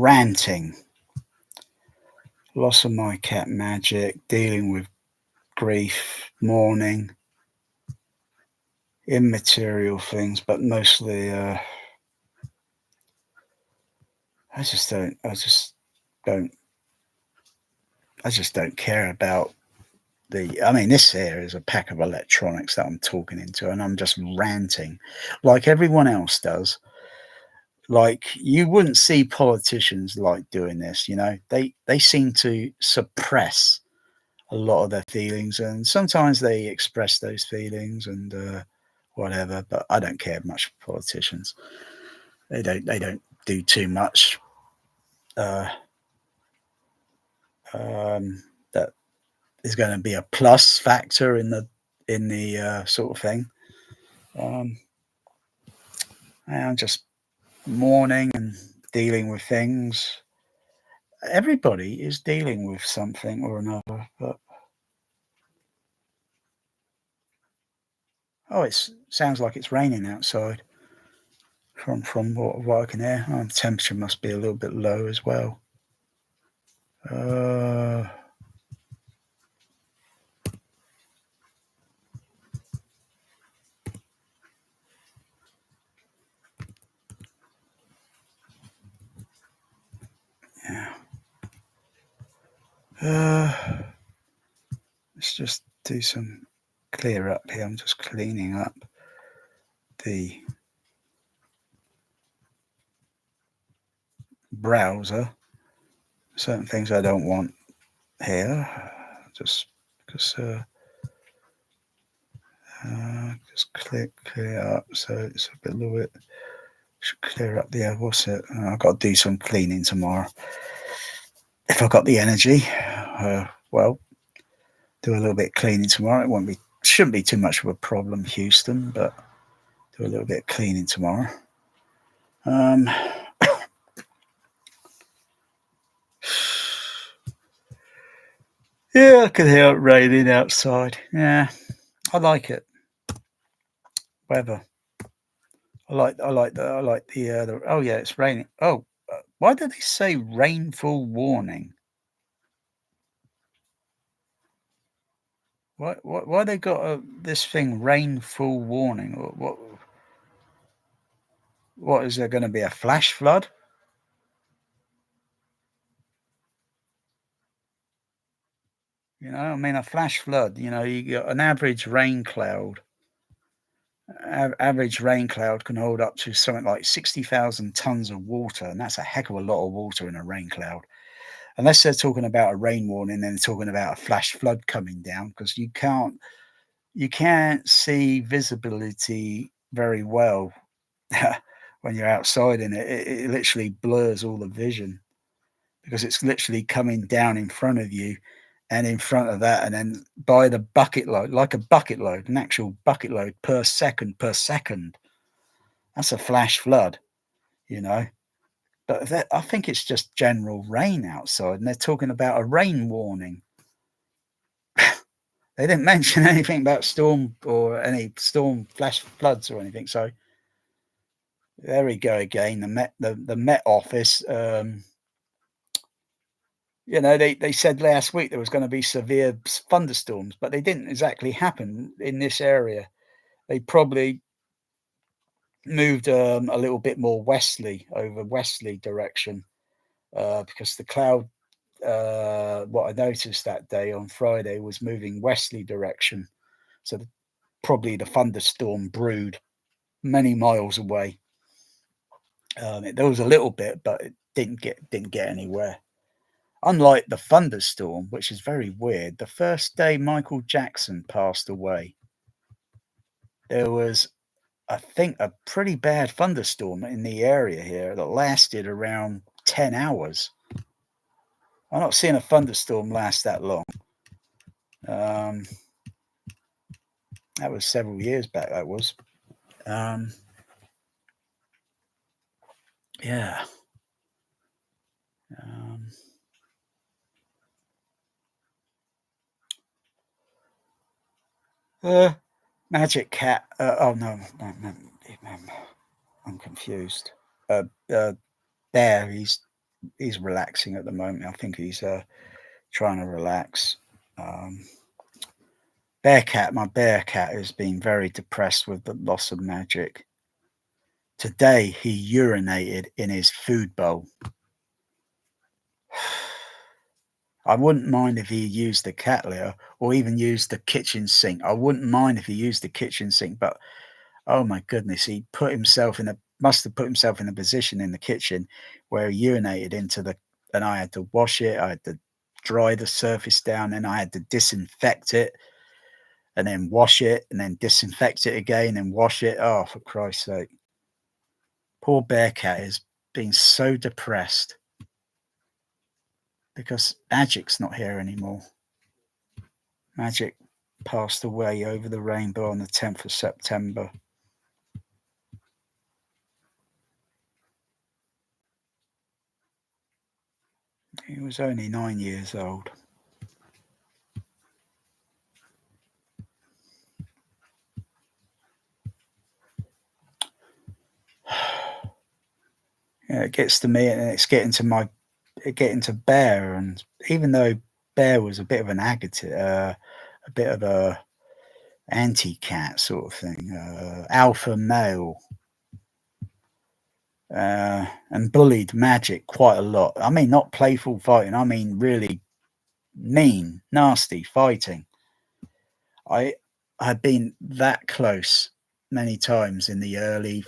ranting, loss of my cat Magic, dealing with grief, mourning, immaterial things, but mostly I just don't don't I just don't care about this here is a pack of electronics that I'm talking into, and I'm just ranting like everyone else does. Like, you wouldn't see politicians like doing this, they seem to suppress a lot of their feelings, and sometimes they express those feelings and whatever. But I don't care much for politicians. They don't do too much uh, that is going to be a plus factor in the sort of thing. Um, and I'm just mourning and dealing with things. Everybody is dealing with something or another. But oh, it sounds like it's raining outside. From what I can hear, the temperature must be a little bit low as well. Uh, yeah. Let's just do some clear up here. I'm just cleaning up the browser. Certain things I don't want here, just because. Just clear up so it's a bit little bit. Should clear up the what's it? I've got to do some cleaning tomorrow. If I've got the energy, well, do a little bit of cleaning tomorrow. Shouldn't be too much of a problem, Houston, but do a little bit of cleaning tomorrow. Yeah, I can hear it raining outside. Yeah, I like it. Weather. I like the oh yeah, it's raining. Oh, why did they say rainfall warning? Why they got this thing rainfall warning? What is there going to be a flash flood? A flash flood. You got an average rain cloud. Average rain cloud can hold up to something like 60,000 tons of water, and that's a heck of a lot of water in a rain cloud. Unless they're talking about a rain warning, then they're talking about a flash flood coming down, because you can't see visibility very well when you're outside in it. It literally blurs all the vision, because it's literally coming down in front of you and in front of that, and then by the bucket load, like a bucket load, an actual bucket load per second per second. That's a flash flood, you know. But I think it's just general rain outside, and they're talking about a rain warning. They didn't mention anything about storm or any storm flash floods or anything. So there we go again. The Met office. They said last week there was going to be severe thunderstorms, but they didn't exactly happen in this area. They probably moved a little bit more westerly direction, because the cloud, what I noticed that day on Friday, was moving westerly direction. So probably the thunderstorm brewed many miles away. There was a little bit, but it didn't get anywhere. Unlike the thunderstorm, which is very weird, the first day Michael Jackson passed away, there was, I think, a pretty bad thunderstorm in the area here that lasted around 10 hours. I'm not seeing a thunderstorm last that long. Um, that was several years back, that was. Um, yeah. Um, Magic Cat. Oh, no, no, no, I'm confused. Uh, Bear, he's he's relaxing at the moment. I think he's trying to relax. Um, my bear cat has been very depressed with the loss of Magic. Today he urinated in his food bowl. I wouldn't mind if he used the cat litter or even used the kitchen sink. I wouldn't mind if he used the kitchen sink, but oh my goodness, he put himself in a must have put himself in a position in the kitchen where he urinated into the and I had to wash it, I had to dry the surface down, and I had to disinfect it and then wash it and then disinfect it again and wash it. Oh, for Christ's sake. Poor Bearcat has been so depressed because Magic's not here anymore. Magic passed away over the rainbow on the 10th of September. He was only 9 years old. Yeah, it gets to me and it's getting to Bear, and even though Bear was a bit of an agate, a bit of a anti-cat sort of thing, alpha male, and bullied Magic quite a lot. I mean, not playful fighting. I mean, really mean, nasty fighting. I had been that close many times in the early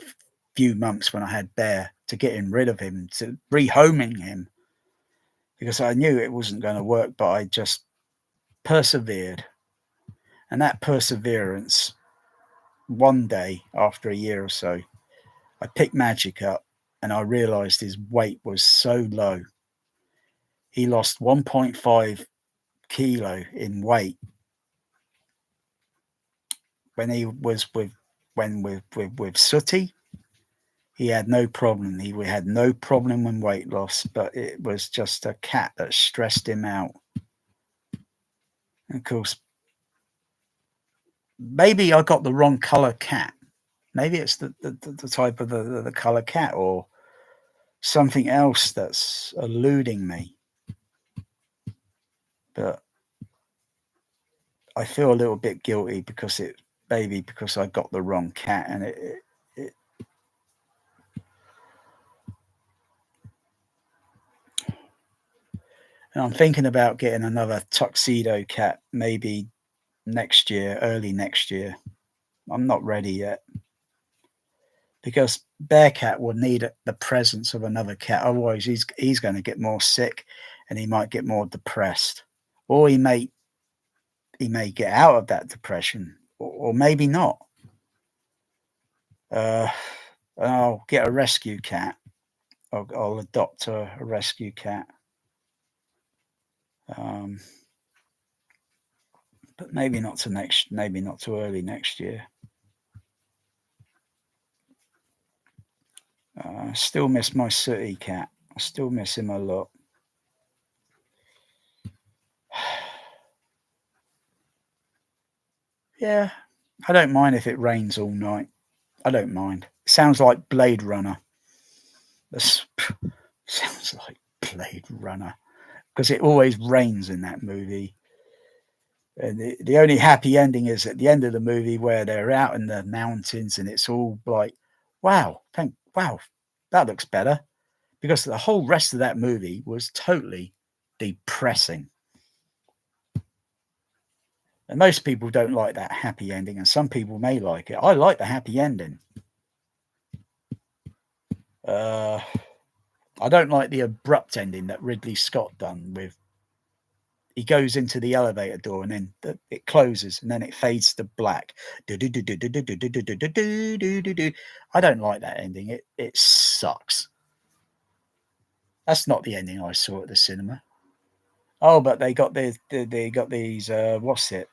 few months when I had Bear to getting rid of him, to rehoming him, because I knew it wasn't going to work, but I just persevered. And that perseverance, one day after a year or so, I picked Magic up and I realized his weight was so low. He lost 1.5 kilo in weight when he was with Sooty. He had no problem. He had no problem with weight loss, but it was just a cat that stressed him out. And of course, maybe I got the wrong color cat. Maybe it's the type of the color cat or something else that's eluding me. But I feel a little bit guilty because because I got the wrong cat, and it and I'm thinking about getting another tuxedo cat maybe next year, early next year. I'm not ready yet because Bearcat will need the presence of another cat. Otherwise, he's going to get more sick, and he might get more depressed, or he may get out of that depression, or maybe not. Uh, I'll get a rescue cat. I'll adopt a rescue cat. Um, but maybe not too early next year. I still miss my sooty cat. I still miss him a lot. Yeah, I don't mind if it rains all night. I don't mind. It sounds like Blade Runner. That's, sounds like Blade Runner because it always rains in that movie. And the only happy ending is at the end of the movie where they're out in the mountains and it's all like, wow, that looks better. Because the whole rest of that movie was totally depressing. And most people don't like that happy ending, and some people may like it. I like the happy ending. Uh, I don't like the abrupt ending that Ridley Scott done with he goes into the elevator door and then it closes and then it fades to black. I don't like that ending. It sucks. That's not the ending I saw at the cinema. Oh, but they got these what's it?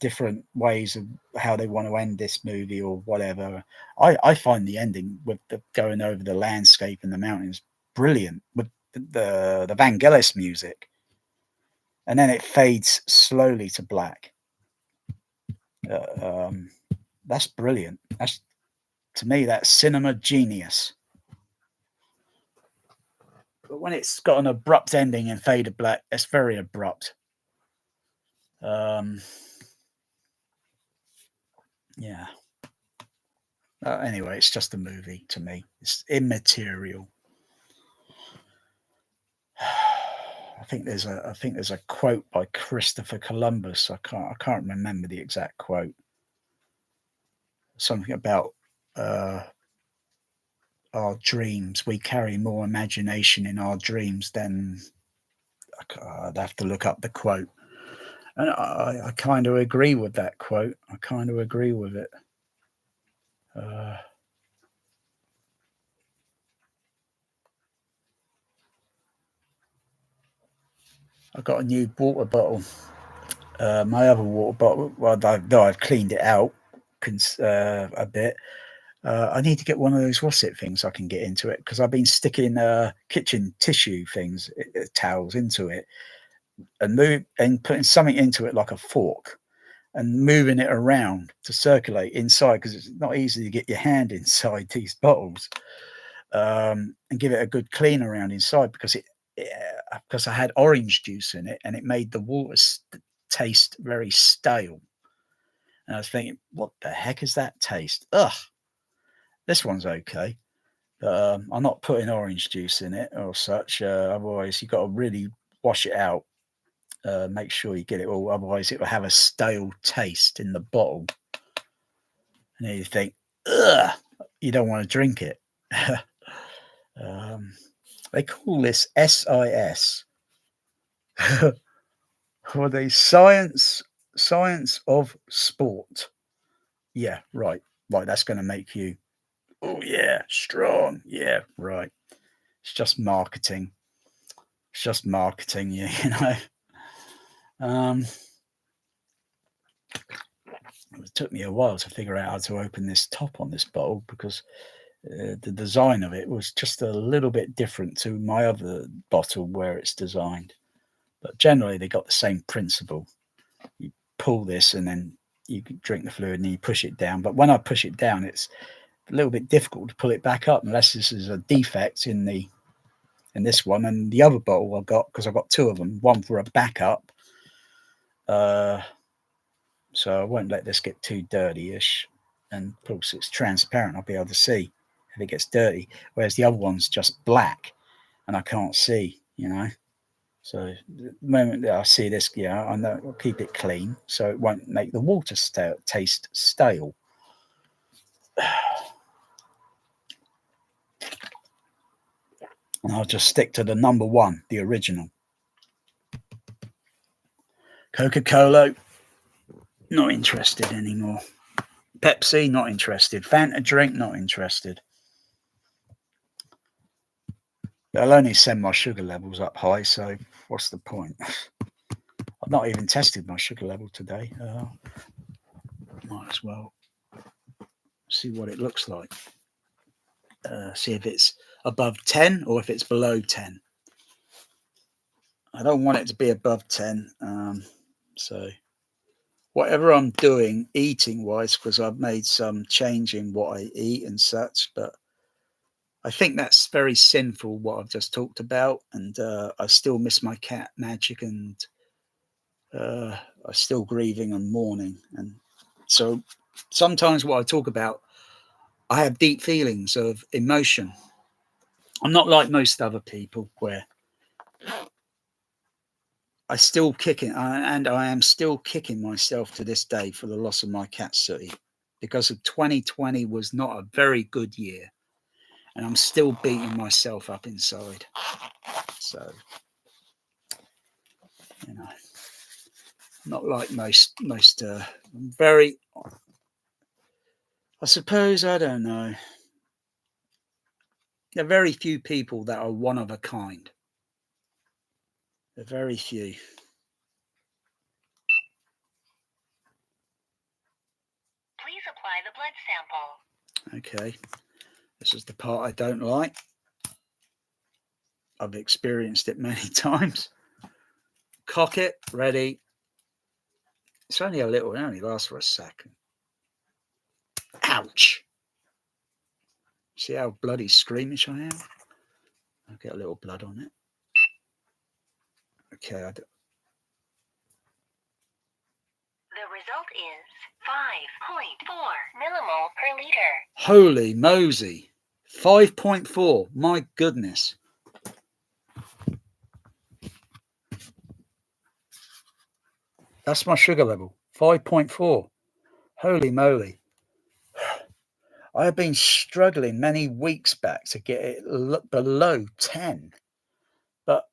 Different ways of how they want to end this movie or whatever. I find the ending with the going over the landscape and the mountains brilliant with the Vangelis music, and then it fades slowly to black. Uh, um, that's brilliant. That's to me that's cinema genius. but when it's got an abrupt ending in faded black, it's very abrupt. Yeah. Anyway, it's just a movie to me. It's immaterial. I think there's a quote by Christopher Columbus. I can't remember the exact quote. Something about our dreams. We carry more imagination in our dreams than I'd have to look up the quote. And I kind of agree with that quote. I kind of agree with it. I got a new water bottle. My other water bottle, well, though I've cleaned it out a bit. I need to get one of those what's it things I can get into it because I've been sticking kitchen tissue things, towels into it, and putting something into it like a fork and moving it around to circulate inside because it's not easy to get your hand inside these bottles, and give it a good clean around inside because I had orange juice in it and it made the water taste very stale. And I was thinking, what the heck is that taste? Ugh, this one's okay. I'm not putting orange juice in it or such. Otherwise, you've got to really wash it out. Make sure you get it all. Otherwise, it will have a stale taste in the bottle. And then you think, ugh, you don't want to drink it. They call this SIS for the science of sport. Yeah, right. Right. That's going to make you, oh, yeah, strong. Yeah, right. It's just marketing. It's just marketing, you know. Um, it took me a while to figure out how to open this top on this bottle because the design of it was just a little bit different to my other bottle where it's designed. But generally, they got the same principle. You pull this and then you drink the fluid and you push it down. But when I push it down, it's a little bit difficult to pull it back up unless this is a defect in this one. And the other bottle I got, because I got two of them, one for a backup. So I won't let this get too dirty-ish. And of course, it's transparent. I'll be able to see if it gets dirty. Whereas the other one's just black and I can't see, you know. So the moment that I see this, yeah, I know I'll keep it clean so it won't make the water taste stale. And I'll just stick to the number one, the original. Coca-Cola, not interested anymore. Pepsi, not interested. Fanta drink, not interested. They'll only send my sugar levels up high, so what's the point? I've not even tested my sugar level today. Might as well see what it looks like. See if it's above 10 or if it's below 10. I don't want it to be above 10. So whatever I'm doing eating wise, because I've made some change in what I eat and such, but I think that's very sinful what I've just talked about. And I still miss my cat Magic, and I'm still grieving and mourning. And so sometimes what I talk about, I have deep feelings of emotion. I'm not like most other people where I still kicking, and I am still kicking myself to this day for the loss of my cat Sooty, because of 2020 was not a very good year, and I'm still beating myself up inside. So, you know, not like most. Very, I suppose, I don't know. There are very few people that are one of a kind. There are very few. Please apply the blood sample. Okay, this is the part I don't like. I've experienced it many times. Cock it, ready. It's only a little, it only lasts for a second. Ouch. See how bloody squeamish I am? I'll get a little blood on it. Okay, the result is 5.4 millimole per liter. Holy mosey. 5.4. My goodness. That's my sugar level. 5.4. Holy moly. I have been struggling many weeks back to get it below 10. But,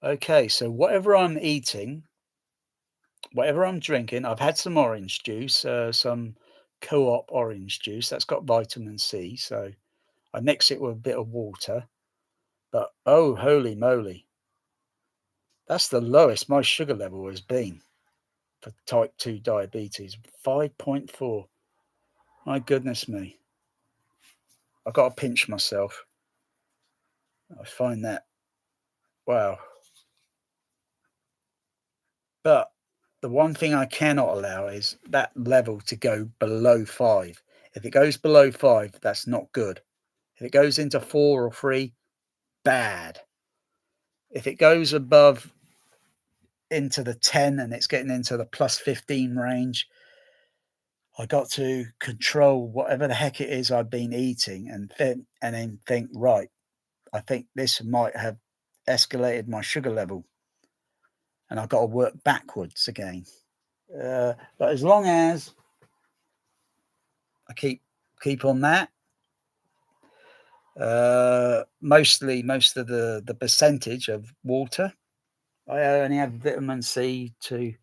okay, so whatever I'm eating, whatever I'm drinking, I've had some orange juice, some co-op orange juice. That's got vitamin C. So I mix it with a bit of water. But, oh, holy moly. That's the lowest my sugar level has been for type 2 diabetes. 5.4. My goodness me. I've got to pinch myself. I find that, wow. But the one thing I cannot allow is that level to go below 5. If it goes below 5, that's not good. If it goes into 4 or 3, bad. If it goes above into the 10 and it's getting into the plus 15 range, I got to control whatever the heck it is I've been eating and then think, right, I think this might have escalated my sugar level and I've got to work backwards again. But as long as I keep on that, most of the percentage of water, I only have vitamin C to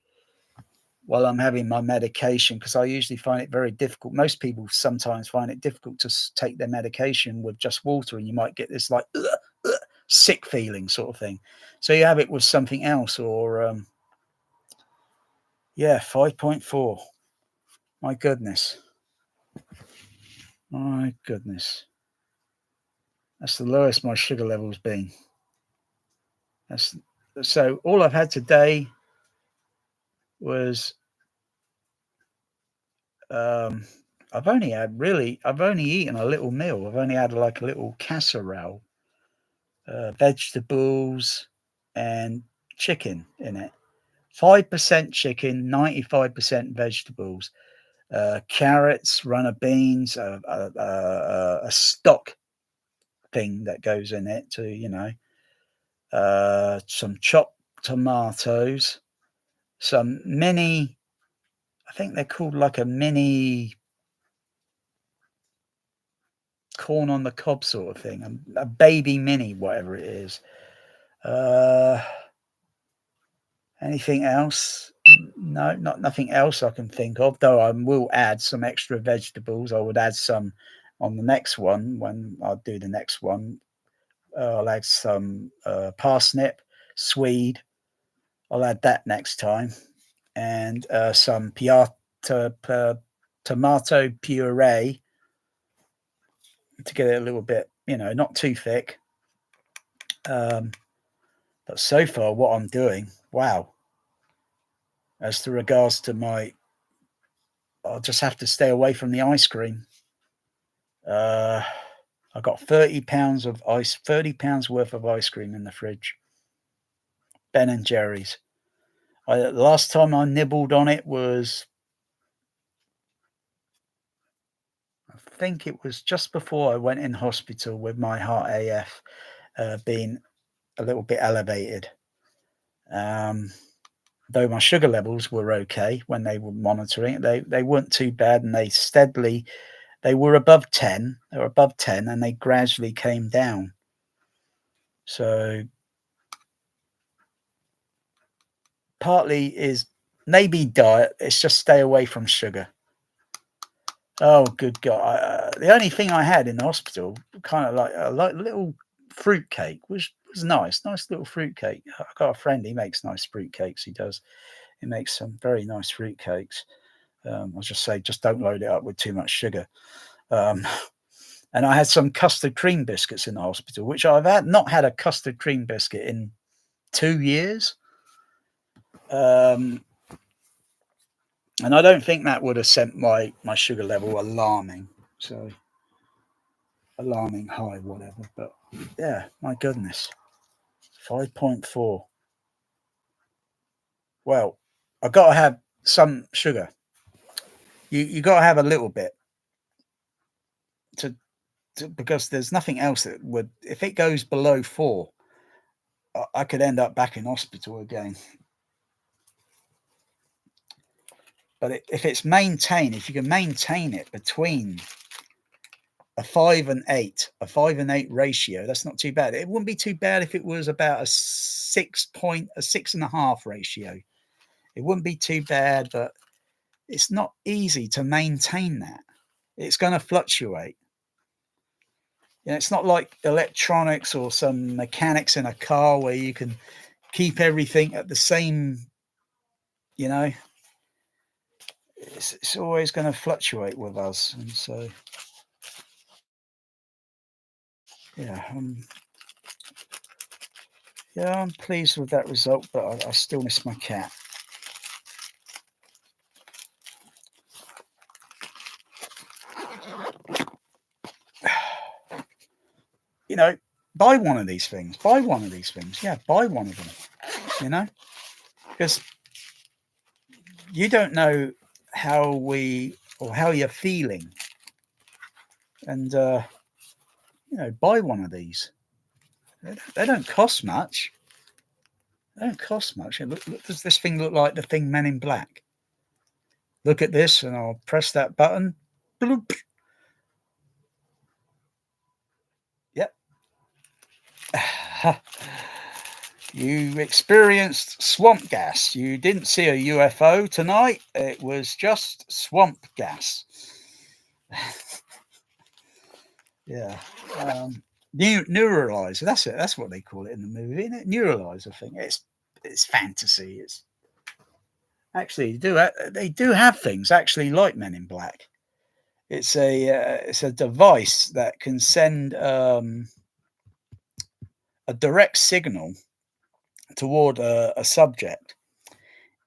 while I'm having my medication because I usually find it very difficult. Most people sometimes find it difficult to take their medication with just water, and you might get this like sick feeling sort of thing. So you have it with something else, or 5.4. My goodness. That's the lowest my sugar level's been. So all I've had today was I've only eaten a little meal. I've only had like a little casserole, vegetables and chicken in it. 5% chicken, 95% vegetables, carrots, runner beans, a stock thing that goes in it some chopped tomatoes, some mini, I think they're called like a mini corn on the cob sort of thing, a baby mini, whatever it is. Anything else? No, nothing else I can think of, though I will add some extra vegetables. I would add some on the next one when I do the next one. I'll add some parsnip, swede. I'll add that next time. And some tomato puree to get it a little bit, not too thick. But so far, what I'm doing, wow. As to regards to I'll just have to stay away from the ice cream. I got 30 pounds worth of ice cream in the fridge. Ben and Jerry's. The last time I nibbled on it was, I think it was just before I went in hospital with my heart AF being a little bit elevated. Though my sugar levels were okay when they were monitoring it, they weren't too bad, and they were above 10. They were above 10, and they gradually came down. So partly is maybe diet. It's just stay away from sugar. Oh, good God! The only thing I had in the hospital, kind of like a little fruit cake, was nice little fruit cake. I've got a friend. He makes nice fruit cakes. He makes some very nice fruit cakes. I'll just say, just don't load it up with too much sugar. And I had some custard cream biscuits in the hospital, which I've not had a custard cream biscuit in 2 years. And I don't think that would have sent my sugar level alarming. So alarming high, whatever. But yeah, my goodness, 5.4. Well, I got to have some sugar. You got to have a little bit to because there's nothing else that would. If it goes below 4, I could end up back in hospital again. But if it's maintained, if you can maintain it between a 5 and 8, a 5 and 8 ratio, that's not too bad. It wouldn't be too bad if it was about a 6.5 ratio. It wouldn't be too bad, but it's not easy to maintain that. It's going to fluctuate. It's not like electronics or some mechanics in a car where you can keep everything at the same, you know, it's always going to fluctuate with us. And so, yeah, yeah, I'm pleased with that result, but I still miss my cat. You know, buy one of these things. Buy one of these things. Yeah, buy one of them. You know, because you don't know how how you're feeling, and buy one of these. They don't cost much. They don't cost much. Look, does this thing look like the thing Men in Black? Look at this, and I'll press that button. Bloop. Yep. You experienced swamp gas. You didn't see a UFO tonight. It was just swamp gas. Yeah. Neuralizer. That's it. That's what they call it in the movie, isn't it? Neuralizer thing. It's fantasy. It's actually they do have things actually like Men in Black. It's a device that can send a direct signal toward a subject,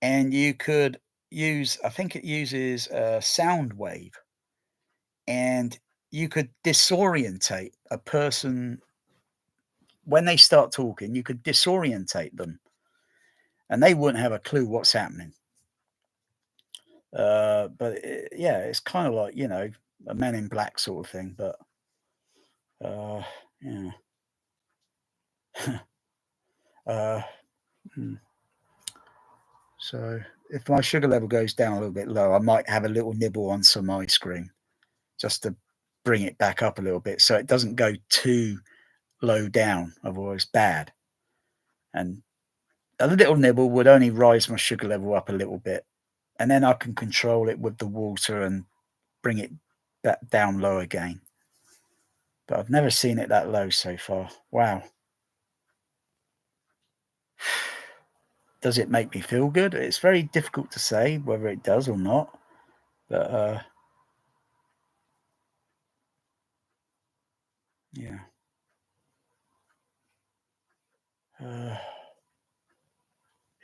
and you could use. I think it uses a sound wave, and you could disorientate a person when they start talking. You could disorientate them, and they wouldn't have a clue what's happening. Yeah, it's kind of like a Men in Black sort of thing, but yeah. uh, hmm. So if my sugar level goes down a little bit low, I might have a little nibble on some ice cream just to bring it back up a little bit so it doesn't go too low down, otherwise bad. And a little nibble would only rise my sugar level up a little bit, and then I can control it with the water and bring it back down low again. But I've never seen it that low so far. Wow. Does it make me feel good? It's very difficult to say whether it does or not. But yeah. Yeah,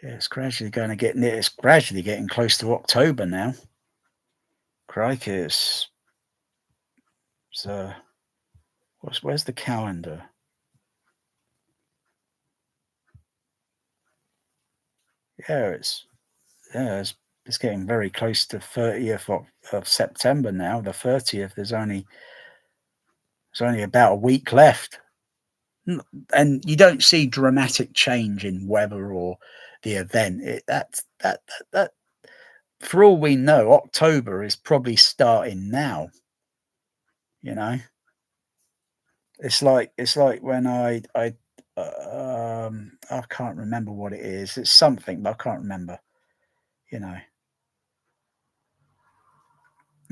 it's gradually going to get near. It's gradually getting close to October now. Crikey, where's the calendar? Yeah, it's getting very close to 30th of September now. The 30th. There's only about a week left, and you don't see dramatic change in weather or the event. That for all we know, October is probably starting now. You know, it's like when I can't remember what it is. It's something, but I can't remember. You know,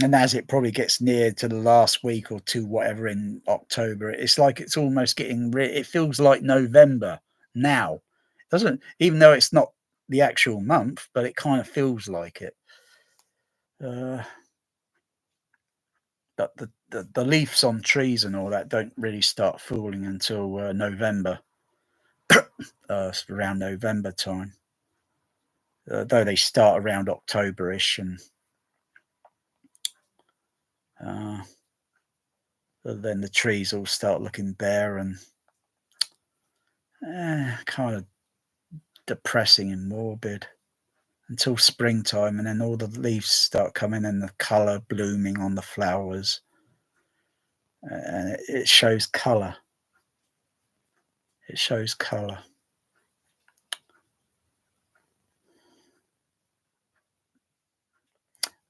and as it probably gets near to the last week or two, whatever in October, it's like it's almost getting. It feels like November now. It doesn't, even though it's not the actual month, but it kind of feels like it. Uh, but the leaves on trees and all that don't really start falling until November, around November time. Though they start around Octoberish, and uh, then the trees all start looking bare and kind of depressing and morbid until springtime, and then all the leaves start coming and the colour blooming on the flowers, and it shows colour. It shows colour.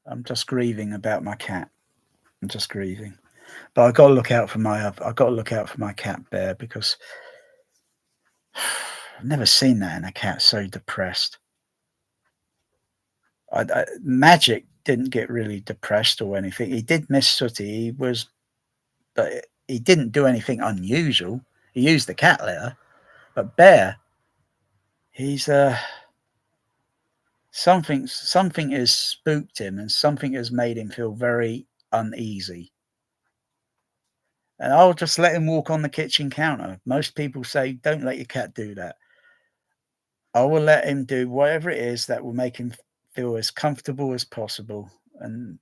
I'm just grieving about my cat. I'm just grieving, but I got to look out for my cat Bear, because I've never seen that in a cat so depressed. Magic didn't get really depressed or anything. He did miss Sooty. But he didn't do anything unusual. He used the cat litter, but Bear, he's something has spooked him, and something has made him feel very uneasy. And I'll just let him walk on the kitchen counter. Most people say don't let your cat do that. I will let him do whatever it is that will make him feel as comfortable as possible. And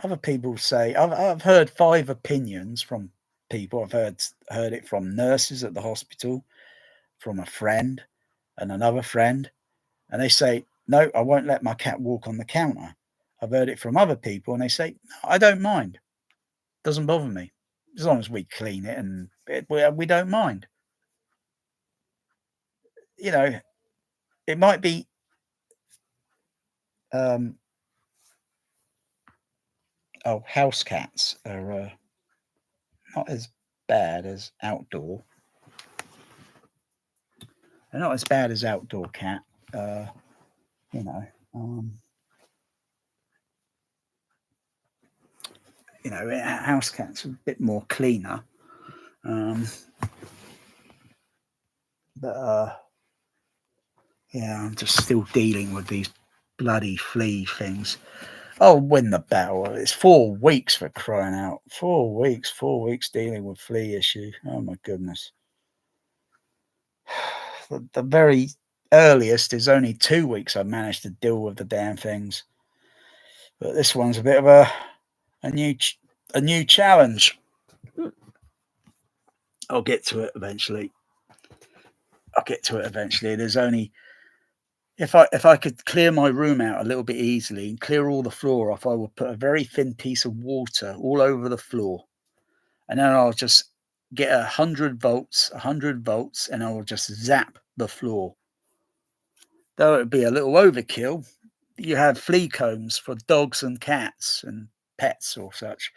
other people say I've heard 5 opinions from people. I've heard it from nurses at the hospital, from a friend, and another friend, and they say, "No, I won't let my cat walk on the counter." I've heard it from other people, and they say, "I don't mind. Doesn't bother me as long as we clean it, and we don't mind." You know, it might be um, house cats are not as bad as outdoor. They're not as bad as outdoor cat. Uh, you know, um, house cats are a bit more cleaner. Um, but yeah, I'm just still dealing with these bloody flea things. I'll win the battle. It's 4 weeks, for crying out. 4 weeks, 4 weeks dealing with flea issue. Oh my goodness. The very earliest is only 2 weeks I've managed to deal with the damn things. But this one's a bit of a new challenge. I'll get to it eventually. There's only if I could clear my room out a little bit easily and clear all the floor off, I would put a very thin piece of water all over the floor, and then I'll just get 100 volts, and I will just zap the floor. Though it would be a little overkill, you have flea combs for dogs and cats and pets or such,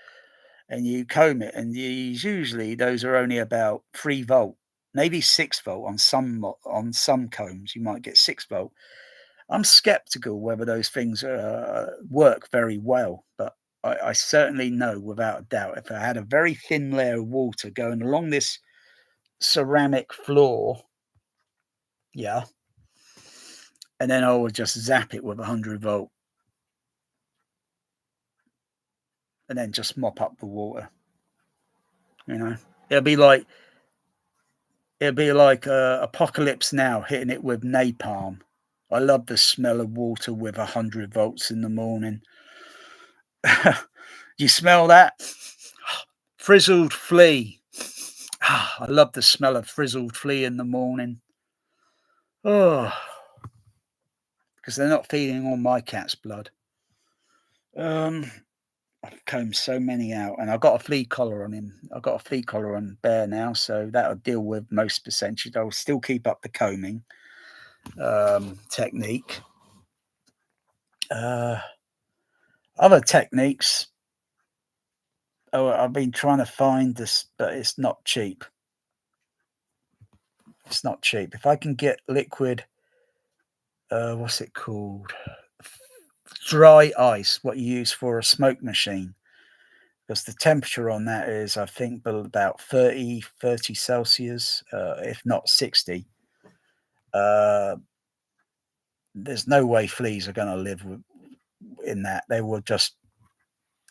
and you comb it, and usually those are only about 3 volt, maybe 6 volt on some combs. You might get 6 volt. I'm skeptical whether those things work very well, but I certainly know without a doubt if I had a very thin layer of water going along this ceramic floor, yeah, and then I would just zap it with 100 volt, and then just mop up the water. You know, it'll be like Apocalypse Now hitting it with napalm. I love the smell of water with 100 volts in the morning. You smell that? Frizzled flea. I love the smell of frizzled flea in the morning. Oh, because they're not feeding on my cat's blood. I've combed so many out, and I've got a flea collar on him. I've got a flea collar on Bear now, so that'll deal with most percentage. I'll still keep up the combing technique. Other techniques. Oh, I've been trying to find this, but it's not cheap. It's not cheap. If I can get liquid, what's it called? Dry ice, what you use for a smoke machine. Because the temperature on that is, I think, about 30 Celsius, if not 60. There's no way fleas are going to live in that. They will just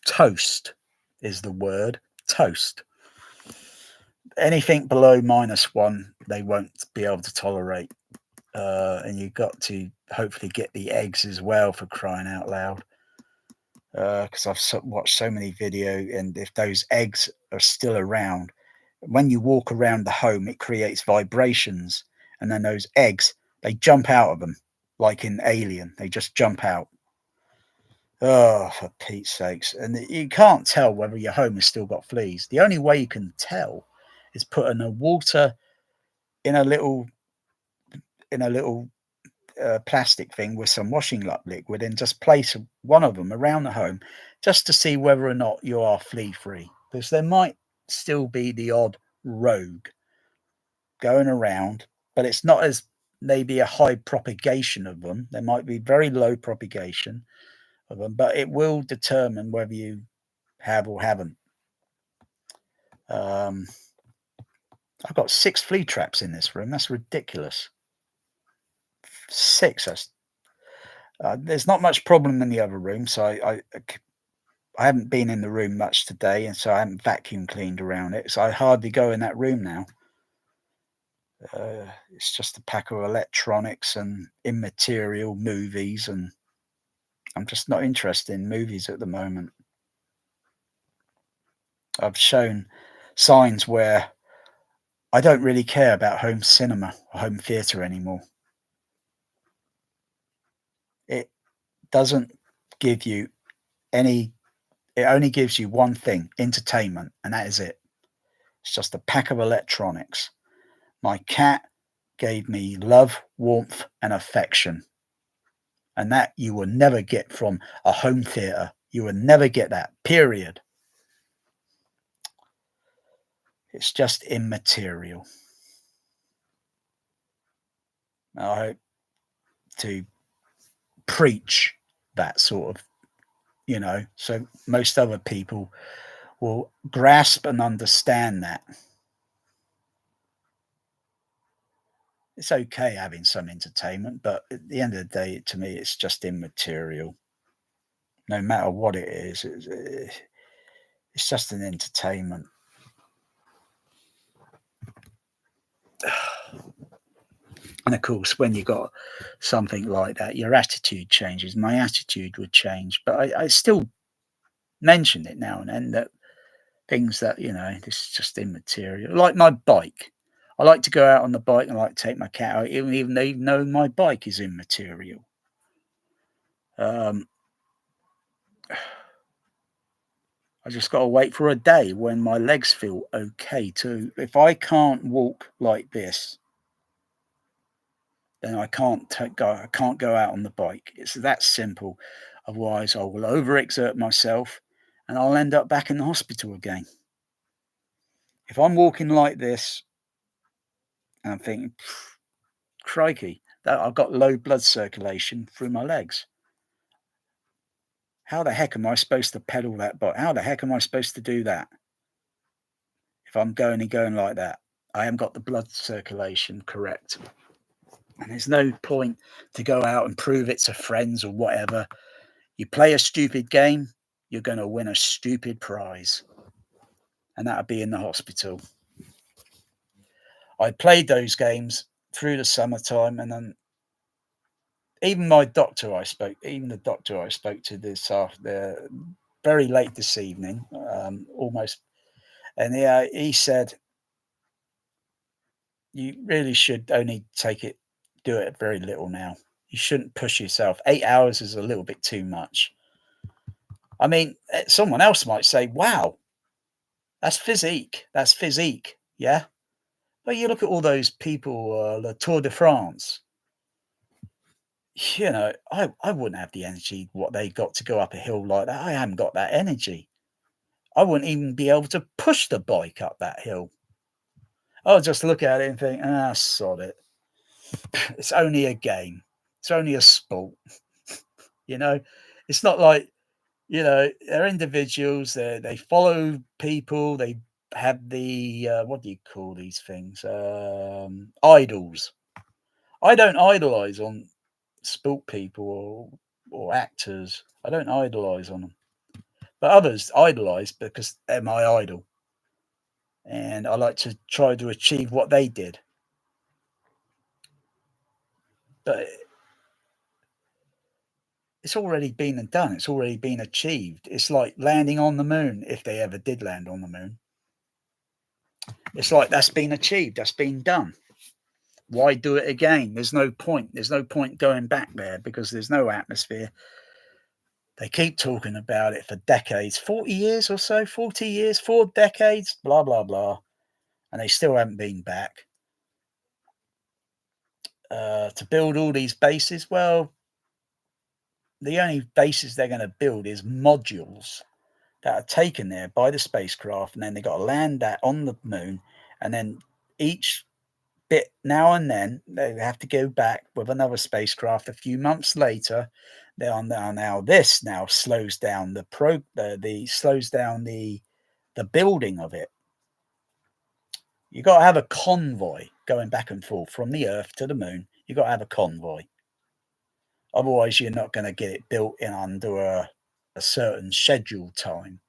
toast, is the word. Toast. Anything below -1, they won't be able to tolerate. And you've got to hopefully get the eggs as well, for crying out loud. because I've watched so many video, and if those eggs are still around, when you walk around the home, it creates vibrations, and then those eggs, they jump out of them like in Alien. They just jump out. Oh, for Pete's sakes! And you can't tell whether your home has still got fleas. The only way you can tell is putting a water in a little in a little plastic thing with some washing up liquid, and just place one of them around the home just to see whether or not you are flea free. Because there might still be the odd rogue going around, but it's not as maybe a high propagation of them. There might be very low propagation of them, but it will determine whether you have or haven't. Um, I've got 6 flea traps in this room. That's ridiculous. 6. There's not much problem in the other room, so I haven't been in the room much today, and so I haven't vacuum cleaned around it. So I hardly go in that room now. It's just a pack of electronics and immaterial movies, and I'm just not interested in movies at the moment. I've shown signs where I don't really care about home cinema or home theatre anymore. It doesn't give you any, it only gives you one thing: entertainment, and that is it. It's just a pack of electronics. My cat gave me love, warmth, and affection, and that you will never get from a home theatre. You will never get that, period. It's just immaterial. I hope to preach that sort of, so most other people will grasp and understand that. It's okay having some entertainment, but at the end of the day, to me, it's just immaterial. No matter what it is, it's just an entertainment. And of course, when you got something like that, your attitude changes. My attitude would change, but I still mention it now and then, that things that, this is just immaterial. Like my bike. I like to go out on the bike, and I like to take my cat out, even though my bike is immaterial. Um, I just got to wait for a day when my legs feel okay too. If I can't walk like this, then I can't go out on the bike. It's that simple. Otherwise, I will overexert myself, and I'll end up back in the hospital again. If I'm walking like this and I'm thinking, crikey, that I've got low blood circulation through my legs. How the heck am I supposed to pedal that bike? How the heck am I supposed to do that if I'm going like that? I haven't got the blood circulation correct. And there's no point to go out and prove it to friends or whatever. You play a stupid game, you're going to win a stupid prize. And that'll be in the hospital. I played those games through the summertime, and then even the doctor I spoke to this after very late this evening, almost, and he said, you really should only do it very little now. You shouldn't push yourself. 8 hours is a little bit too much. I mean, someone else might say, wow, that's physique. That's physique. Yeah. But you look at all those people, the Tour de France, I wouldn't have the energy what they got to go up a hill like that. I haven't got that energy. I wouldn't even be able to push the bike up that hill. I'll just look at it and think, sod it. It's only a game. It's only a sport. You know, it's not like, they're individuals. They follow people. They have the what do you call these things? Idols. I don't idolize on sport people or actors. I don't idolize on them, but others idolize because they're my idol, and I like to try to achieve what they did. But It's already been and done. It's already been achieved. It's like landing on the moon, if they ever did land on the moon. It's like that's been achieved. That's been done. Why do it again? There's no point. There's no point going back there because there's no atmosphere. They keep talking about it for decades, 40 years or so, 40 years, 4 decades, blah, blah, blah. And they still haven't been back. To build all these bases, well, the only bases they're going to build is modules that are taken there by the spacecraft, and then they got to land that on the moon, and then each bit now and then they have to go back with another spacecraft a few months later. Now this now slows down the slows down the building of it. You got to have a convoy going back and forth from the Earth to the moon. You got to have a convoy. Otherwise, you're not going to get it built in under a certain scheduled time.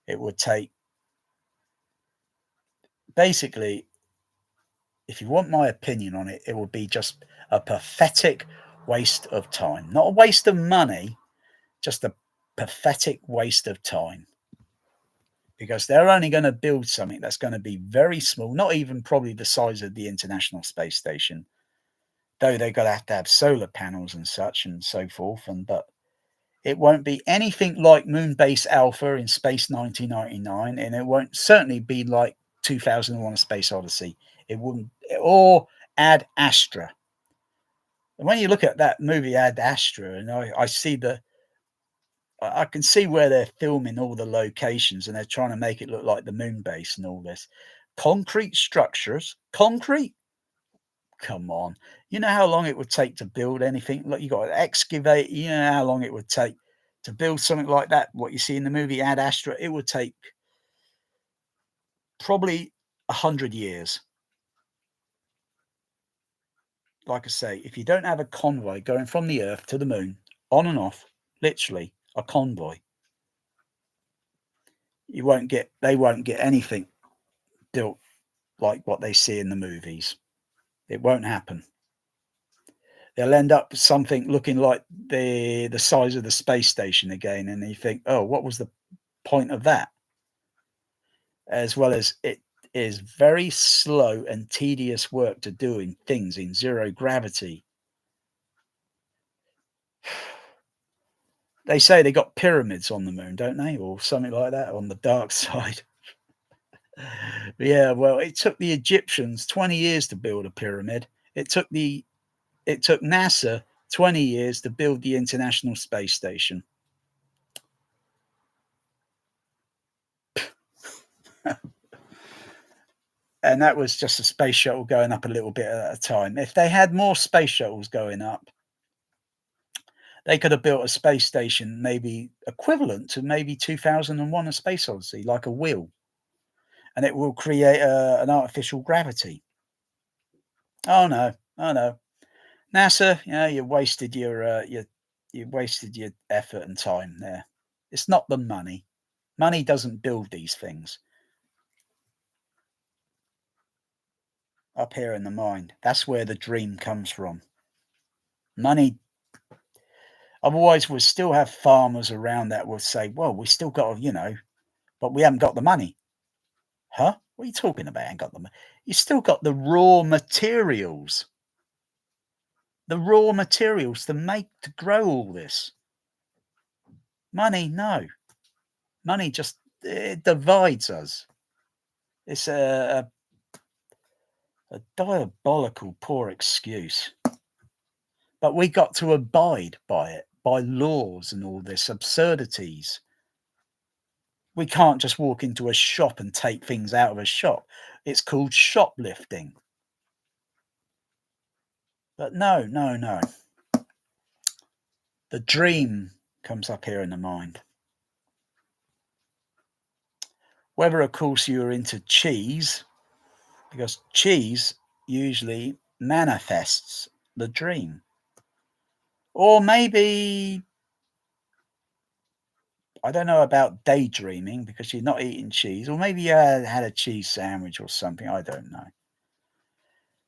It would take, basically, if you want my opinion on it, it would be just a pathetic waste of time. Not a waste of money, just a pathetic waste of time. Because they're only going to build something that's going to be very small, not even probably the size of the International Space Station, though they're going to have solar panels and such and so forth. But it won't be anything like Moonbase Alpha in Space 1999, and it won't certainly be like 2001: A Space Odyssey. It wouldn't, or Ad Astra. And when you look at that movie Ad Astra, and I see I can see where they're filming all the locations, and they're trying to make it look like the moon base and all this. Concrete structures, concrete. Come on, you know how long it would take to build anything? Look, you got to excavate. You know how long it would take to build something like that. What you see in the movie Ad Astra, it would take probably 100 years. Like I say, if you don't have a convoy going from the Earth to the moon, on and off, literally a convoy, they won't get anything built like what they see in the movies. It won't happen. They'll end up with something looking like the size of the space station again, and you think, oh, what was the point of that? As well as it is very slow and tedious work to doing things in zero gravity. They say they got pyramids on the moon, don't they? Or something like that on the dark side. Yeah, well, it took the Egyptians 20 years to build a pyramid. It took NASA 20 years to build the International Space Station. And that was just a space shuttle going up a little bit at a time. If they had more space shuttles going up, they could have built a space station maybe equivalent to maybe 2001: A Space Odyssey, like a wheel, and it will create an artificial gravity. Oh no, oh no, NASA, you wasted your effort and time there. It's not the money. Money doesn't build these things. Up here in the mind, that's where the dream comes from. Money. Otherwise, we'll still have farmers around that will say, well, we still got, but we haven't got the money. Huh? What are you talking about? Ain't got the money. You still got the raw materials to grow all this. Money, no. Money just it divides us. It's a diabolical poor excuse. But we got to abide by it, by laws and all this absurdities. We can't just walk into a shop and take things out of a shop. It's called shoplifting. But no, no, no. The dream comes up here in the mind. Whether, of course, you're into cheese, because cheese usually manifests the dream. Or maybe, I don't know about daydreaming because you're not eating cheese, or maybe you had a cheese sandwich or something. I don't know.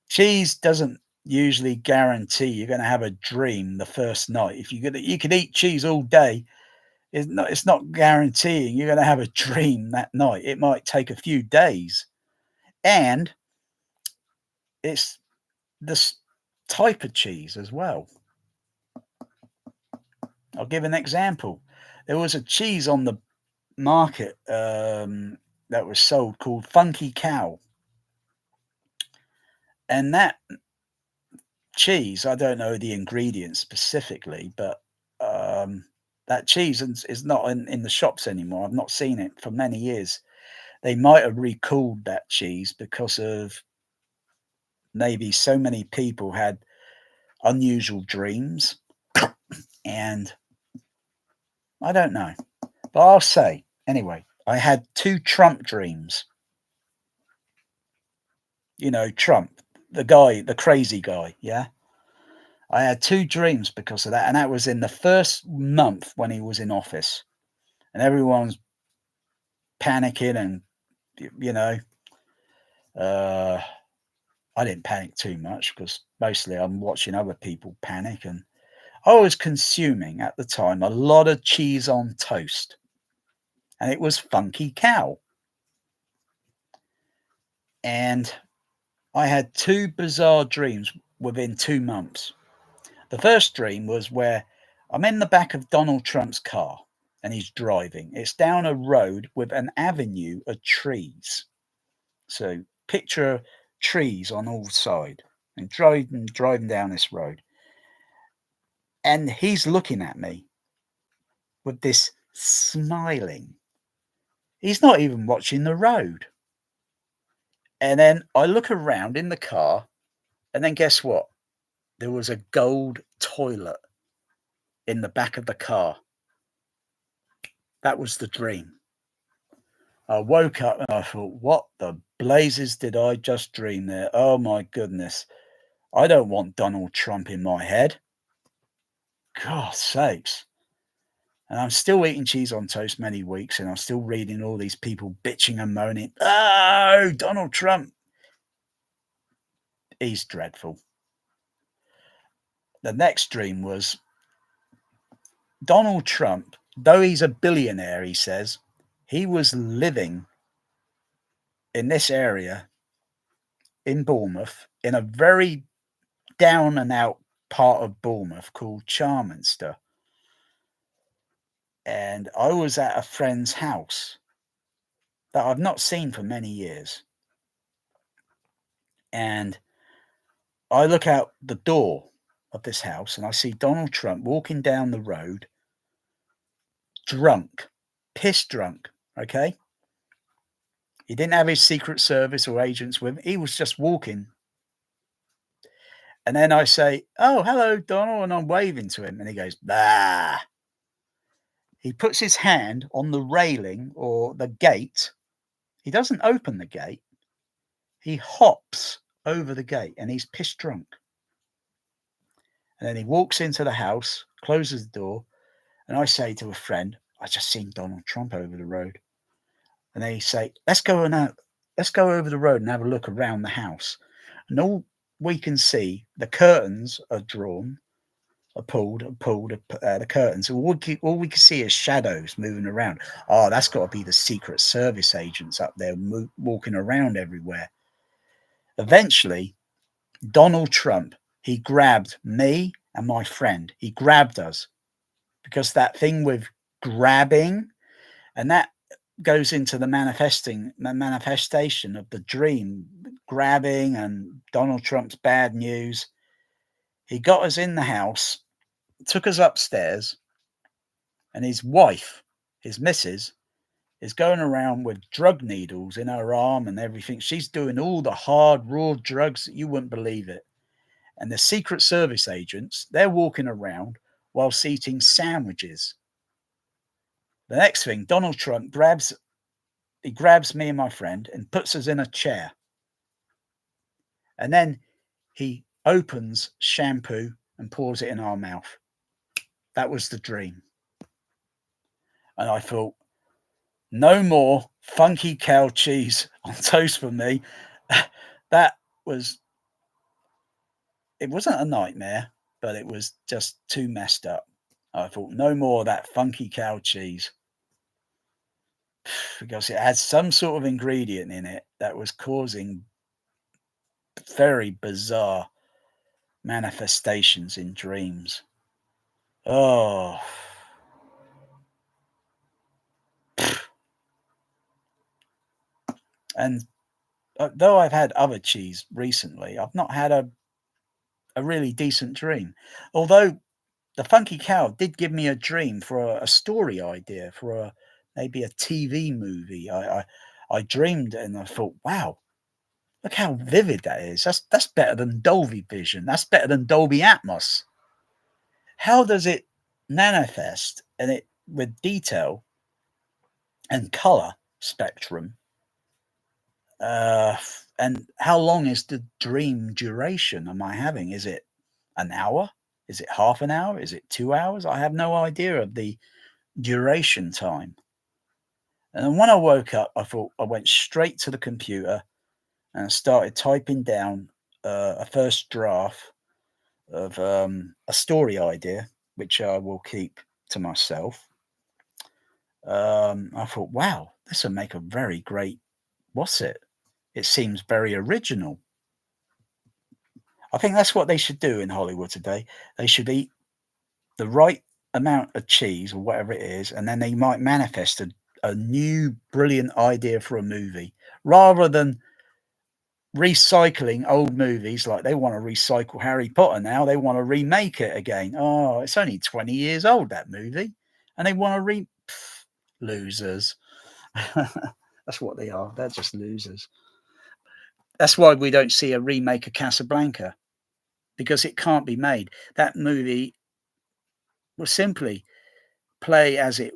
Cheese doesn't usually guarantee you're going to have a dream the first night. If you could eat cheese all day, it's not guaranteeing you're going to have a dream that night. It might take a few days, and it's this type of cheese as well. I'll give an example. There was a cheese on the market that was sold called Funky Cow, and that cheese, I don't know the ingredients specifically, but um, that cheese is not in the shops anymore. I've not seen it for many years. They might have recalled that cheese because of maybe so many people had unusual dreams, and I don't know. But I'll say anyway, I had two Trump dreams. You know, Trump, the guy, the crazy guy. Yeah. I had two dreams because of that. And that was in the first month when he was in office. And everyone's panicking. And, you know, uh, I didn't panic too much because mostly I'm watching other people panic. And I was consuming at the time a lot of cheese on toast. And it was Funky Cow. And I had two bizarre dreams within 2 months. The first dream was where I'm in the back of Donald Trump's car and he's driving. It's down a road with an avenue of trees. So picture trees on all sides and driving down this road. And he's looking at me with this smiling. He's not even watching the road. And then I look around in the car, and then guess what? There was a gold toilet in the back of the car. That was the dream. I woke up and I thought, what the blazes did I just dream there? Oh my goodness. I don't want Donald Trump in my head. God's sakes. And I'm still eating cheese on toast many weeks, and I'm still reading all these people bitching and moaning. Oh, Donald Trump. He's dreadful. The next dream was Donald Trump, though he's a billionaire, he says, he was living in this area in Bournemouth, in a very down and out part of Bournemouth called Charminster. And I was at a friend's house that I've not seen for many years. And I look out the door of this house and I see Donald Trump walking down the road, drunk, piss drunk. Okay. He didn't have his Secret Service or agents with him. He was just walking. And then I say, "Oh, hello, Donald." And I'm waving to him. And he goes, "Bah." He puts his hand on the railing or the gate. He doesn't open the gate. He hops over the gate and he's piss drunk. And then he walks into the house, closes the door, and I say to a friend, "I just seen Donald Trump over the road." And they say, let's go over the road and have a look around the house. And all we can see, the curtains are drawn, are pulled, the curtains. All we can see is shadows moving around. Oh, that's got to be the Secret Service agents up there walking around everywhere. Eventually, Donald Trump, he grabbed me and my friend. He grabbed us because that thing with grabbing, and that goes into the manifestation of the dream, grabbing and Donald Trump's bad news. He got us in the house, took us upstairs, and his wife, his missus, is going around with drug needles in her arm and everything. She's doing all the hard, raw drugs that you wouldn't believe it. And the Secret Service agents, they're walking around whilst eating sandwiches. The next thing, Donald Trump grabs me and my friend and puts us in a chair. And then he opens shampoo and pours it in our mouth. That was the dream. And I thought, no more funky cow cheese on toast for me. That was it wasn't a nightmare, but it was just too messed up. I thought no more of that funky cow cheese because it had some sort of ingredient in it that was causing very bizarre manifestations in dreams. Oh, and though I've had other cheese recently, I've not had a really decent dream. Although the funky cow did give me a dream for a story idea for maybe a TV movie. I dreamed and I thought, wow, look how vivid that is. That's better than Dolby Vision. That's better than Dolby Atmos. How does it manifest and it with detail and color spectrum? Uh, and how long is the dream duration am I having? Is it an hour? Is it half an hour? Is it 2 hours? I have no idea of the duration time. And then when I woke up, I thought I went straight to the computer and started typing down a first draft of a story idea, which I will keep to myself. I thought, wow, this will make a very great, what's it? It seems very original. I think that's what they should do in Hollywood today. They should eat the right amount of cheese or whatever it is, and then they might manifest a new brilliant idea for a movie rather than recycling old movies. Like they want to recycle Harry Potter now, they want to remake it again. Oh, it's only 20 years old, that movie, and they want to losers. That's what they are. They're just losers. That's why we don't see a remake of Casablanca, because it can't be made. That movie will simply play as it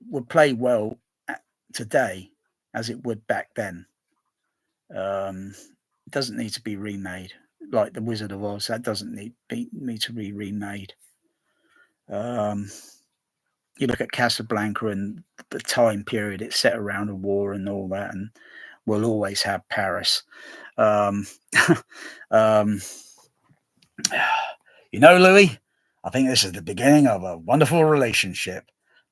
would play well today as it would back then. It doesn't need to be remade like the Wizard of Oz. That doesn't need to be remade. Um, you look at Casablanca and the time period it's set around a war and all that, and we'll always have Paris. Um, um, Louis, I think this is the beginning of a wonderful relationship.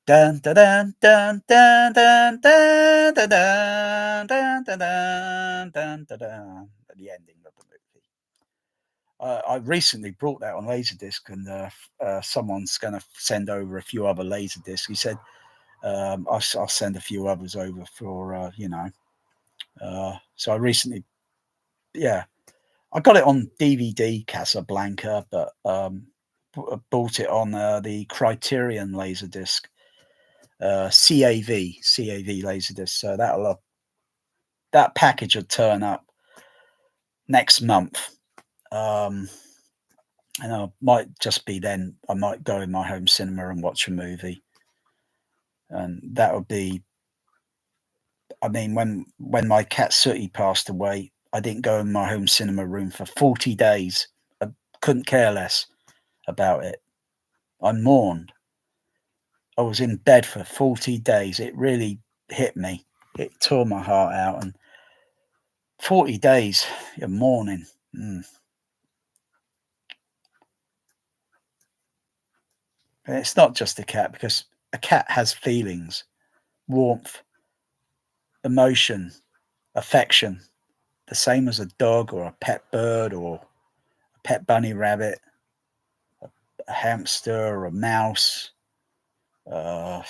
Dun dun dun dun dun dun dun dun dun dun dun dun dun dun. At the ending of the movie. I recently brought that on Laserdisc, and someone's going to send over a few other Laserdiscs. He said, I'll send a few others over for, so I recently, yeah, I got it on DVD, Casablanca, but bought it on the Criterion Laserdisc, CAV Laserdisc. So that package will turn up next month. And I might just be then, I might go in my home cinema and watch a movie. And that would be, I mean, when my cat Sooty passed away, I didn't go in my home cinema room for 40 days. I couldn't care less about it. I mourned. I was in bed for 40 days. It really hit me. It tore my heart out. And 40 days of mourning. And it's not just a cat, because a cat has feelings, warmth, emotion, affection, the same as a dog or a pet bird or a pet bunny rabbit, a hamster or a mouse. Uh,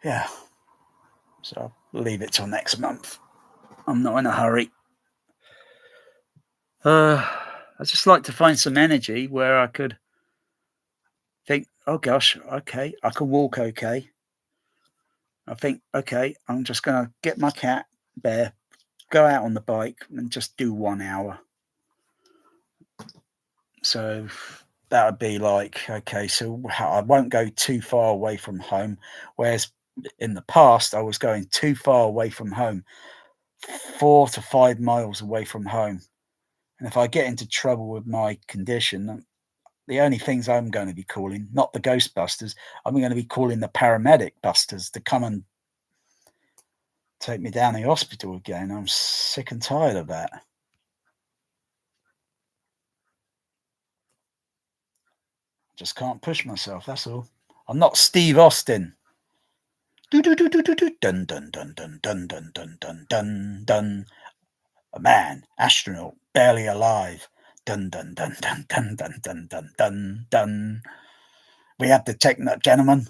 yeah, so I'll leave it till next month. I'm not in a hurry. I just like to find some energy where I could think, oh gosh, okay, I can walk okay. I think, okay, I'm just going to get my cat, Bear, go out on the bike and just do 1 hour. So that would be like, okay, so I won't go too far away from home. Whereas in the past, I was going too far away from home, 4 to 5 miles away from home. And if I get into trouble with my condition, the only things I'm going to be calling, not the Ghostbusters, I'm going to be calling the paramedic busters to come and take me down the hospital again. I'm sick and tired of that. Just can't push myself, that's all. I'm not Steve Austin. Dun dun dun dun dun dun dun dun dun dun dun. A man, astronaut, barely alive. Dun dun dun dun dun dun dun dun dun dun. We have the gentlemen.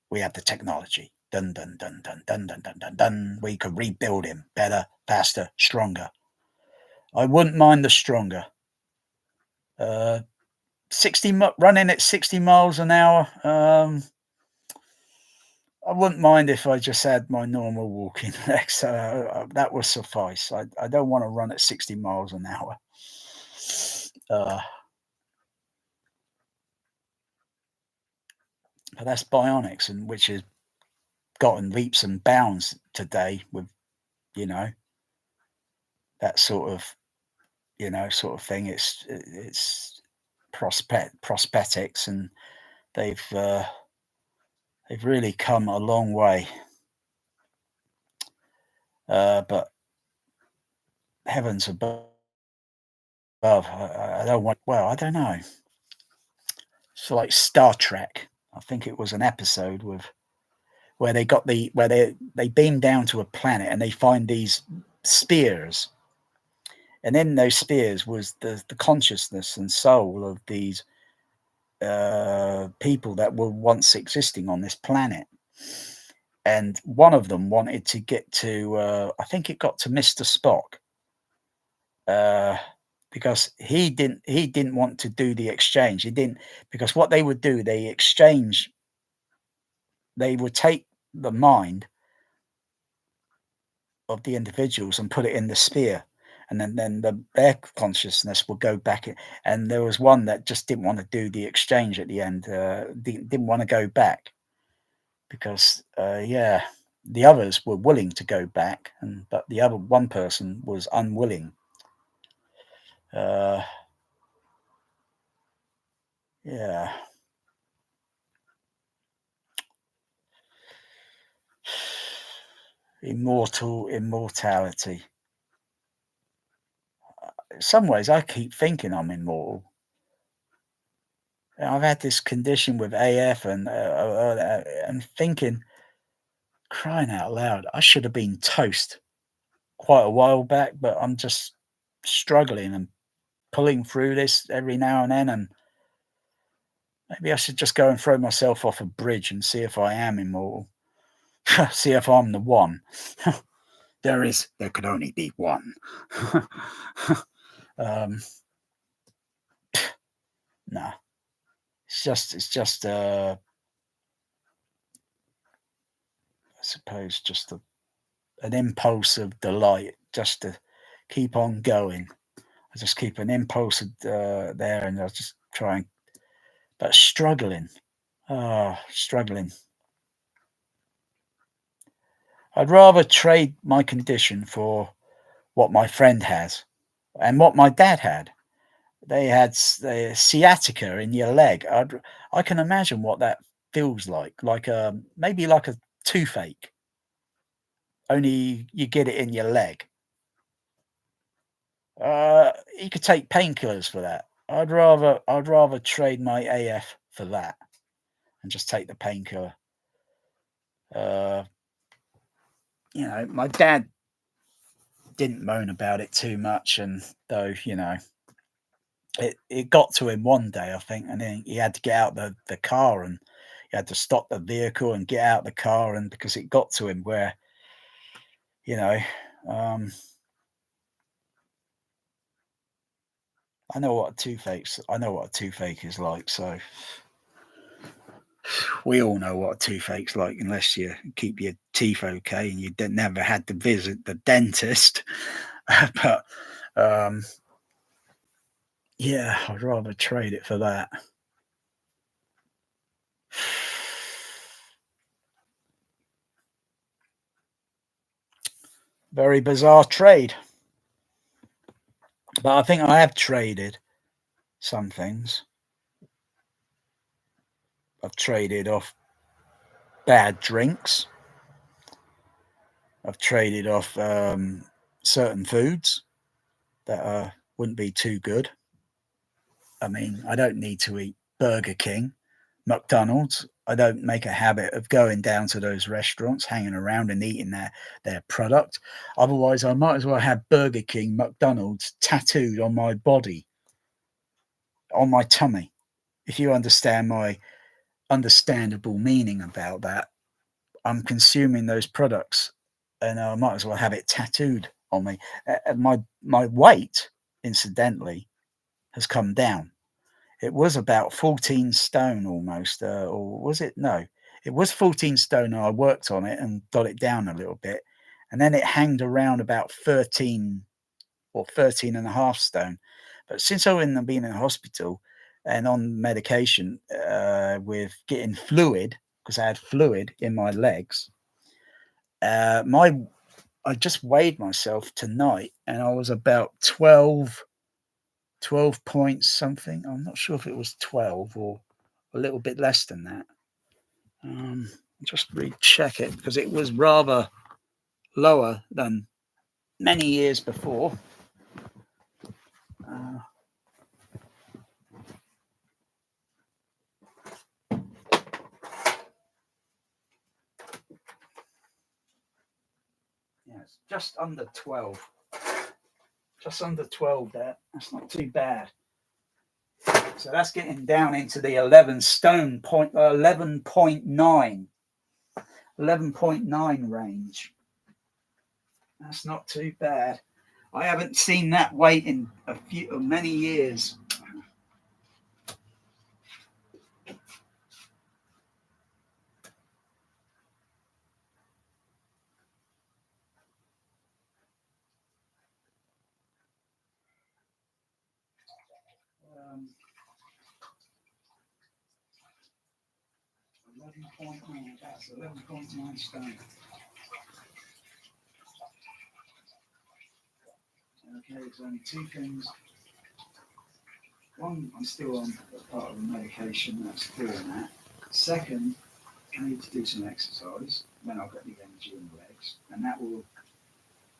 We have the technology. Dun dun dun dun dun dun dun dun dun. We could rebuild him better, faster, stronger. I wouldn't mind the stronger. 60 running at 60 miles an hour. I wouldn't mind if I just had my normal walking legs. That would suffice. I don't want to run at 60 miles an hour. But that's bionics, and which has gotten leaps and bounds today with, you know, that sort of, sort of thing. It's prosthetics, and they've they've really come a long way. But heavens above, I don't want. Well, I don't know. It's like Star Trek. I think it was an episode with where they got where they beam down to a planet and they find these spears, and in those spears was the consciousness and soul of these people that were once existing on this planet. And one of them wanted to get to, I think it got to Mr. Spock, uh, because he didn't want to do the exchange. He didn't, because what they would do, they would take the mind of the individuals and put it in the sphere, and then their consciousness will go back. And there was one that just didn't want to do the exchange at the end, didn't want to go back because, yeah, the others were willing to go back, but the other one person was unwilling. uh, yeah. Immortality. In some ways I keep thinking I'm immortal. I've had this condition with AF, and thinking, crying out loud, I should have been toast quite a while back, but I'm just struggling and pulling through this every now and then. And maybe I should just go and throw myself off a bridge and see if I am immortal. See if I'm the one. There could only be one. um, no, it's just I suppose just an impulse of delight, just to keep on going. I just keep an impulse there, and I just try and, but struggling. Struggling. I'd rather trade my condition for what my friend has and what my dad had. They had the sciatica in your leg. I can imagine what that feels like maybe like a toothache, only you get it in your leg. You could take painkillers for that. I'd rather trade my AF for that and just take the painkiller. Uh, my dad didn't moan about it too much, and though it got to him one day, I think, and then he had to get out the car, and he had to stop the vehicle and get out the car, and because it got to him where you know um, I know what a toothache is like, so we all know what a toothache's like, unless you keep your teeth okay and you never had to visit the dentist. But yeah, I'd rather trade it for that. Very bizarre trade, but I think I have traded some things. I've traded off bad drinks. I've traded off certain foods that wouldn't be too good. I mean, I don't need to eat Burger King, McDonald's. I don't make a habit of going down to those restaurants, hanging around and eating their product. Otherwise, I might as well have Burger King, McDonald's tattooed on my body, on my tummy. If you understand my understandable meaning about that, I'm consuming those products, and I might as well have it tattooed on me. My weight, incidentally, has come down. It was about 14 stone almost, or was it? No, it was 14 stone. And I worked on it and got it down a little bit. And then it hanged around about 13 or 13 and a half stone. But since I've been in hospital and on medication with getting fluid, because I had fluid in my legs, my I just weighed myself tonight and I was about 12 points something. I'm not sure if it was 12 or a little bit less than that. Just recheck it because it was rather lower than many years before. Uh, yeah, it's just under 12. Just under 12 there. That's not too bad. So that's getting down into the 11 stone point, 11.9 range. That's not too bad. I haven't seen that weight in many years. Um, 11.9. That's 11.9 stone. Okay, there's only two things. One, I'm still on part of the medication that's doing that. Second, I need to do some exercise when I've got the energy in the legs, and that will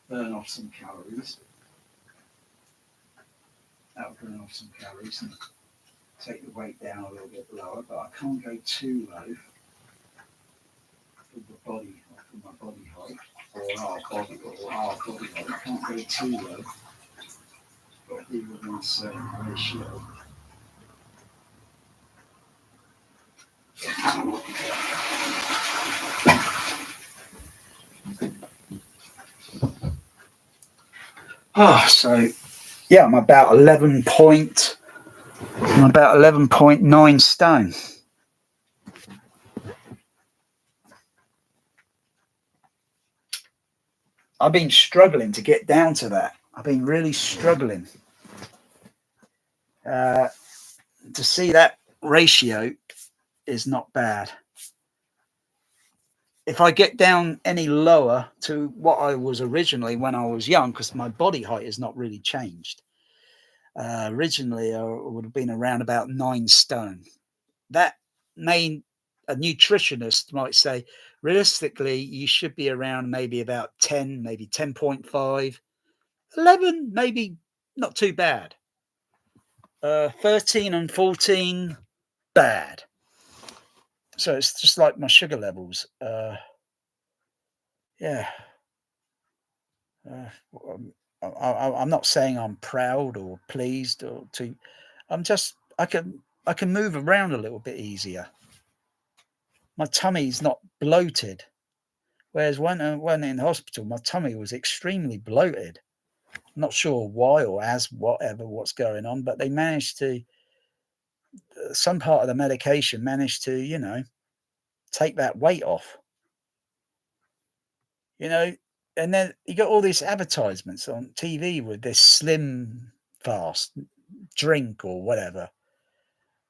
burn off some calories. That will burn off some calories and take the weight down a little bit lower, but I can't go too low for my body height, or our body height. I can't go too low, but be within a certain ratio. So yeah, I'm about 11.9 stone. I've been struggling to get down to that. I've been really struggling to see that ratio is not bad. If I get down any lower to what I was originally when I was young, because my body height has not really changed. Originally, I would have been around about 9 stone. That may a nutritionist might say realistically you should be around maybe about 10, maybe 10.5, 11, maybe not too bad. 13 and 14, bad. So it's just like my sugar levels. Yeah. Uh, I'm not saying I'm proud or pleased or too. I'm just I can move around a little bit easier. My tummy's not bloated. Whereas when in hospital, my tummy was extremely bloated. I'm not sure why or as what's going on, but they managed to some part of the medication managed to take that weight off. You know, and then you got all these advertisements on TV with this slim fast drink or whatever.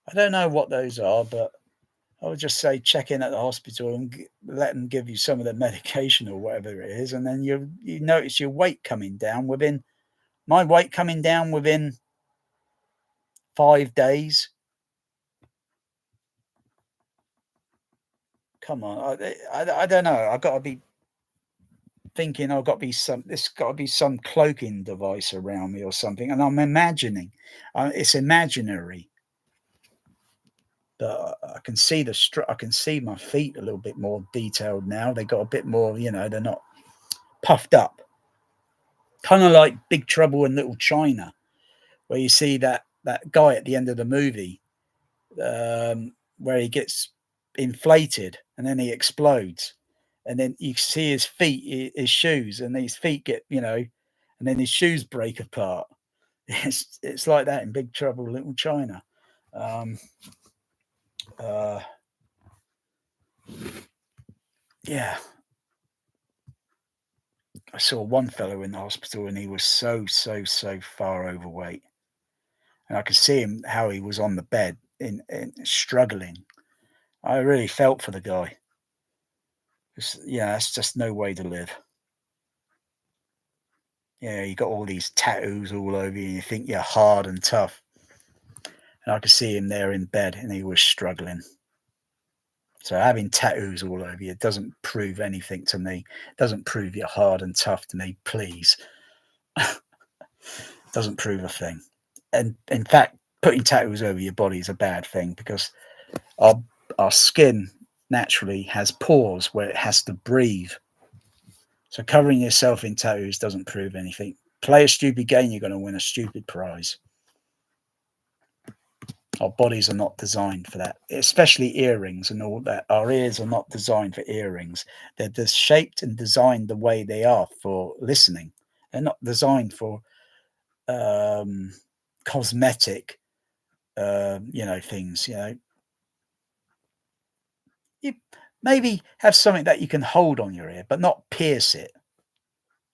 I don't know what those are, but I would just say check in at the hospital and let them give you some of the medication or whatever it is, and then you notice your weight coming down within my weight coming down within 5 days. Come on, I don't know. I got to be thinking, "Oh, got to be some. This got to be some cloaking device around me or something," and I'm imagining, it's imaginary. But I can see I can see my feet a little bit more detailed now. They got a bit more, they're not puffed up, kind of like Big Trouble in Little China, where you see that guy at the end of the movie, where he gets inflated and then he explodes, and then you see his feet, his shoes, and his feet get, and then his shoes break apart. It's like that in Big Trouble in Little China. Um, uh, yeah, I saw one fellow in the hospital and he was so far overweight. And I could see him how he was on the bed in struggling. I really felt for the guy. Yeah, that's just no way to live. Yeah, you got all these tattoos all over you and you think you're hard and tough. And I could see him there in bed and he was struggling. So having tattoos all over you doesn't prove anything to me. It doesn't prove you're hard and tough to me, please. Doesn't prove a thing. And in fact, putting tattoos over your body is a bad thing because our our skin naturally has pores where it has to breathe. So covering yourself in tattoos doesn't prove anything. Play a stupid game, you're going to win a stupid prize. Our bodies are not designed for that, especially earrings and all that. Our ears are not designed for earrings. They're just shaped and designed the way they are for listening. They're not designed for um, cosmetic, things. You maybe have something that you can hold on your ear, but not pierce it.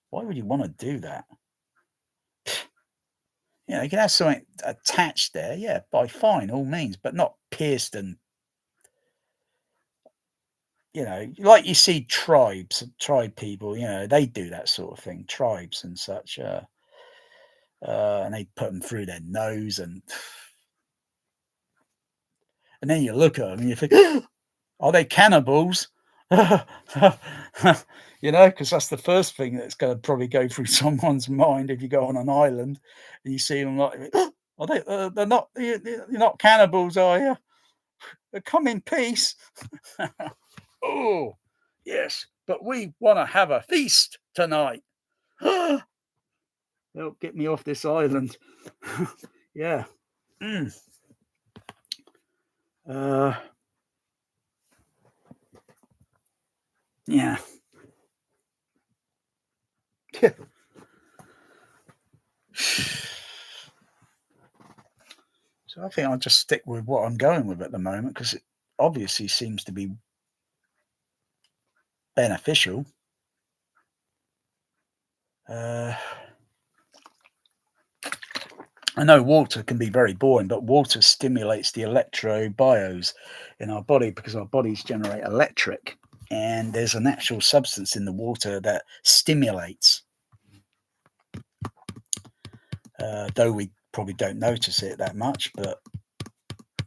Why would you want to do that? You can have something attached there, yeah, by fine, all means, but not pierced and, like you see tribe people, they do that sort of thing, tribes and such, and they put them through their nose and then you look at them and you think, are they cannibals? Because that's the first thing that's going to probably go through someone's mind if you go on an island and you see them like, are they? They're not. You're not cannibals, are you? They come in peace. Oh, yes, but we want to have a feast tonight. They'll get me off this island. Yeah. Mm. Uh, yeah. So I think I'll just stick with what I'm going with at the moment because it obviously seems to be beneficial. Uh, I know water can be very boring, but water stimulates the electrobiomes in our body because our bodies generate electric, and there's a natural substance in the water that stimulates. Though we probably don't notice it that much, but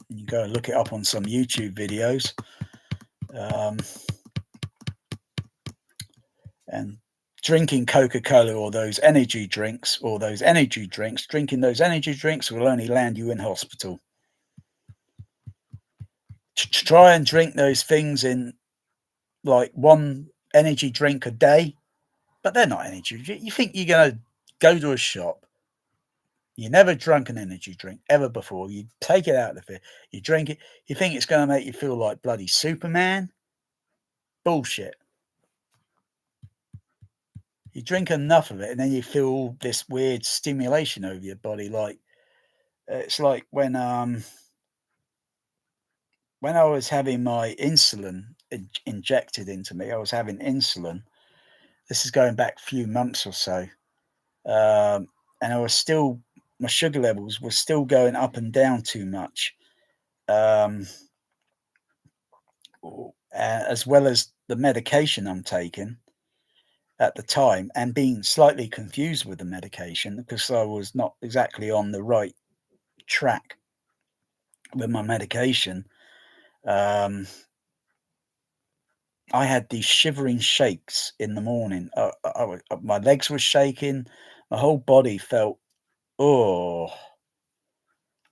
you go and look it up on some YouTube videos. And drinking Coca-Cola or those energy drinks, drinking those energy drinks will only land you in hospital. Try and drink those things in like one energy drink a day, but they're not energy. You think you're going to go to a shop, you never drunk an energy drink ever before, you take it out of it, you drink it, you think it's going to make you feel like bloody Superman? Bullshit. You drink enough of it and then you feel all this weird stimulation over your body, like it's like when I was having my insulin injected into me. I was having insulin. This is going back a few months or so, and I was still, my sugar levels were still going up and down too much, um, as well as the medication I'm taking at the time, and being slightly confused with the medication because I was not exactly on the right track with my medication. Um, I had these shivering shakes in the morning. My legs were shaking. My whole body felt, oh,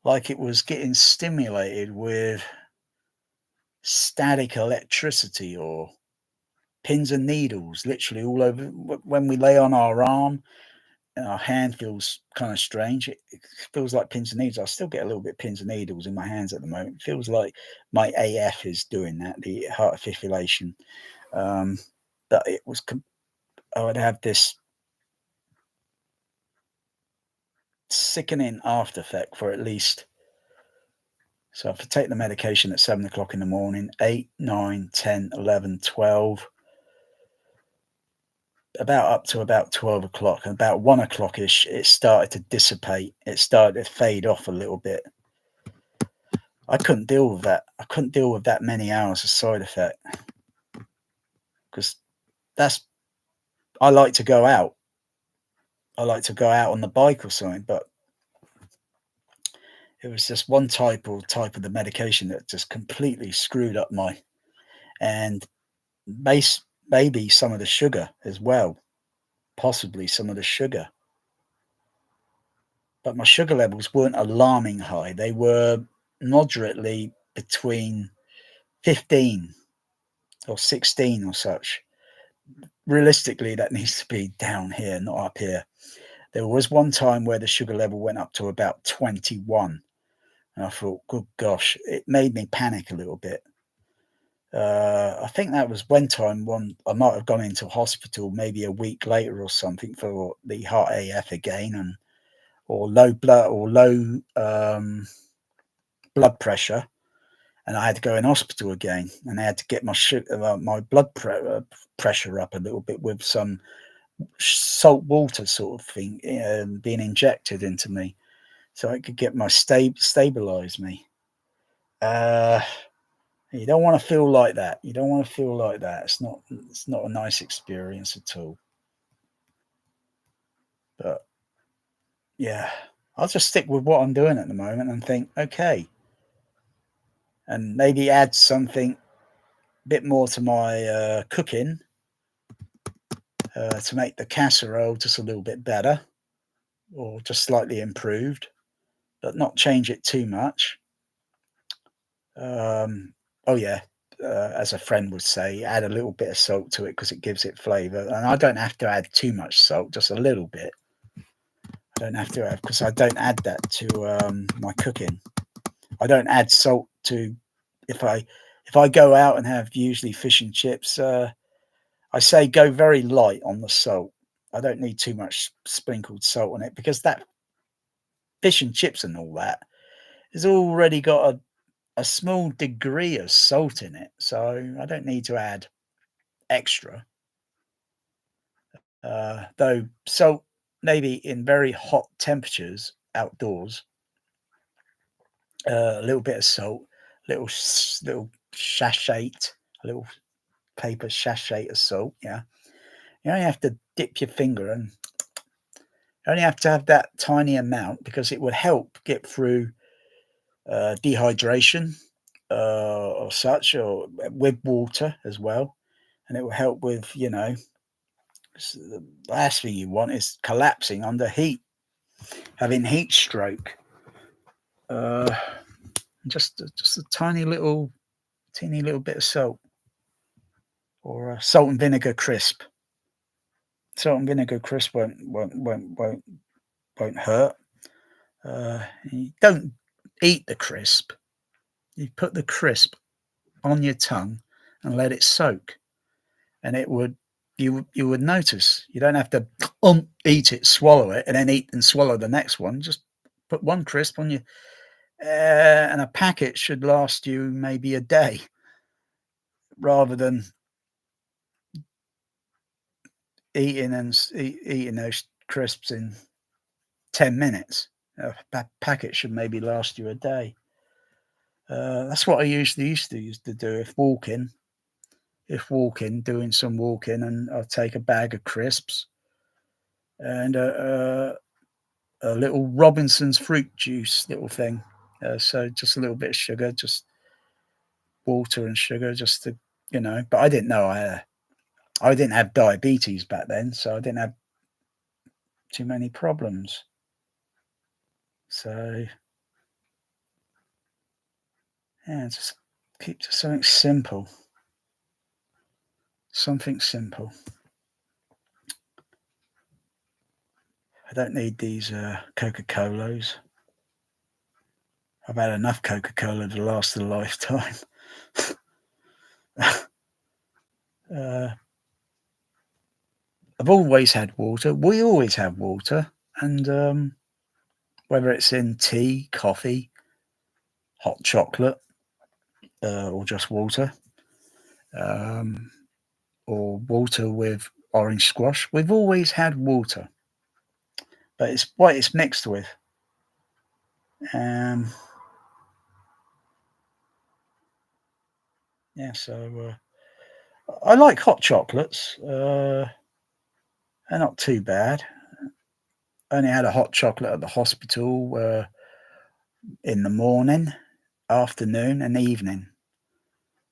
like it was getting stimulated with static electricity or pins and needles, literally all over. When we lay on our arm and our hand feels kind of strange, it feels like pins and needles. I still get a little bit of pins and needles in my hands at the moment. It feels like my AF is doing that, the heart fibrillation. Um, but it was, I would have this sickening after effect for at least. So if I take the medication at 7 o'clock in the morning, 8, 9, 10, 11, 12, about up to about 12 o'clock, and about 1 o'clock ish, it started to dissipate. It started to fade off a little bit. I couldn't deal with that. I couldn't deal with that many hours of side effect because that's, I like to go out. I like to go out on the bike or something, but it was just one type of the medication that just completely screwed up my, and base maybe some of the sugar as well, possibly some of the sugar. But my sugar levels weren't alarming high. They were moderately between 15 or 16 or such. Realistically, that needs to be down here, not up here. There was one time where the sugar level went up to about 21. And I thought, good gosh, it made me panic a little bit. I think that was one I might have gone into hospital maybe a week later or something for the heart AF again, and or low blood or low blood pressure, and I had to go in hospital again, and I had to get my pressure up a little bit with some salt water sort of thing being injected into me, so it could get my stabilize me. Uh, you don't want to feel like that. You don't want to feel like that. It's not a nice experience at all. But yeah, I'll just stick with what I'm doing at the moment and think, okay, and maybe add something a bit more to my cooking to make the casserole just a little bit better or just slightly improved, but not change it too much. Oh yeah, as a friend would say, add a little bit of salt to it because it gives it flavour. And I don't have to add too much salt, just a little bit. I don't have to add because I don't add that to my cooking. I don't add salt to if I if I go out and have usually fish and chips. I say go very light on the salt. I don't need too much sprinkled salt on it because that fish and chips and all that has already got a small degree of salt in it, so I don't need to add extra. Though salt, maybe in very hot temperatures outdoors, a little bit of salt, little sachet, a little paper sachet of salt. Yeah, you only have to dip your finger and you only have to have that tiny amount because it would help get through dehydration or such, or with water as well, and it will help with the last thing you want is collapsing under heat, having heat stroke. Uh, just a teeny little bit of salt, or a salt and vinegar crisp. Salt and vinegar crisp won't hurt. You don't eat the crisp. You put the crisp on your tongue and let it soak, and it would you would notice. You don't have to eat it, swallow it, and then eat and swallow the next one. Just put one crisp on your and a packet should last you maybe a day, rather than eating those crisps in 10 minutes. A packet should maybe last you a day. That's what I usually used to do if walking, doing some walking, and I'll take a bag of crisps and a little Robinson's fruit juice little thing. So just a little bit of sugar, just water and sugar, just to But I didn't know I didn't have diabetes back then, so I didn't have too many problems. So yeah, just keep to something simple. Something simple. I don't need these Coca-Colas. I've had enough Coca-Cola to last a lifetime. uh, I've always had water. We always have water, and whether it's in tea, coffee, hot chocolate, or just water, um, or water with orange squash, we've always had water, but it's what it's mixed with. Um, yeah, so I like hot chocolates. They're not too bad. I only had a hot chocolate at the hospital in the morning, afternoon, and evening.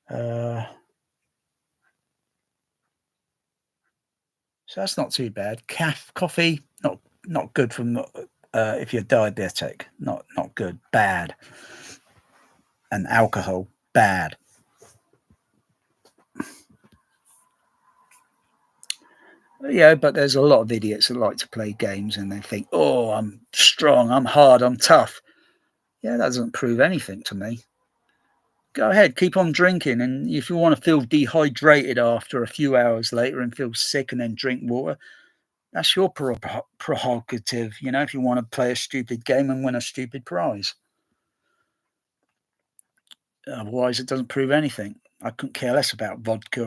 Uh, so that's not too bad. Coffee, not good from if you're diabetic. Not good. Bad. And alcohol, bad. Yeah, but there's a lot of idiots that like to play games and they think, oh, I'm strong, I'm hard, I'm tough. Yeah, that doesn't prove anything to me. Go ahead, keep on drinking. And if you want to feel dehydrated after a few hours later and feel sick and then drink water, that's your prerogative. If you want to play a stupid game and win a stupid prize. Otherwise, it doesn't prove anything. I couldn't care less about vodka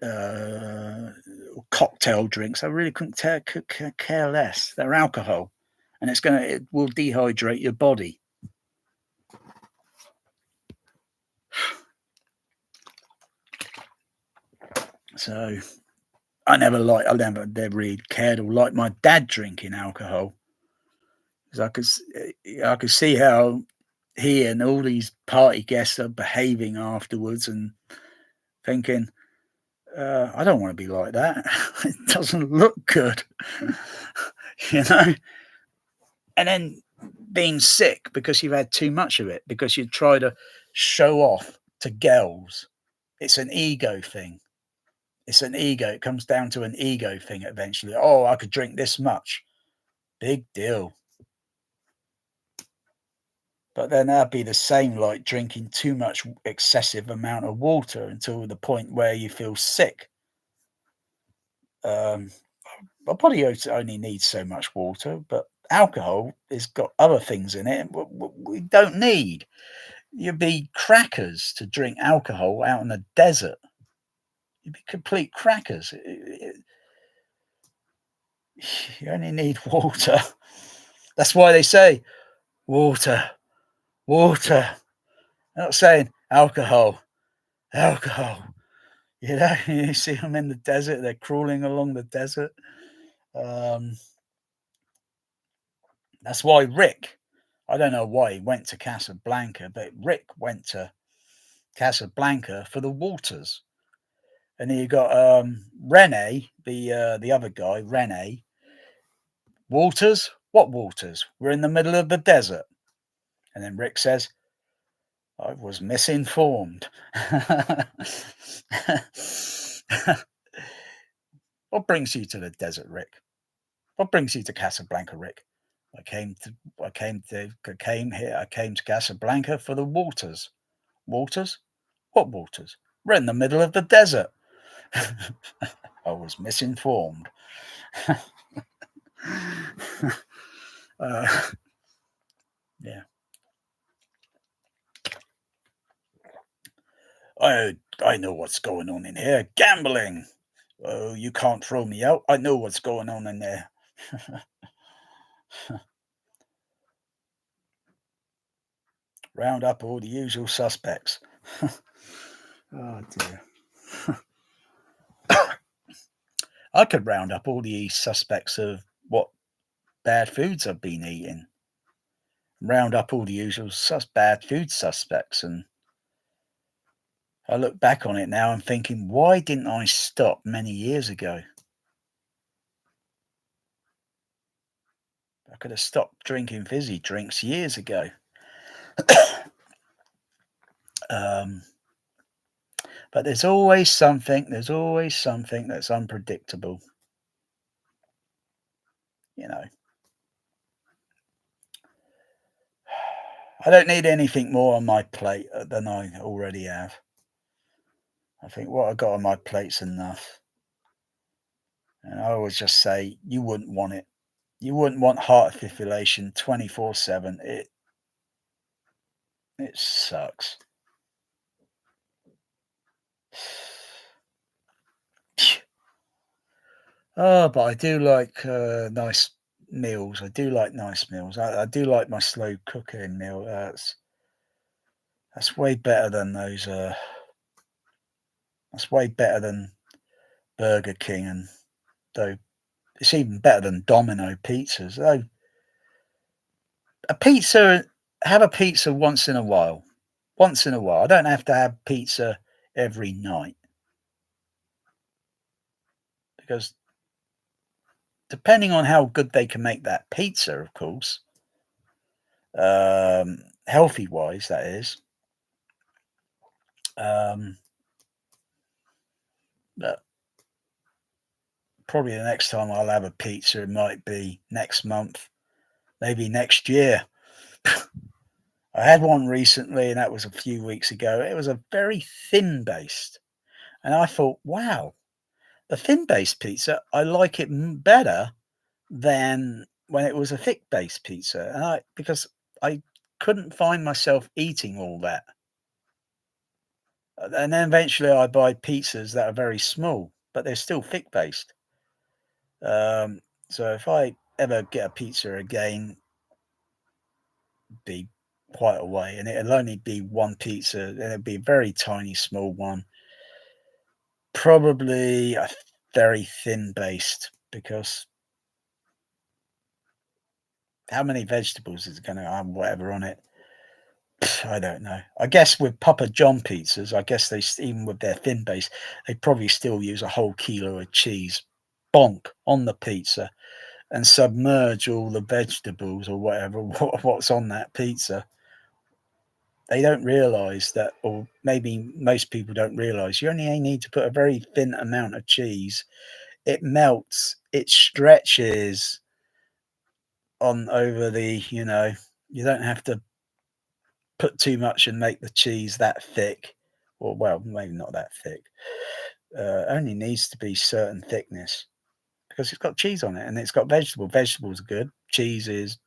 uh, or cocktail drinks. I really couldn't care less. They're alcohol, and it will dehydrate your body. So I never really cared or liked my dad drinking alcohol, because I could see how he and all these party guests are behaving afterwards, and thinking, I don't want to be like that. It doesn't look good, you know. And then being sick because you've had too much of it, because you try to show off to girls. It's an ego thing. It's an ego. It comes down to an ego thing eventually. Oh, I could drink this much. Big deal. But then that'd be the same like drinking too much excessive amount of water until the point where you feel sick. Um, our body only needs so much water, but alcohol has got other things in it we don't need. You'd be crackers to drink alcohol out in the desert. You'd be complete crackers. You only need water. That's why they say water, water. They're not saying alcohol, alcohol. You see them in the desert. They're crawling along the desert. Um, that's why Rick. I don't know why he went to Casablanca, but Rick went to Casablanca for the waters. And then you got Rene, the other guy, Rene. Waters? What waters? We're in the middle of the desert. And then Rick says, I was misinformed. What brings you to the desert, Rick? What brings you to Casablanca, Rick? I came here. I came to Casablanca for the waters. Waters? What waters? We're in the middle of the desert. I was misinformed. uh, yeah. I know what's going on in here. Gambling. Oh, you can't throw me out. I know what's going on in there. Round up all the usual suspects. Oh dear. I could round up all the suspects of what bad foods I've been eating. Round up all the usual bad food suspects, and I look back on it now and thinking, why didn't I stop many years ago? I could have stopped drinking fizzy drinks years ago. um, but there's always something. There's always something that's unpredictable. You know, I don't need anything more on my plate than I already have. I think what I got on my plate's enough. And I always just say, you wouldn't want it. You wouldn't want heart fibrillation 24/7. It sucks. Oh, but I do like nice meals. I do like nice meals. I do like my slow cooking meal. That's way better than those. That's way better than Burger King, and though it's even better than Domino pizzas. Though a pizza, have a pizza once in a while. Once in a while. I don't have to have pizza every night because depending on how good they can make that pizza, of course, healthy wise, that is. Um, but probably the next time I'll have a pizza, it might be next month, maybe next year. I had one recently, and that was a few weeks ago. It was a very thin based, and I thought, wow, the thin based pizza, I like it better than when it was a thick based pizza, and because I couldn't find myself eating all that. And then eventually I buy pizzas that are very small, but they're still thick based. Um, so if I ever get a pizza again, be quite a way, and it'll only be one pizza, and it'll be a very tiny, small one, probably a very thin based, because how many vegetables is it going to have, whatever on it? I don't know. I guess with Papa John pizzas, I guess even with their thin base, they probably still use a whole kilo of cheese, bonk on the pizza, and submerge all the vegetables or whatever what's on that pizza. They don't realize that, or maybe most people don't realize, you only need to put a very thin amount of cheese. It melts, it stretches on over you don't have to put too much and make the cheese that thick. Or, well, maybe not that thick. Only needs to be certain thickness because it's got cheese on it and it's got vegetable. Vegetables are good. Cheese is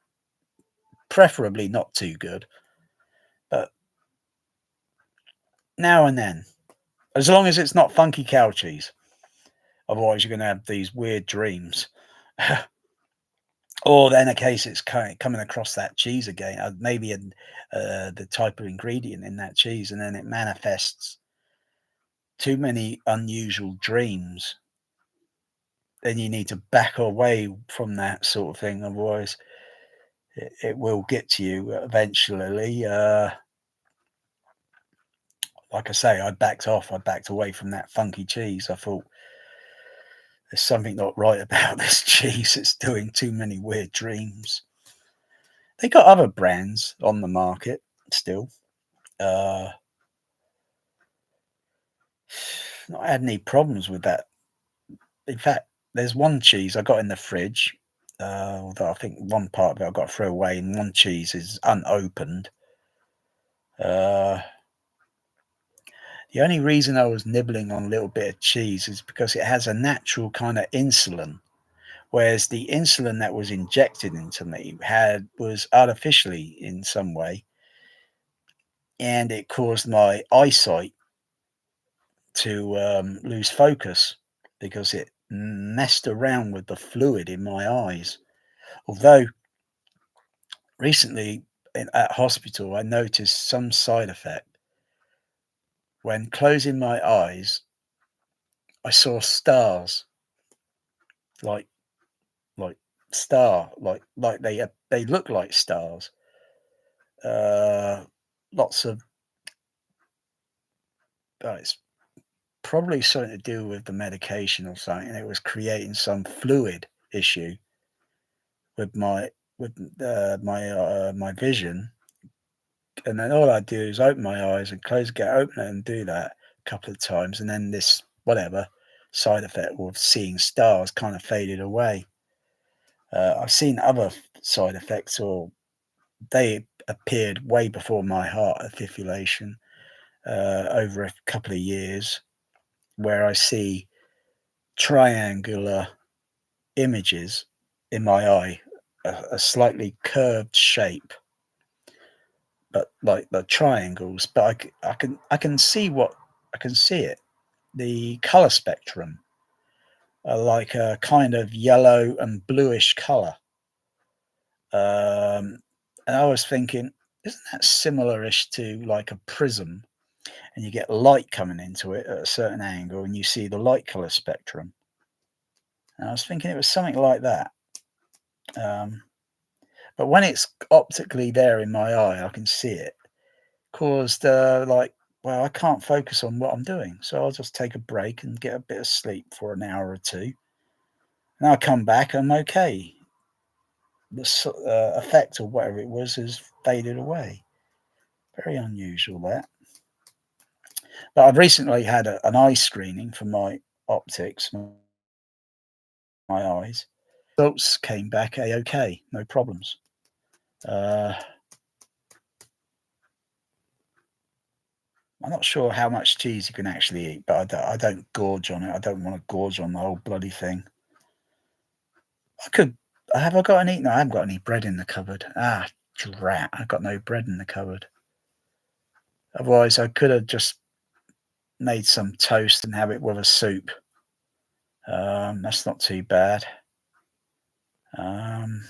preferably not too good, but now and then, as long as it's not funky cow cheese. Otherwise, you're going to have these weird dreams. Or then a case it's coming across that cheese again, maybe the type of ingredient in that cheese, and then it manifests too many unusual dreams. Then you need to back away from that sort of thing. Otherwise, it will get to you eventually. Like I say, I backed off. I backed away from that funky cheese. I thought there's something not right about this cheese. It's doing too many weird dreams. They got other brands on the market still. Uh, not had any problems with that. In fact, there's one cheese I got in the fridge. Although I think one part of it I've got to throw away, and one cheese is unopened. Uh, the only reason I was nibbling on a little bit of cheese is because it has a natural kind of insulin, whereas the insulin that was injected into me was artificially in some way, and it caused my eyesight to lose focus because it messed around with the fluid in my eyes. Although recently at hospital, I noticed some side effect. When closing my eyes, I saw stars, like like like they look like stars. Uh, Lots of it's probably something to do with the medication or something. It was creating some fluid issue with my vision, and then all I do is open my eyes and close, get open it and do that a couple of times, and then this whatever side effect of seeing stars kind of faded away. I've seen other side effects, or they appeared way before my heart fibrillation over a couple of years, where I see triangular images in my eye, a slightly curved shape, but like the triangles. But I can see I can see it. The color spectrum are like a kind of yellow and bluish color. Um, and I was thinking, isn't that similar-ish to like a prism? And you get light coming into it at a certain angle, and you see the light color spectrum. And I was thinking it was something like that. Um, but when it's optically there in my eye, I can see it. Caused like, well, I can't focus on what I'm doing, so I'll just take a break and get a bit of sleep for an hour or two. And I'll come back, I'm okay. The effect or whatever it was has faded away. Very unusual that. But I've recently had an eye screening for my optics, my eyes. Results came back a-okay, no problems. Uh, I'm not sure how much cheese you can actually eat, but I don't gorge on it. I don't want to gorge on the whole bloody thing. I could. Have I got any? No, I haven't got any bread in the cupboard. Ah, drat! I've got no bread in the cupboard. Otherwise, I could have just made some toast and have it with a soup. That's not too bad. Um,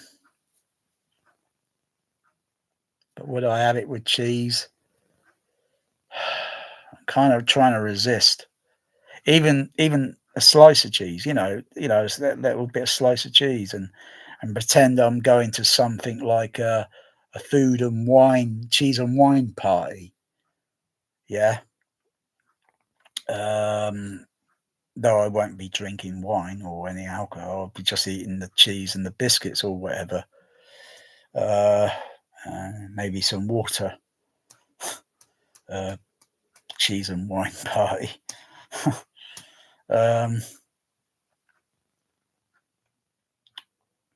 but would I have it with cheese? I'm kind of trying to resist. Even a slice of cheese, it's that little bit of slice of cheese, and pretend I'm going to something like a food and wine, cheese and wine party. Yeah. Um, though I won't be drinking wine or any alcohol. I'll be just eating the cheese and the biscuits or whatever. Uh, Maybe some water. Uh, Cheese and wine party. um,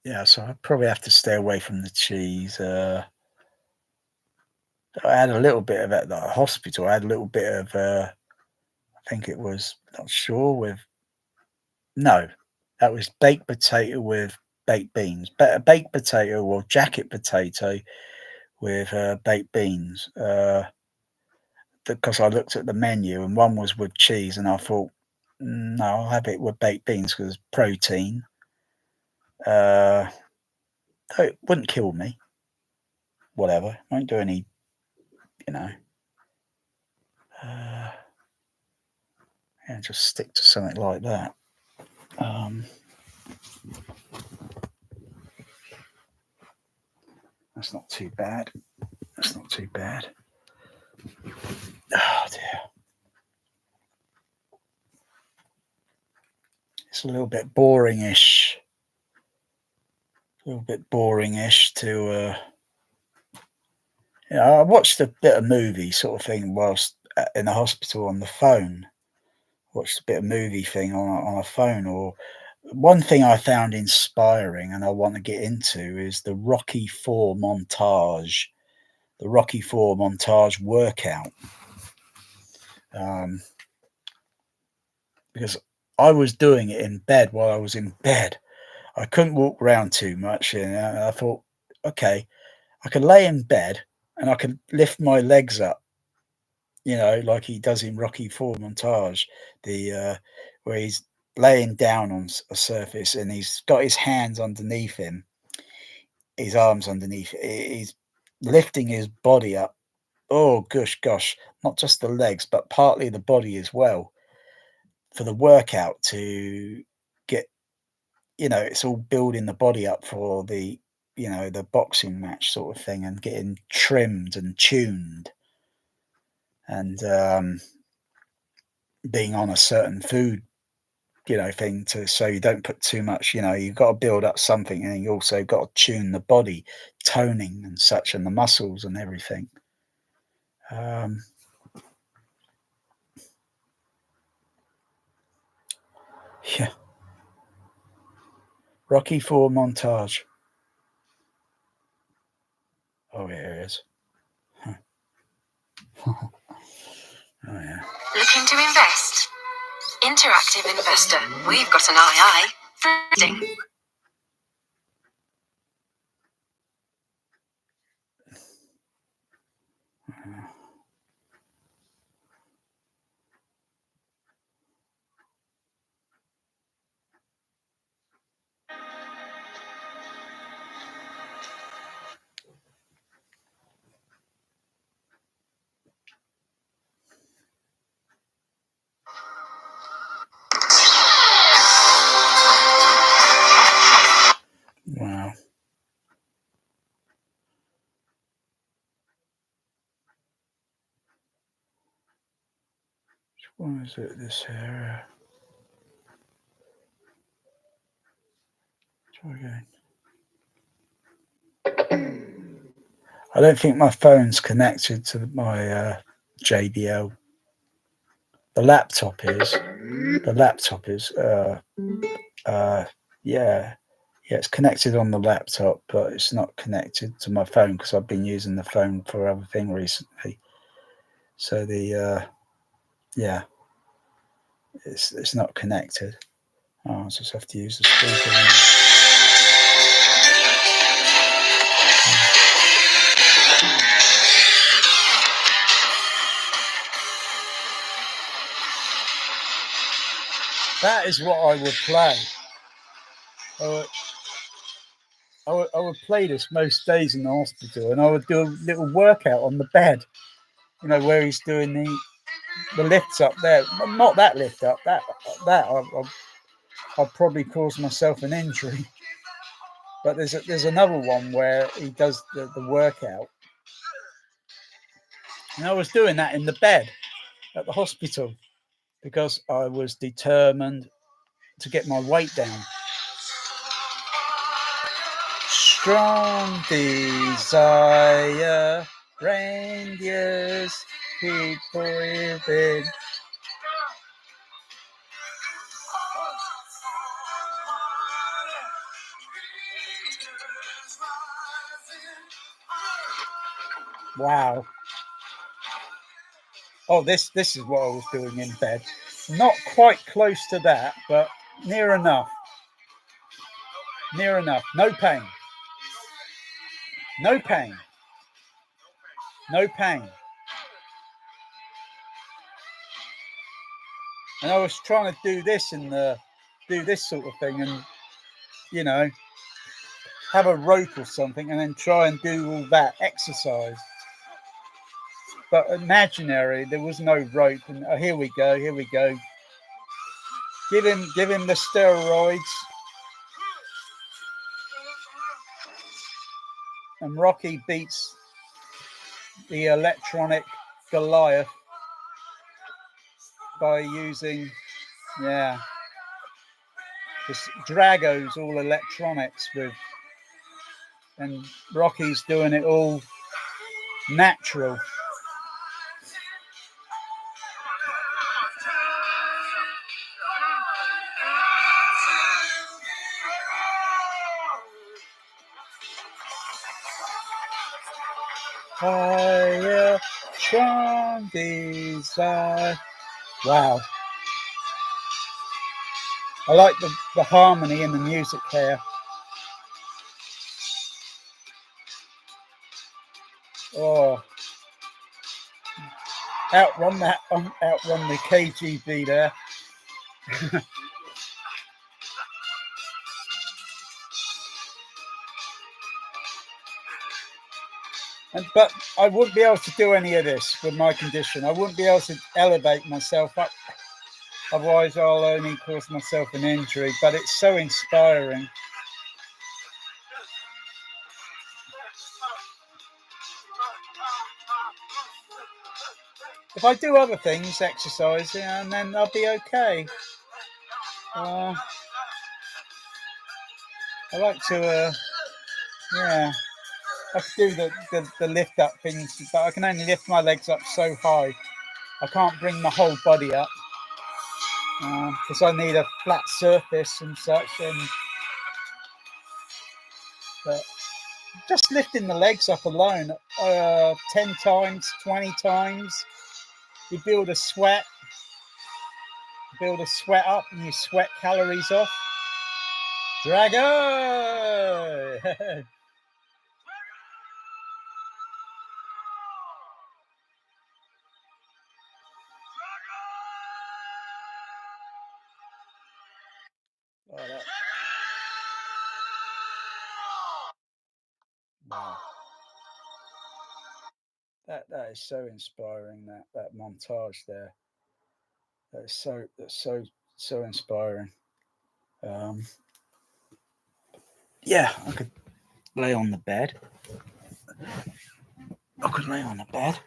yeah, so I probably have to stay away from the cheese. I had a little bit of it at the hospital. I had a little bit of, I think it was, not sure, with, no, that was baked potato with baked beans. Baked potato or jacket potato with baked beans. Because I looked at the menu and one was with cheese, and I thought, no, I'll have it with baked beans because protein. Uh, though it wouldn't kill me. Whatever. Won't do any, you know. Uh, yeah, just stick to something like that. Um, that's not too bad. That's not too bad. Oh dear. It's a little bit boringish. A little bit boringish to I watched a bit of movie sort of thing whilst in the hospital on the phone. Watched a bit of movie thing on a phone. Or one thing I found inspiring and I want to get into is the Rocky Four montage. The Rocky Four montage workout. Um, because I was doing it in bed while I was in bed. I couldn't walk around too much, and I thought, okay, I can lay in bed and I can lift my legs up, like he does in Rocky Four montage, the where he's laying down on a surface and he's got his hands underneath him, his arms underneath. He's lifting his body up. Oh gosh, not just the legs, but partly the body as well for the workout to get. It's all building the body up for the boxing match sort of thing, and getting trimmed and tuned. And being on a certain food, thing so you don't put too much, you've got to build up something, and you also got to tune the body, toning and such, and the muscles and everything. Um, yeah. Rocky 4 montage. Oh, here it is. Huh. Oh, yeah. Looking to invest? Interactive investor. We've got an II. Ranting. Wow. What is it? This area. Try again. I don't think my phone's connected to my JBL. The laptop is. The laptop is. Yeah. Yeah, it's connected on the laptop, but it's not connected to my phone because I've been using the phone for other thing recently. So yeah, it's not connected. Oh, I just have to use the speaker. That is what I would play. I would play this most days in the hospital, and I would do a little workout on the bed. Where he's doing the lifts up there. Not that lift up. That I'll probably cause myself an injury. But there's another one where he does the workout, and I was doing that in the bed at the hospital because I was determined to get my weight down. Strong desire, reindeers keep breathing. Wow. Oh, this is what I was doing in bed. Not quite close to that, but near enough. Near enough. No pain. No pain. No pain. And I was trying to do this sort of thing, and have a rope or something, and then try and do all that exercise. But imaginary, there was no rope, and here we go. Give him the steroids, and Rocky beats the electronic Goliath by using, this Drago's all electronics and Rocky's doing it all natural. Higher, strong desire. Wow. I like the harmony in the music here. Oh, outrun the KGB there. But I wouldn't be able to do any of this with my condition. I wouldn't be able to elevate myself up. Otherwise, I'll only cause myself an injury. But it's so inspiring. If I do other things, exercising, and then I'll be okay. I like to, yeah, I can do the lift up things, but I can only lift my legs up so high. I can't bring my whole body up because I need a flat surface and such. But just lifting the legs up alone, 10 times, 20 times, you build a sweat up, and you sweat calories off. Drago! Oh, wow. That is so inspiring. That montage there. That's so inspiring. Um, yeah, I could lay on the bed. I could lay on the bed.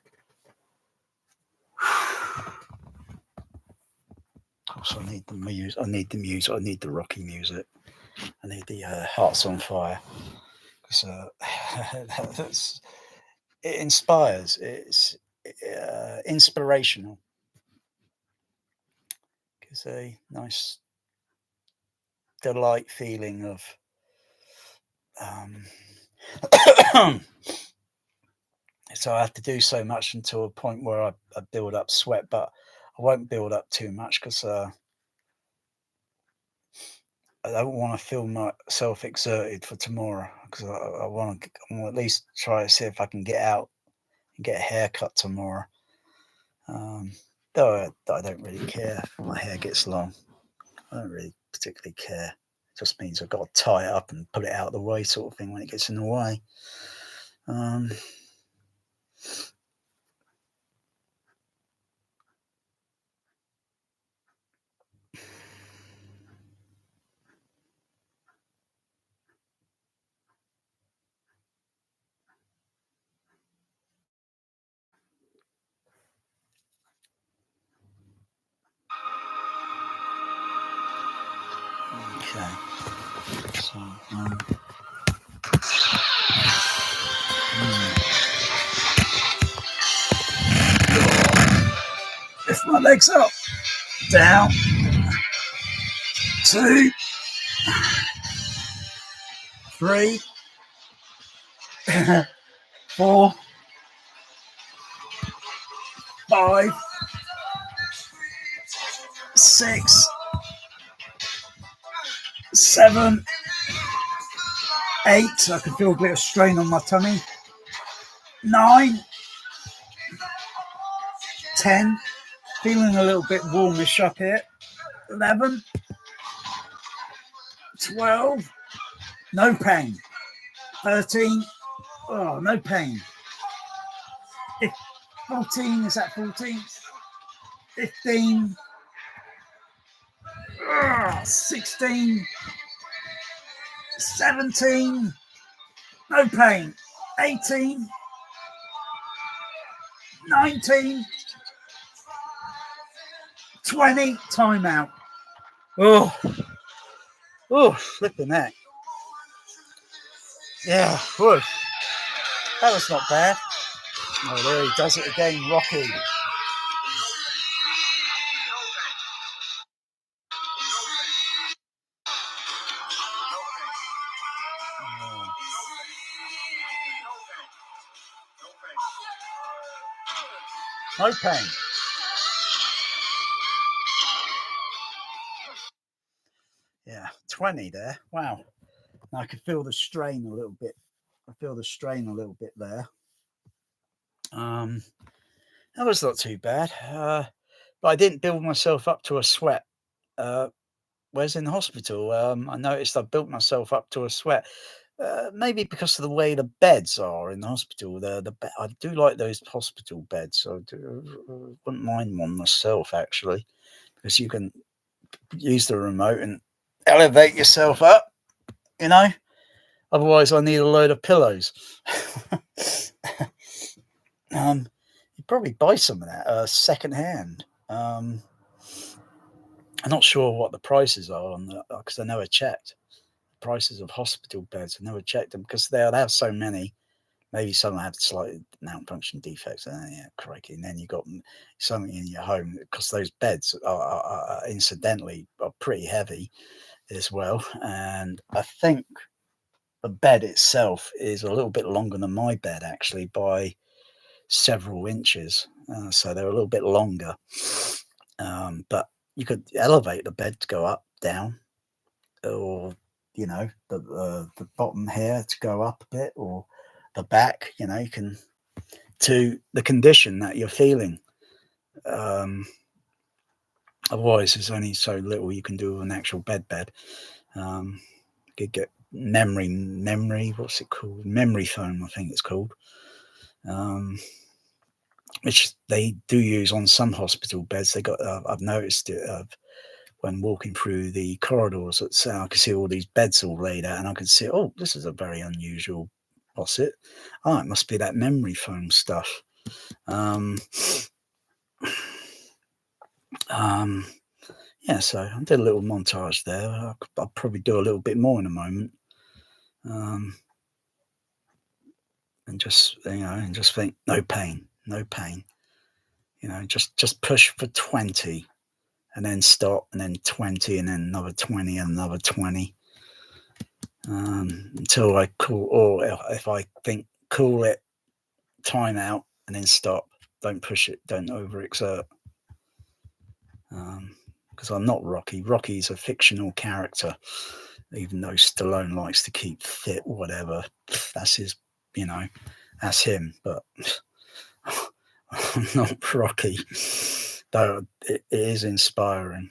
Of course, I need the music. I need the music. I need the rocky music. I need the Hearts on Fire because it inspires. It's inspirational. Gives a nice delight feeling of um, so I have to do so much until a point where I build up sweat, but I won't build up too much because I don't want to feel myself exerted for tomorrow because I want to at least try to see if I can get out and get a haircut tomorrow. Though I don't really care if my hair gets long. I don't really particularly care. It just means I've got to tie it up and put it out of the way, sort of thing, when it gets in the way. Okay. So, lift my legs up, down, 2, 3, 4, 5, 6, 7, 8. I can feel a bit of strain on my tummy. 9, 10. Feeling a little bit warmish up here. 11, 12. No pain. 13. Oh, no pain. 14. Is that 14? 15. 16. 17. No pain. 18. 19. 20. Timeout. Oh, flipping that. Yeah, whoosh. That was not bad. Oh, there he does it again, Rocky. No pain. Yeah, 20 there. Wow. Now I can feel the strain a little bit. I feel the strain a little bit there. That was not too bad. But I didn't build myself up to a sweat. Whereas in the hospital, I noticed I built myself up to a sweat. Maybe because of the way the beds are in the hospital. I do like those hospital beds. I wouldn't mind one myself actually, because you can use the remote and elevate yourself up. You know, Otherwise, I need a load of pillows. You'd probably buy some of that second hand. I'm not sure what the prices are on that because I never checked prices of hospital beds. I never checked them because they'll have so many. Maybe some have slight malfunction defects. Yeah, crikey. And then you got something in your home because those beds are incidentally are pretty heavy as well. And I think the bed itself is a little bit longer than my bed actually by several inches. So they're a little bit longer. But you could elevate the bed to go up, down, or the bottom here to go up a bit, or the back. You can to the condition that you're feeling. Otherwise, there's only so little you can do with an actual bed. You could get memory. What's it called? Memory foam, I think it's called. Which they do use on some hospital beds. They got. I've noticed it when walking through the corridors. I could see all these beds all laid out, and I could see, oh, this is a very unusual. What's it? Oh, it must be that memory foam stuff. Yeah, so I did a little montage there. I'll probably do a little bit more in a moment. And just think, no pain. Just push for 20 and then stop, and then 20 and then another 20 and another 20 until I call, or if I think call it, time out, and then stop. Don't push it, don't overexert. Because I'm not Rocky. Rocky's a fictional character, even though Stallone likes to keep fit, whatever. That's his, that's him. But I'm not Rocky, though it is inspiring.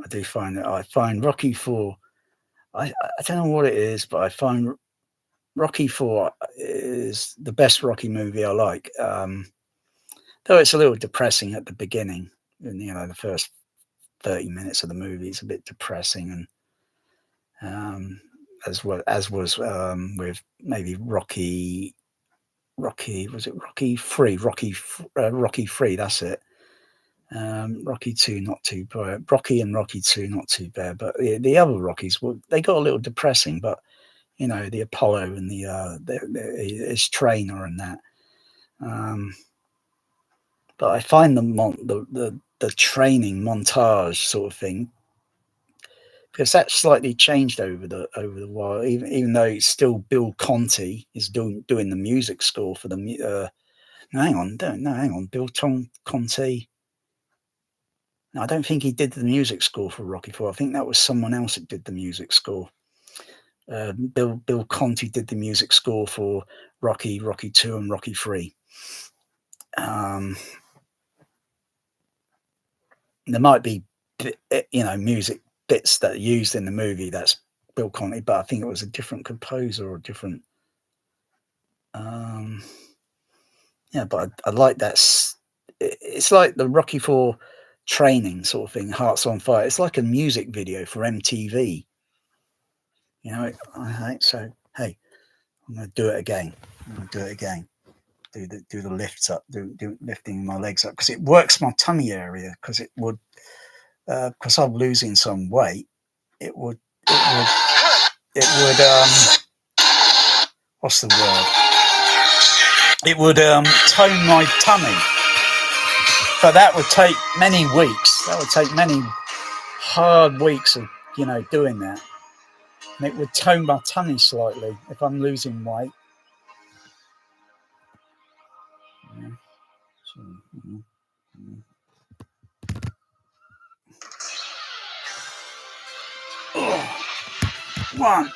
I do find that I find Rocky 4. I don't know what it is, but I find Rocky 4 is the best Rocky movie I like. Though it's a little depressing at the beginning, and the first 30 minutes of the movie is a bit depressing, and as was with maybe Rocky was it Rocky 3? Rocky 3, that's it. Rocky 2 not too bad. Rocky and Rocky 2 not too bad, but the other Rockies, well, they got a little depressing, but the Apollo and his trainer and that. But I find the training montage sort of thing, because that's slightly changed over the while. Even though it's still Bill Conti is doing the music score for the. No, hang on, Bill Conti. No, I don't think he did the music score for Rocky 4. I think that was someone else that did the music score. Bill Conti did the music score for Rocky 2, and Rocky 3. There might be, music bits that are used in the movie that's Bill Conti, but I think it was a different composer or different. But I like that. It's like the Rocky 4 training sort of thing, Hearts on Fire. It's like a music video for MTV. So hey, I'm going to do it again. Do the lifts up, do lifting my legs up, because it works my tummy area, because it would, because I'm losing some weight, it would what's the word? It would tone my tummy. But that would take many weeks. That would take many hard weeks of, doing that. And it would tone my tummy slightly if I'm losing weight. Yeah. Oh. 1,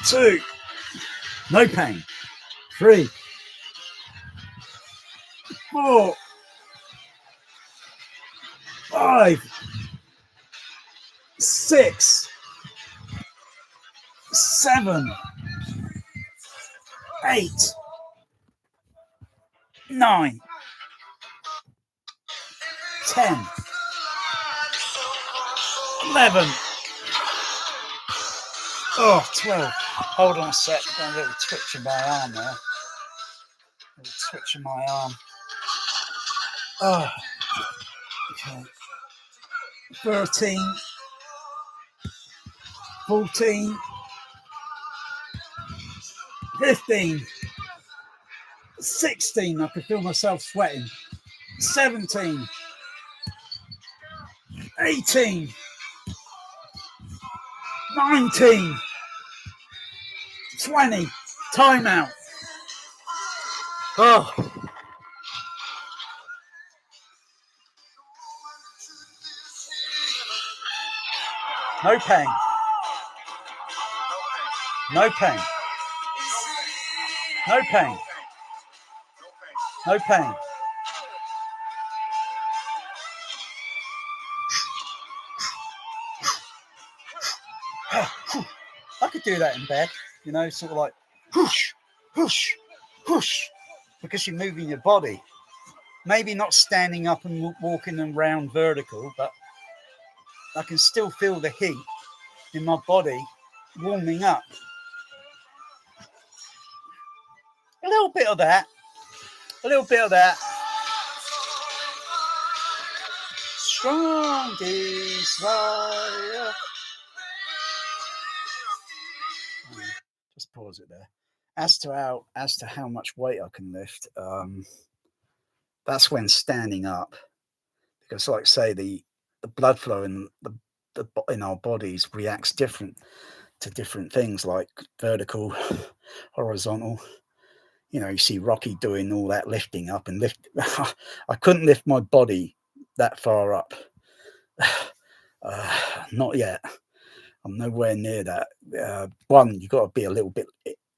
2, no pain. 3, 4, 5, 6, 7, 8, 9, 10, 11, Oh, 12. Hold on a sec. Got a little twitch in my arm there. A little twitch in my arm. Oh, okay. 13, 14, 15, 16. I could feel myself sweating. 17, 18, 19, 20. Timeout. Oh. No pain. No pain. No pain. No pain. I could do that in bed, you know, sort of like whoosh, whoosh, whoosh, because you're moving your body. Maybe not standing up and walking around vertical, but I can still feel the heat in my body warming up. A little bit of that. A little bit of that. Strong desire. Just pause it there. As to how much weight I can lift, that's when standing up, because like I say, the blood flow in our bodies reacts different to different things, like vertical, horizontal. You know, you see Rocky doing all that lifting up and lift. I couldn't lift my body that far up. Not yet. I'm nowhere near that. One, you've got to be a little bit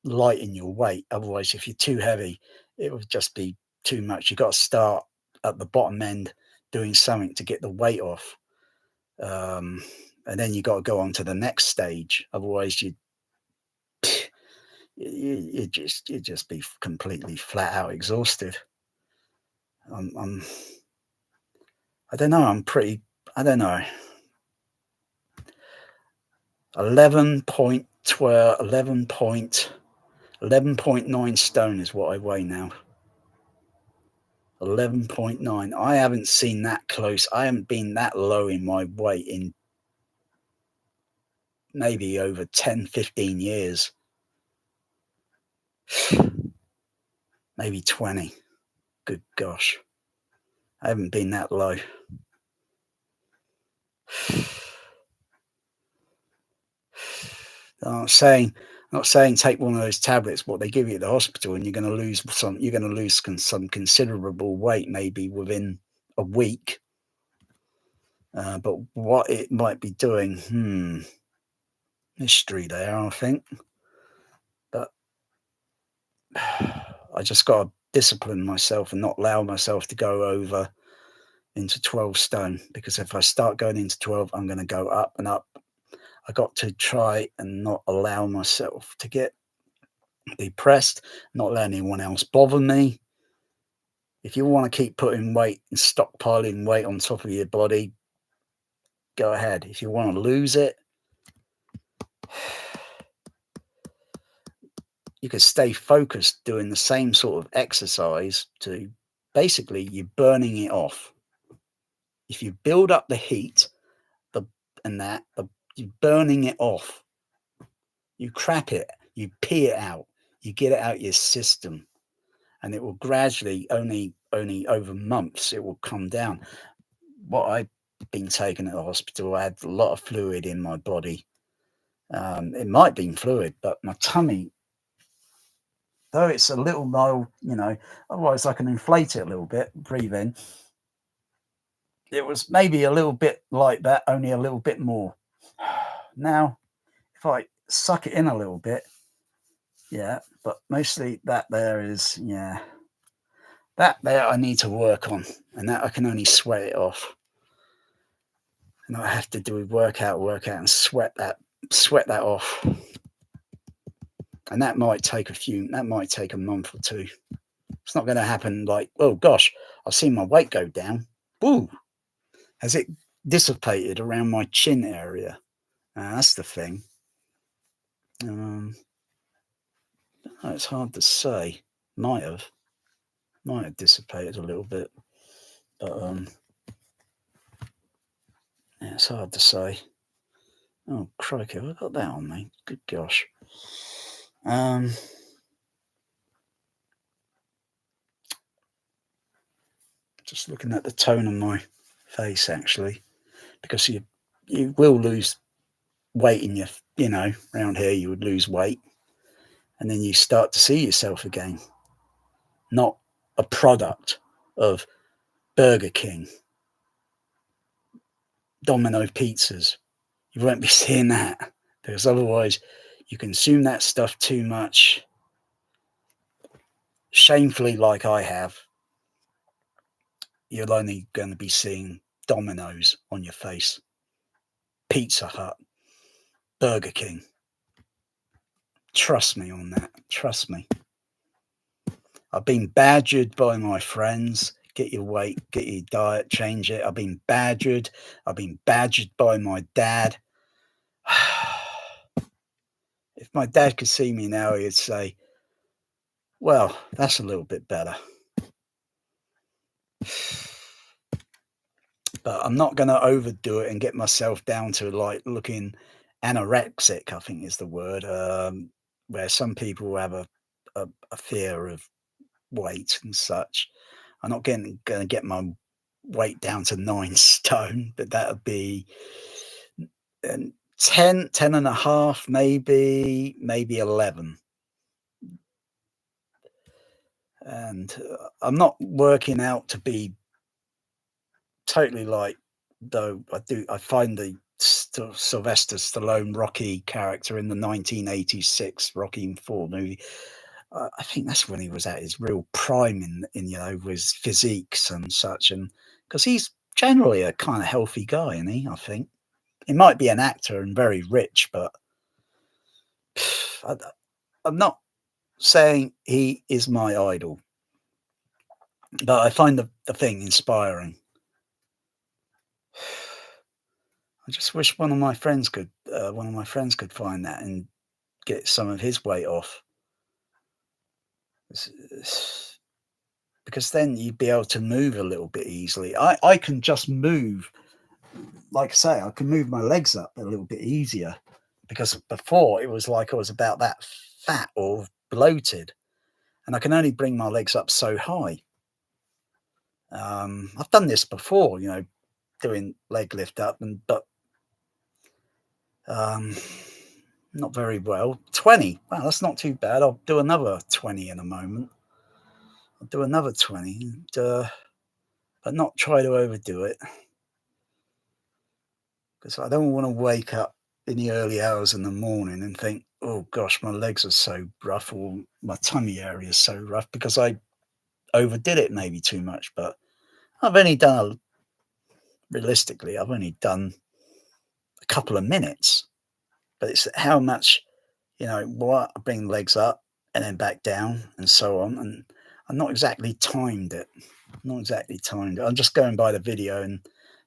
light in your weight. Otherwise, if you're too heavy, it would just be too much. You've got to start at the bottom end doing something to get the weight off. And then you got to go on to the next stage. Otherwise, you just be completely flat out exhausted. I don't know. I don't know. 11.9 stone is what I weigh now. 11.9. I haven't seen that close. I haven't been that low in my weight in maybe over 10, 15 years. Maybe 20. Good gosh. I haven't been that low. I'm not saying take one of those tablets what they give you at the hospital and you're going to lose some considerable weight maybe within a week. But what it might be doing, mystery there, I think. But I just got to discipline myself and not allow myself to go over into 12 stone, because if I start going into 12, I'm going to go up and up. I got to try and not allow myself to get depressed, not let anyone else bother me. If you want to keep putting weight and stockpiling weight on top of your body, go ahead. If you want to lose it, you could stay focused doing the same sort of exercise to basically you're burning it off. If you build up the heat, you're burning it off. You crap it, you pee it out, you get it out your system, and it will gradually, only over months, it will come down. What I've been taken at the hospital, I had a lot of fluid in my body. It might be fluid, but my tummy, though it's a little low, otherwise I can inflate it a little bit, breathe in. It was maybe a little bit like that, only a little bit more. Now, if I suck it in a little bit, yeah, but mostly that there is, that there I need to work on, and that I can only sweat it off. And I have to do workout and sweat that off. And that might take a month or two. It's not going to happen like, oh gosh, I've seen my weight go down. Woo! Has it dissipated around my chin area? That's the thing. It's hard to say. Might have dissipated a little bit, but yeah, it's hard to say. Oh crikey, have I got that on me? Good gosh. Just looking at the tone of my face, actually, because you will lose weight in your, around here you would lose weight, and then you start to see yourself again, not a product of Burger King, Domino pizzas. You won't be seeing that, because otherwise you consume that stuff too much, shamefully, like I have. You're only going to be seeing Domino's on your face, Pizza Hut, Burger King. Trust me on that. Trust me. I've been badgered by my friends. Get your weight, get your diet, change it. I've been badgered. I've been badgered by my dad. If my dad could see me now, he'd say, well, that's a little bit better. But I'm not going to overdo it and get myself down to like looking anorexic, I think is the word, where some people have a fear of weight and such. I'm not going to get my weight down to 9 stone, but that would be 10 and a half, maybe 11. And I'm not working out to be totally like, though I find the Sylvester Stallone Rocky character in the 1986 Rocky 4 movie. I think that's when he was at his real prime in his physiques and such, and because he's generally a kind of healthy guy, isn't he? I think he might be an actor and very rich, but I'm not saying he is my idol, but I find the thing inspiring. I just wish one of my friends could find that and get some of his weight off. Because then you'd be able to move a little bit easily. I can just move, like I say, I can move my legs up a little bit easier, because before it was like I was about that fat or bloated, and I can only bring my legs up so high. I've done this before, doing leg lift up, but not very well. 20. Wow, that's not too bad. I'll do another 20 in a moment. I'll do another 20, but not try to overdo it, because I don't want to wake up in the early hours in the morning and think, oh gosh, my legs are so rough, or my tummy area is so rough, because I overdid it maybe too much. But I've only done, realistically, I've only done a couple of minutes, but it's how much, what I bring legs up and then back down and so on. And I'm not exactly timed it. I'm just going by the video and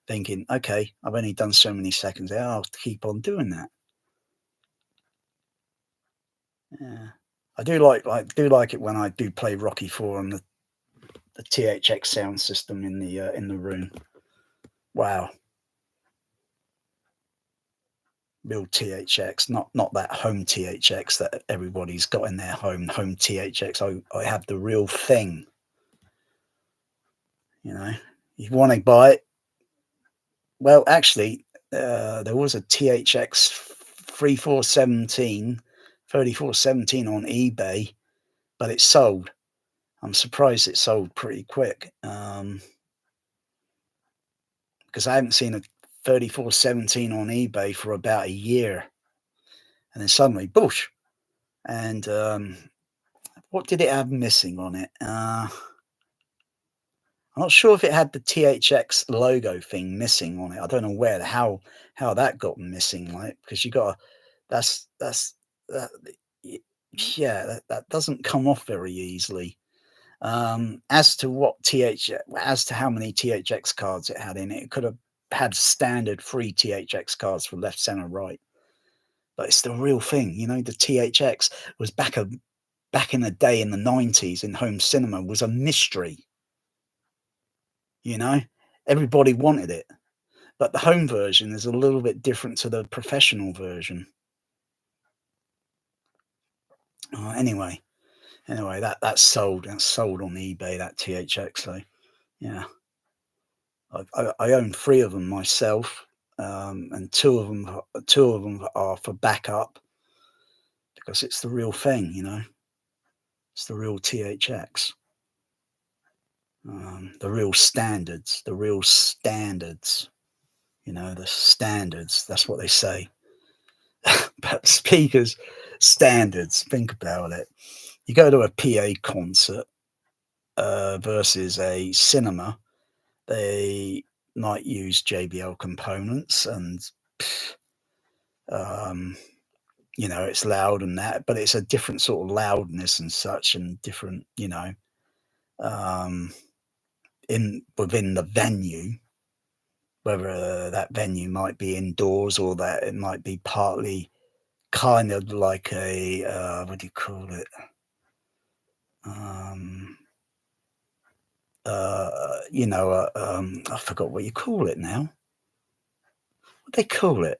thinking, okay, I've only done so many seconds there. I'll keep on doing that. Yeah, I do like it when I do play Rocky 4 on the THX sound system in the room. Wow, real THX, not that home THX that everybody's got in their home THX. I have the real thing. You want to buy it? Well, actually, there was a THX 3417 on eBay, but it sold. I'm surprised it sold pretty quick, because I haven't seen a 3417 on eBay for about a year, and then suddenly, boosh! And what did it have missing on it? I'm not sure if it had the THX logo thing missing on it. I don't know how that got missing, like, because you got that's that, yeah, that doesn't come off very easily. As to how many THX cards it had in it, it could have had standard 3 THX cards for left, center, right. but it's the real thing. The THX was back in the day in the 90s in home cinema was a mystery. You know, everybody wanted it, but the home version is a little bit different to the professional version. Anyway, that's sold. That's sold on eBay. That THX. So yeah, I own three of them myself, and two of them are for backup because it's the real thing. It's the real THX. The real standards. The real standards. The standards. That's what they say. But speakers standards. Think about it. You go to a PA concert versus a cinema. They might use JBL components and um, it's loud and that, but it's a different sort of loudness and such and different, um, in within the venue, whether that venue might be indoors or that it might be partly kind of like a what do you call it? Um, I forgot what you call it now. What they call it?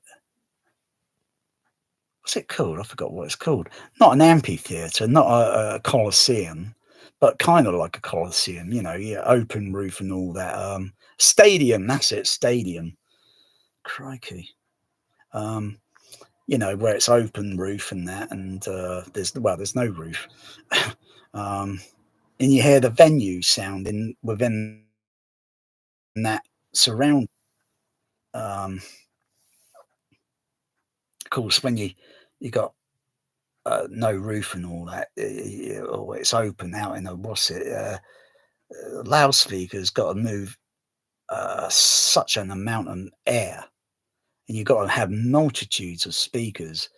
What's it called? I forgot what it's called. Not an amphitheater, not a coliseum, but kind of like a coliseum. Yeah, open roof and all that. Stadium. That's it. Stadium. Crikey. Um, where it's open roof and that, and there's no roof. um, and you hear the venue sound within that surround. Um, of course, when you got no roof and all that, or it's open out in a what's it? Loudspeakers got to move such an amount of air, and you've got to have multitudes of speakers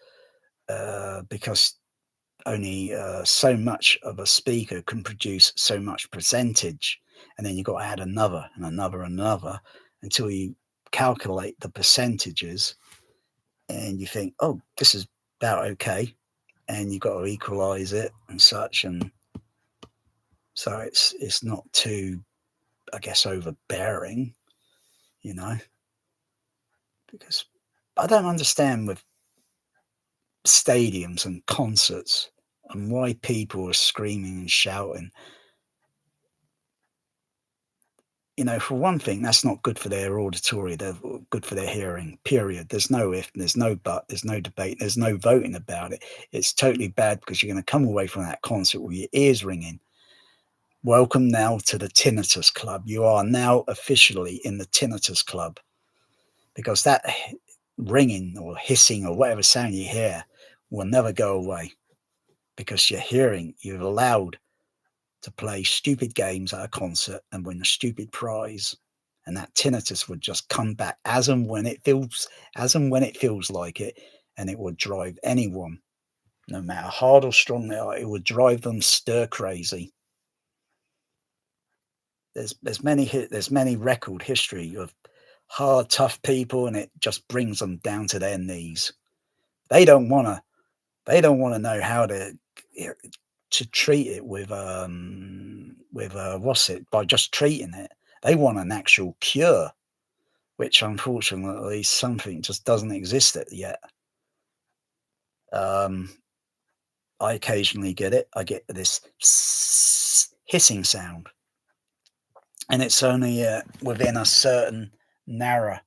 because only so much of a speaker can produce so much percentage, and then you've got to add another and another and another until you calculate the percentages, and you think, oh, this is about okay, and you've got to equalize it and such, and so it's not too, I guess, overbearing, you know, because I don't understand with stadiums and concerts and why people are screaming and shouting. For one thing, that's not good for their auditory. They're good for their hearing. Period. There's no if, there's no but, there's no debate, there's no voting about it. It's totally bad because you're going to come away from that concert with your ears ringing. Welcome now to the Tinnitus Club. You are now officially in the Tinnitus Club because that ringing or hissing or whatever sound you hear will never go away because you're allowed to play stupid games at a concert and win a stupid prize. And that tinnitus would just come back as and when it feels like it, and it would drive anyone, no matter hard or strong they are, it would drive them stir crazy. There's many record history of hard, tough people, and it just brings them down to their knees. They don't want to know how to treat it with what's it by just treating it. They want an actual cure, which unfortunately something just doesn't exist yet. I occasionally get it. I get this hissing sound, and it's only within a certain narrow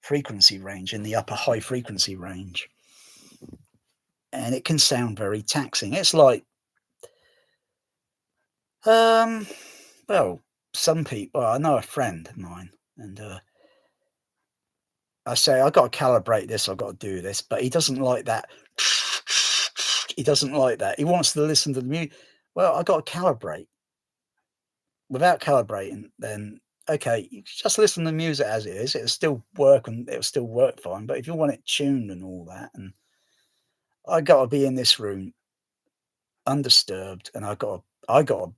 frequency range in the upper high frequency range, and it can sound very taxing. It's like well, some people. Well, I know a friend of mine, and I say I got to calibrate this. I've got to do this, but he doesn't like that. He doesn't like that. He wants to listen to the music. Well, I got to calibrate. Without calibrating, then okay, you just listen to the music as it is. It'll still work and it'll still work fine. But if you want it tuned and all that, and I got to be in this room undisturbed, and I got to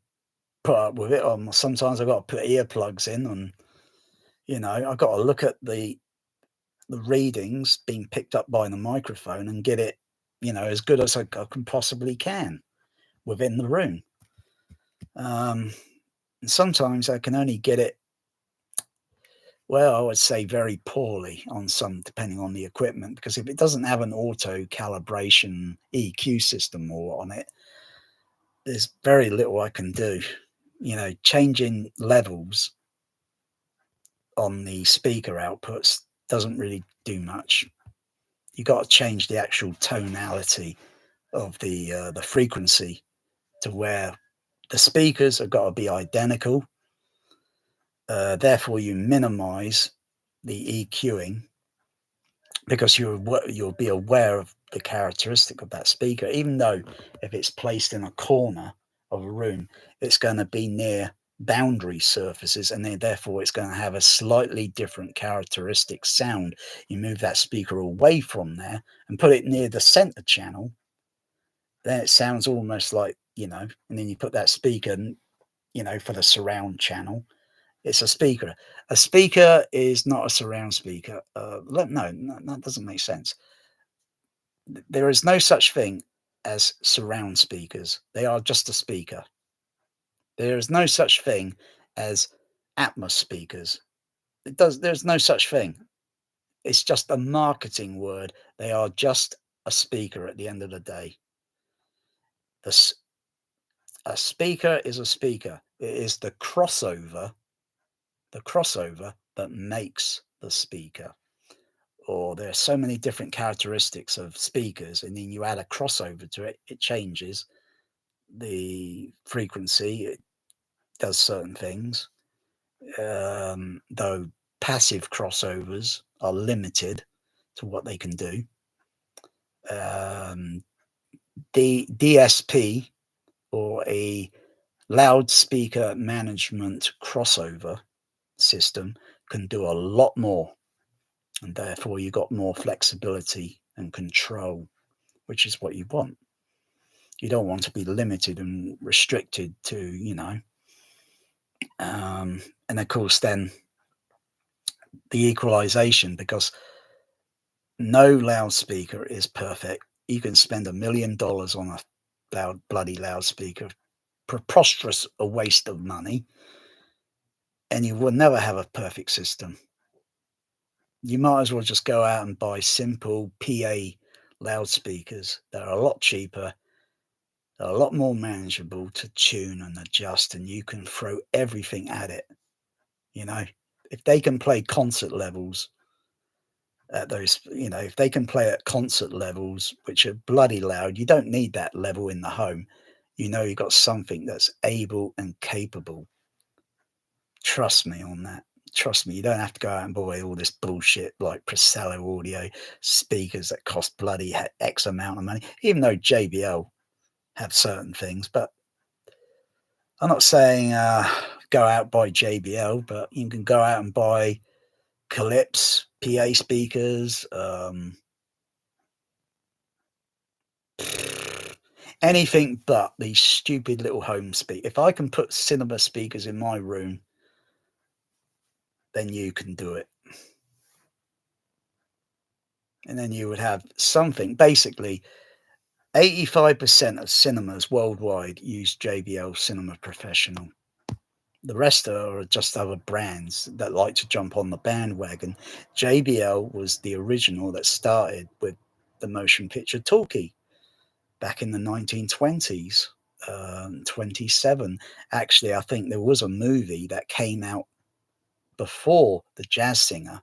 put up with it. Sometimes I got to put earplugs in, and I got to look at the readings being picked up by the microphone and get it as good as I can possibly can within the room. And sometimes I can only get it, well, I would say very poorly on some, depending on the equipment, because if it doesn't have an auto calibration EQ system or on it, there's very little I can do. Changing levels on the speaker outputs doesn't really do much. You got to change the actual tonality of the frequency to where the speakers have got to be identical. Therefore, you minimize the EQing because you'll be aware of the characteristic of that speaker, even though if it's placed in a corner of a room, it's going to be near boundary surfaces, and then therefore it's going to have a slightly different characteristic sound. You move that speaker away from there and put it near the center channel, then it sounds almost like, and then you put that speaker, for the surround channel. It's a speaker. A speaker is not a surround speaker. No, that doesn't make sense. There is no such thing as surround speakers. They are just a speaker. There is no such thing as Atmos speakers. There's no such thing. It's just a marketing word. They are just a speaker at the end of the day. A speaker is a speaker. It is the crossover that makes the speaker. Or there are so many different characteristics of speakers, and then you add a crossover to it, it changes the frequency, it does certain things. Though passive crossovers are limited to what they can do. The DSP, or a loudspeaker management crossover system, can do a lot more, and therefore you got more flexibility and control, which is what you want. You don't want to be limited and restricted to, and of course then the equalization, because no loudspeaker is perfect. You can spend $1 million on a bloody loudspeaker, preposterous a waste of money, and you will never have a perfect system. You might as well just go out and buy simple PA loudspeakers that are a lot cheaper, they're a lot more manageable to tune and adjust, and you can throw everything at it. If they can play concert levels at those, if they can play at concert levels, which are bloody loud, you don't need that level in the home. You've got something that's able and capable. Trust me on that. Trust me, you don't have to go out and buy all this bullshit like Presello audio speakers that cost bloody X amount of money, even though JBL have certain things. But I'm not saying go out buy JBL, but you can go out and buy Calypso PA speakers, anything but these stupid little home speakers. If I can put cinema speakers in my room, then you can do it. And then you would have something. Basically, 85% of cinemas worldwide use JBL Cinema Professional. The rest are just other brands that like to jump on the bandwagon. JBL was the original that started with the motion picture talkie back in the 1920s. 27. Actually, I think there was a movie that came out before The Jazz Singer.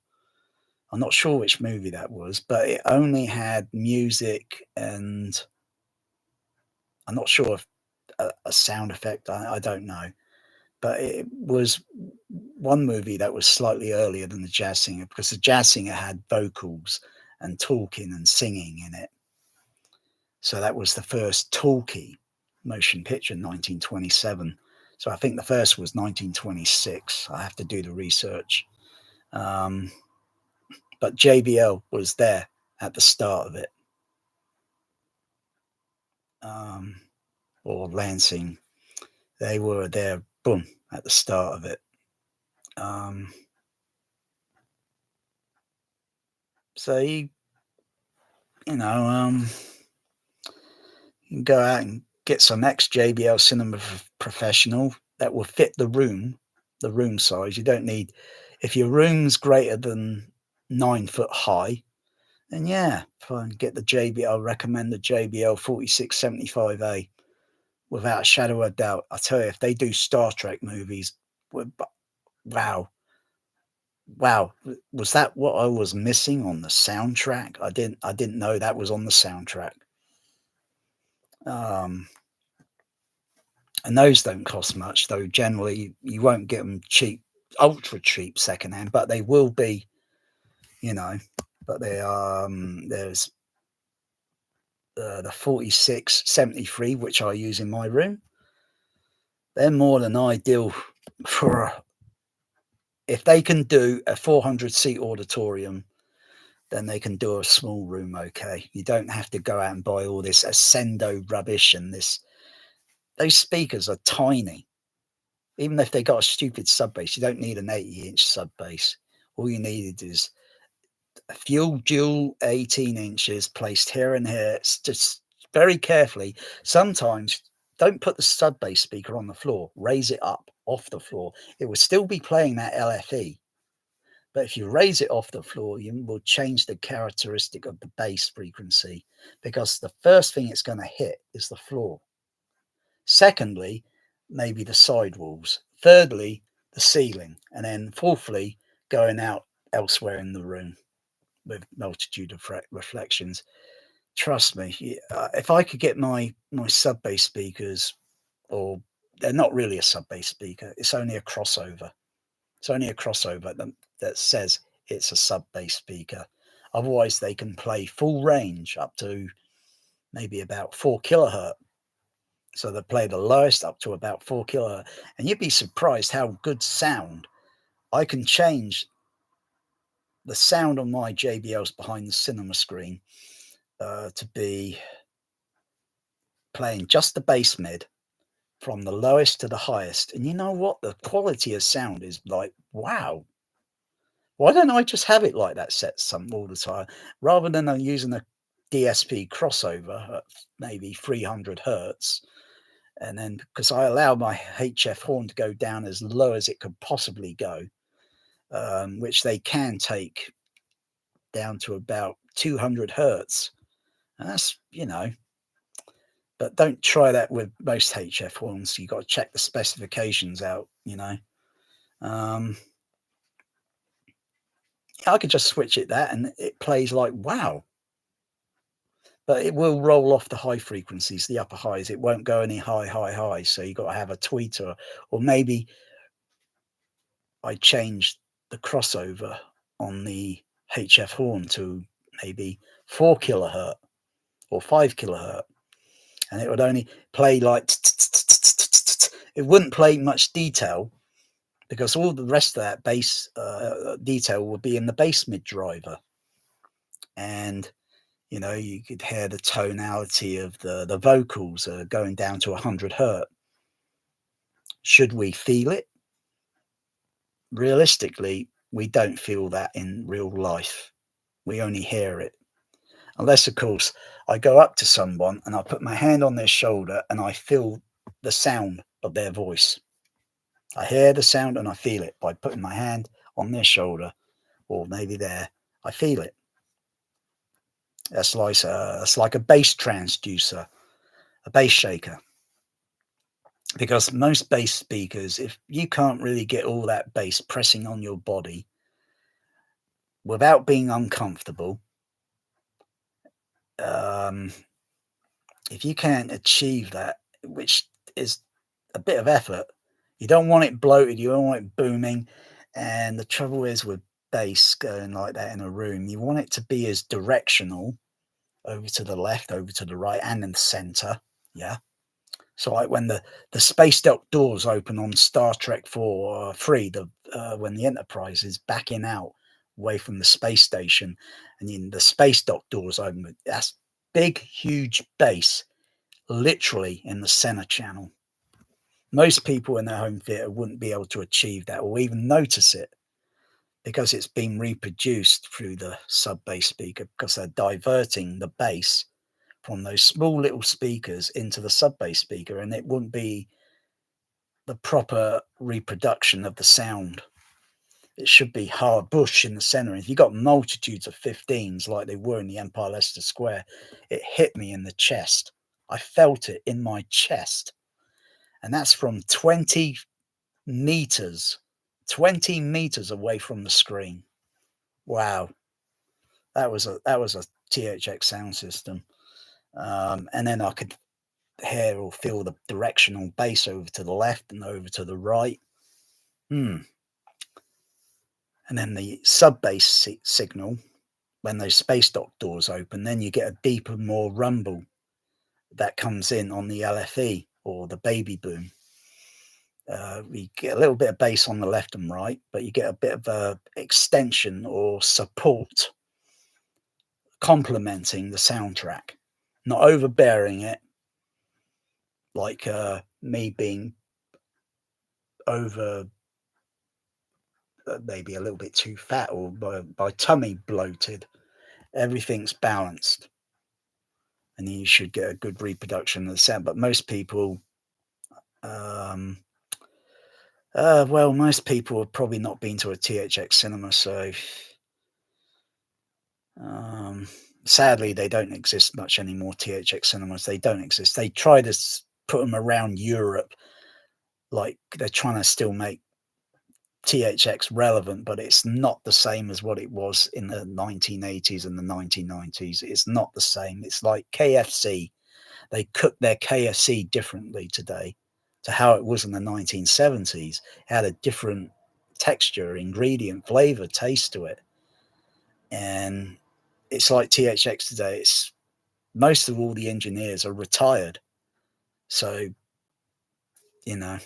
I'm not sure which movie that was, but it only had music, and I'm not sure if a sound effect. I don't know, but it was one movie that was slightly earlier than The Jazz Singer, because The Jazz Singer had vocals and talking and singing in it. So that was the first talkie motion picture in 1927. So I think the first was 1926. I have to do the research. But JBL was there at the start of it. Or Lansing, they were there, boom, at the start of it. So you know, You can go out and get some JBL Cinema Professional that will fit the room size. You don't need, if your room's greater than 9 foot high, then yeah, fine, get the JBL. I recommend the JBL 4675A without a shadow of a doubt. I tell you, if they do Star Trek movies, wow, wow, was that what I was missing on the soundtrack? I didn't know that was on the soundtrack. Um, and those don't cost much, though. Generally, you won't get them cheap, ultra cheap secondhand, but they will be, you know. But there's the 4673, which I use in my room. They're more than ideal for, if they can do a 400-seat auditorium, then they can do a small room okay. You don't have to go out and buy all this Ascendo rubbish and this. Those speakers are tiny. Even if they got a stupid sub bass, you don't need an 80-inch sub bass. All you needed is a few dual 18 inches placed here and here. It's just very carefully. Sometimes don't put the sub bass speaker on the floor. Raise it up off the floor. It will still be playing that LFE. But if you raise it off the floor, you will change the characteristic of the bass frequency, because the first thing it's going to hit is the floor. Secondly, maybe the sidewalls. Thirdly, the ceiling. And then fourthly, going out elsewhere in the room with multitude of reflections. Trust me, if I could get my sub bass speakers, or they're not really a sub bass speaker, it's only a crossover. It's only a crossover that says it's a sub bass speaker. Otherwise, they can play full range up to maybe about 4 kilohertz. So they play the lowest up to about 4 kilohertz, and you'd be surprised how good sound I can change the sound on my JBLs behind the cinema screen to be playing just the bass mid from the lowest to the highest. And you know what? The quality of sound is like, wow. Why don't I just have it like that set some all the time, rather than using a DSP crossover at maybe 300 hertz? And then, because I allow my HF horn to go down as low as it could possibly go, which they can take down to about 200 hertz. And that's, but don't try that with most HF horns. You've got to check the specifications out, I could just switch it that and it plays like wow. But it will roll off the high frequencies, the upper highs. It won't go any high. So you've got to have a tweeter, or maybe I changed the crossover on the HF horn to maybe 4 kilohertz or 5 kilohertz, and it would only play like it wouldn't play much detail, because all the rest of that bass detail would be in the bass mid driver, and you could hear the tonality of the vocals going down to 100 hertz. Should we feel it? Realistically, we don't feel that in real life. We only hear it. Unless, of course, I go up to someone and I put my hand on their shoulder and I feel the sound of their voice. I hear the sound and I feel it by putting my hand on their shoulder, or maybe there. I feel it. That's like a bass transducer, a bass shaker. Because most bass speakers, if you can't really get all that bass pressing on your body without being uncomfortable, if you can't achieve that, which is a bit of effort, you don't want it bloated, you don't want it booming. And the trouble is with bass going like that in a room, you want it to be as directional, over to the left, over to the right, and in the center. Yeah. So like when the space dock doors open on Star Trek 4 or 3, when the Enterprise is backing out away from the space station, and then the space dock doors open, that's big, huge bass, literally in the center channel. Most people in their home theater wouldn't be able to achieve that or even notice it, because it's been reproduced through the sub bass speaker, because they're diverting the bass from those small little speakers into the sub bass speaker, and it wouldn't be the proper reproduction of the sound. It should be hard bush in the center. If you got multitudes of 15s like they were in the Empire Leicester Square, it hit me in the chest. I felt it in my chest. And that's from 20 meters, 20 meters away from the screen. Wow. That was a THX sound system. And then I could hear or feel the directional bass over to the left and over to the right. And then the sub bass signal, when those space dock doors open, then you get a deeper, more rumble that comes in on the LFE or the baby boom. You get a little bit of bass on the left and right, but you get a bit of a extension or support complementing the soundtrack, not overbearing it, like me being over maybe a little bit too fat or by tummy bloated. Everything's balanced, and you should get a good reproduction of the sound. But most people, most people have probably not been to a THX cinema, so sadly they don't exist much anymore. THX cinemas, they don't exist. They try to put them around Europe, like they're trying to still make THX relevant, but it's not the same as what it was in the 1980s and the 1990s. It's not the same. It's like KFC. They cook their KFC differently today to how it was in the 1970s. It had a different texture, ingredient, flavor, taste to it. And it's like THX today. It's most of all the engineers are retired. So, you know,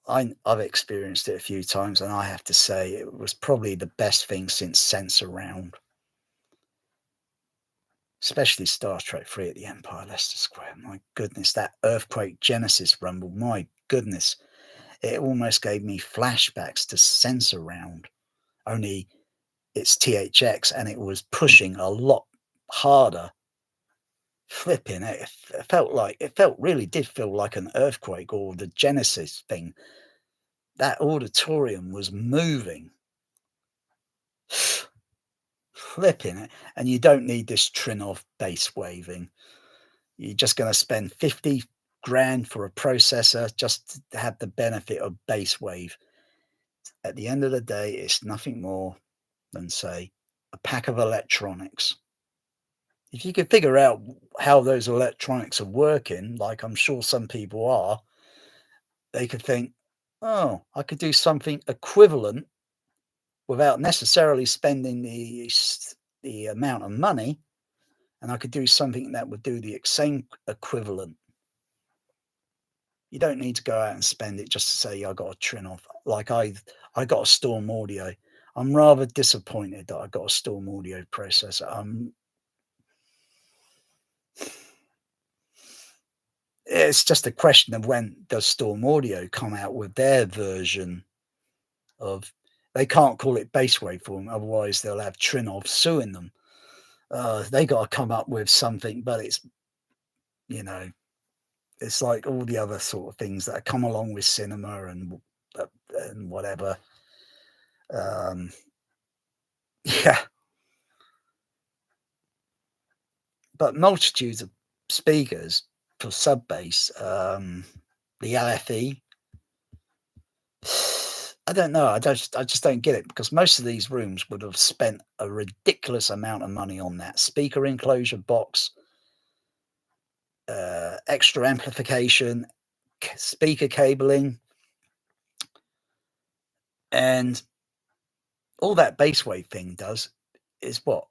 I've experienced it a few times, and I have to say it was probably the best thing since Sense Around, especially Star Trek 3 at the Empire Leicester Square. My goodness, that Earthquake Genesis rumble, my goodness, it almost gave me flashbacks to Sense Around, only it's THX and it was pushing a lot harder. Flipping it, really did feel like an earthquake or the Genesis thing. That auditorium was moving. Flipping it. And you don't need this Trinov bass waving. You're just going to spend 50 grand for a processor just to have the benefit of bass wave. At the end of the day, it's nothing more than, say, a pack of electronics. If you could figure out how those electronics are working, like I'm sure some people are, they could think, oh, I could do something equivalent without necessarily spending the amount of money, and I could do something that would do the same equivalent. You don't need to go out and spend it just to say I got a Trinov. Like I got a Storm Audio. I'm rather disappointed that I got a Storm Audio processor. It's just a question of when does Storm Audio come out with their version of. They can't call it bass waveform, otherwise they'll have Trinov suing them. They got to come up with something, but it's, it's like all the other sort of things that come along with cinema and whatever. Yeah, but multitudes of speakers for sub bass. The LFE. I don't know. I just don't get it, because most of these rooms would have spent a ridiculous amount of money on that speaker enclosure box, extra amplification, speaker cabling, and all that bass wave thing does is what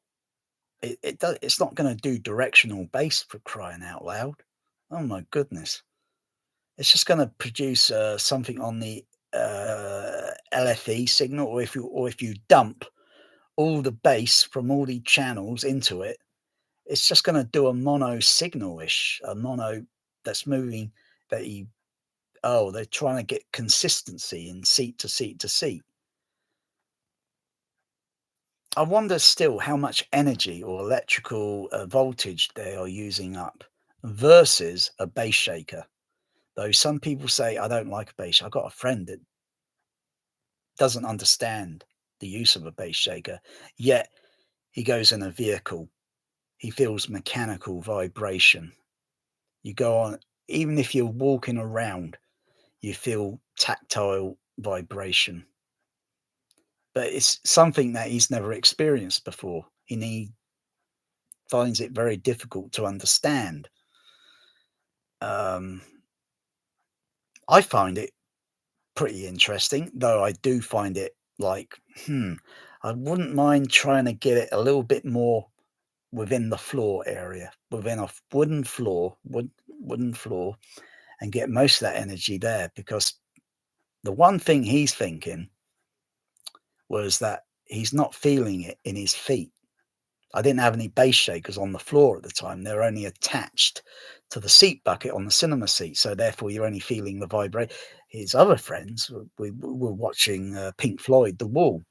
it does. It's not going to do directional bass, for crying out loud. Oh my goodness! It's just going to produce something on the LFE signal, or if you dump all the bass from all the channels into it, it's just going to do a mono signal-ish, a mono that's moving. They're trying to get consistency in seat to seat to seat. I wonder still how much energy or electrical voltage they are using up versus a bass shaker. Though some people say, I don't like a bass. I've got a friend that doesn't understand the use of a bass shaker, yet he goes in a vehicle. He feels mechanical vibration. You go on, even if you're walking around, you feel tactile vibration. But it's something that he's never experienced before, and he finds it very difficult to understand. Um, I find it pretty interesting, though I do find it like, I wouldn't mind trying to get it a little bit more within the floor area, within a wooden floor, and get most of that energy there. Because the one thing he's thinking was that he's not feeling it in his feet. I didn't have any bass shakers on the floor at the time. They were only attached to the seat bucket on the cinema seat. So therefore, you're only feeling the vibration. His other friends, we were watching Pink Floyd, The Wall.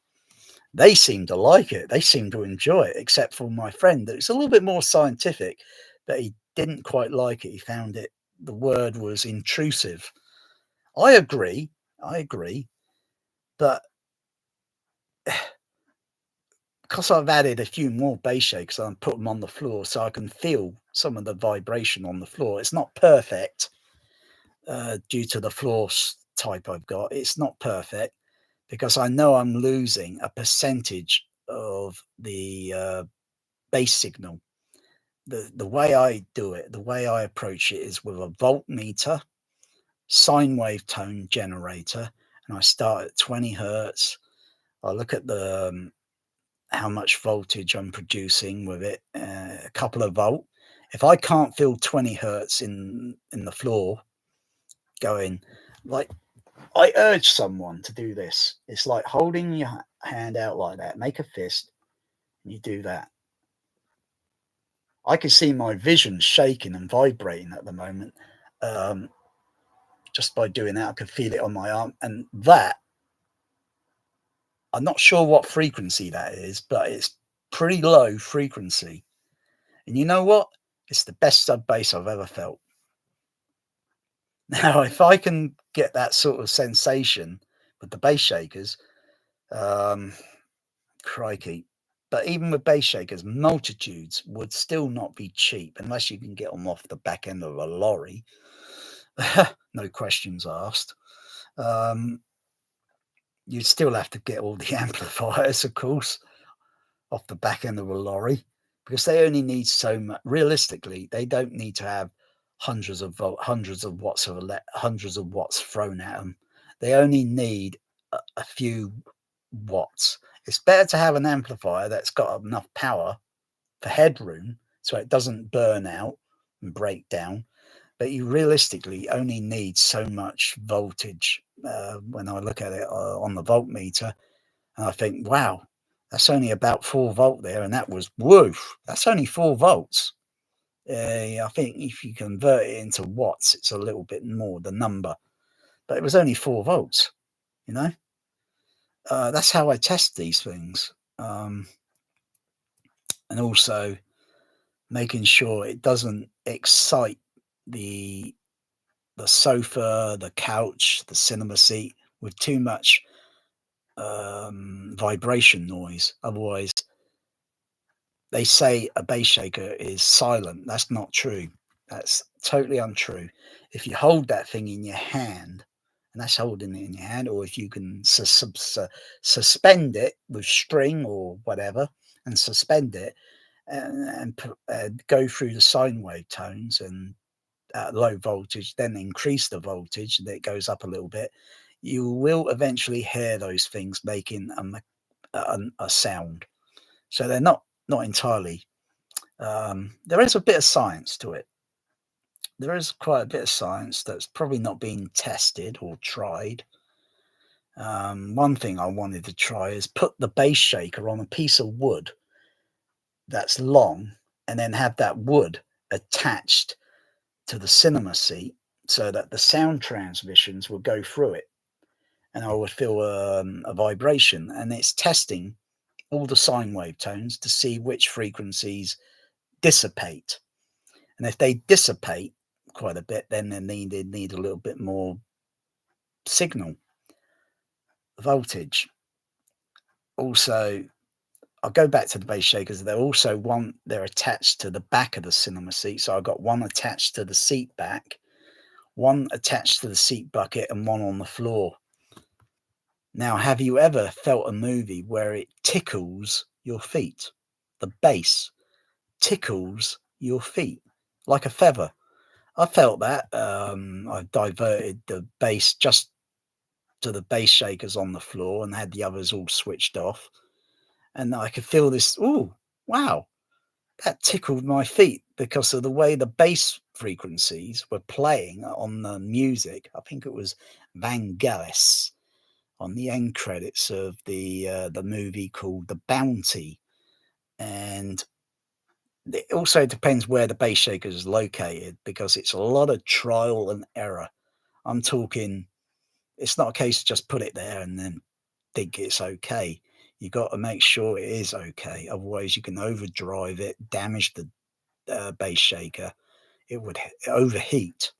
They seemed to like it. They seemed to enjoy it, except for my friend. It's a little bit more scientific, but he didn't quite like it. He found it, the word was intrusive. I agree. I agree. But because I've added a few more bass shakes and put them on the floor so I can feel some of the vibration on the floor. It's not perfect due to the floor type I've got. It's not perfect because I know I'm losing a percentage of the bass signal. The way I do it, the way I approach it is with a voltmeter, sine wave tone generator, and I start at 20 hertz. I look at the how much voltage I'm producing with it, a couple of volt. If I can't feel 20 hertz in the floor going, like, I urge someone to do this. It's like holding your hand out like that, make a fist, and you do that. I can see my vision shaking and vibrating at the moment. Um, just by doing that, I can feel it on my arm, and that I'm not sure what frequency that is, but it's pretty low frequency. And you know what? It's the best sub bass I've ever felt. Now, if I can get that sort of sensation with the bass shakers, um, crikey. But even with bass shakers, multitudes would still not be cheap unless you can get them off the back end of a lorry. No questions asked. Um, you'd still have to get all the amplifiers, of course, off the back end of a lorry because they only need so much. Realistically, they don't need to have hundreds of watts hundreds of watts thrown at them. They only need a few watts. It's better to have an amplifier that's got enough power for headroom so it doesn't burn out and break down. But you realistically only need so much voltage. When I look at it on the voltmeter, and I think, wow, that's only about 4 volt there, and that was woof. That's only 4 volts. I think if you convert it into watts, it's a little bit more the number, but it was only 4 volts. You know, that's how I test these things, and also making sure it doesn't excite the the sofa, the couch, the cinema seat with too much vibration noise. Otherwise, they say a bass shaker is silent. That's not true. That's totally untrue. If you hold that thing in your hand, and that's holding it in your hand, or if you can suspend it with string or whatever, and suspend it and go through the sine wave tones and at low voltage, then increase the voltage, and it goes up a little bit. You will eventually hear those things making a sound. So they're not entirely. There is a bit of science to it. There is quite a bit of science that's probably not been tested or tried. One thing I wanted to try is put the bass shaker on a piece of wood that's long, and then have that wood attached to the cinema seat so that the sound transmissions will go through it, and I would feel a vibration. And it's testing all the sine wave tones to see which frequencies dissipate. And if they dissipate quite a bit, then they need a little bit more signal voltage. Also, I'll go back to the bass shakers. They're attached to the back of the cinema seat. So I've got one attached to the seat back, one attached to the seat bucket, and one on the floor. Now, have you ever felt a movie where it tickles your feet? The bass tickles your feet like a feather. I felt that. I diverted the bass just to the bass shakers on the floor and had the others all switched off. And I could feel this. Oh, wow. That tickled my feet because of the way the bass frequencies were playing on the music. I think it was Vangelis on the end credits of the movie called The Bounty. And it also depends where the bass shaker is located because it's a lot of trial and error. I'm talking, it's not a case of just put it there and then think it's okay. You got to make sure it is okay. Otherwise, you can overdrive it, damage the bass shaker. It would overheat.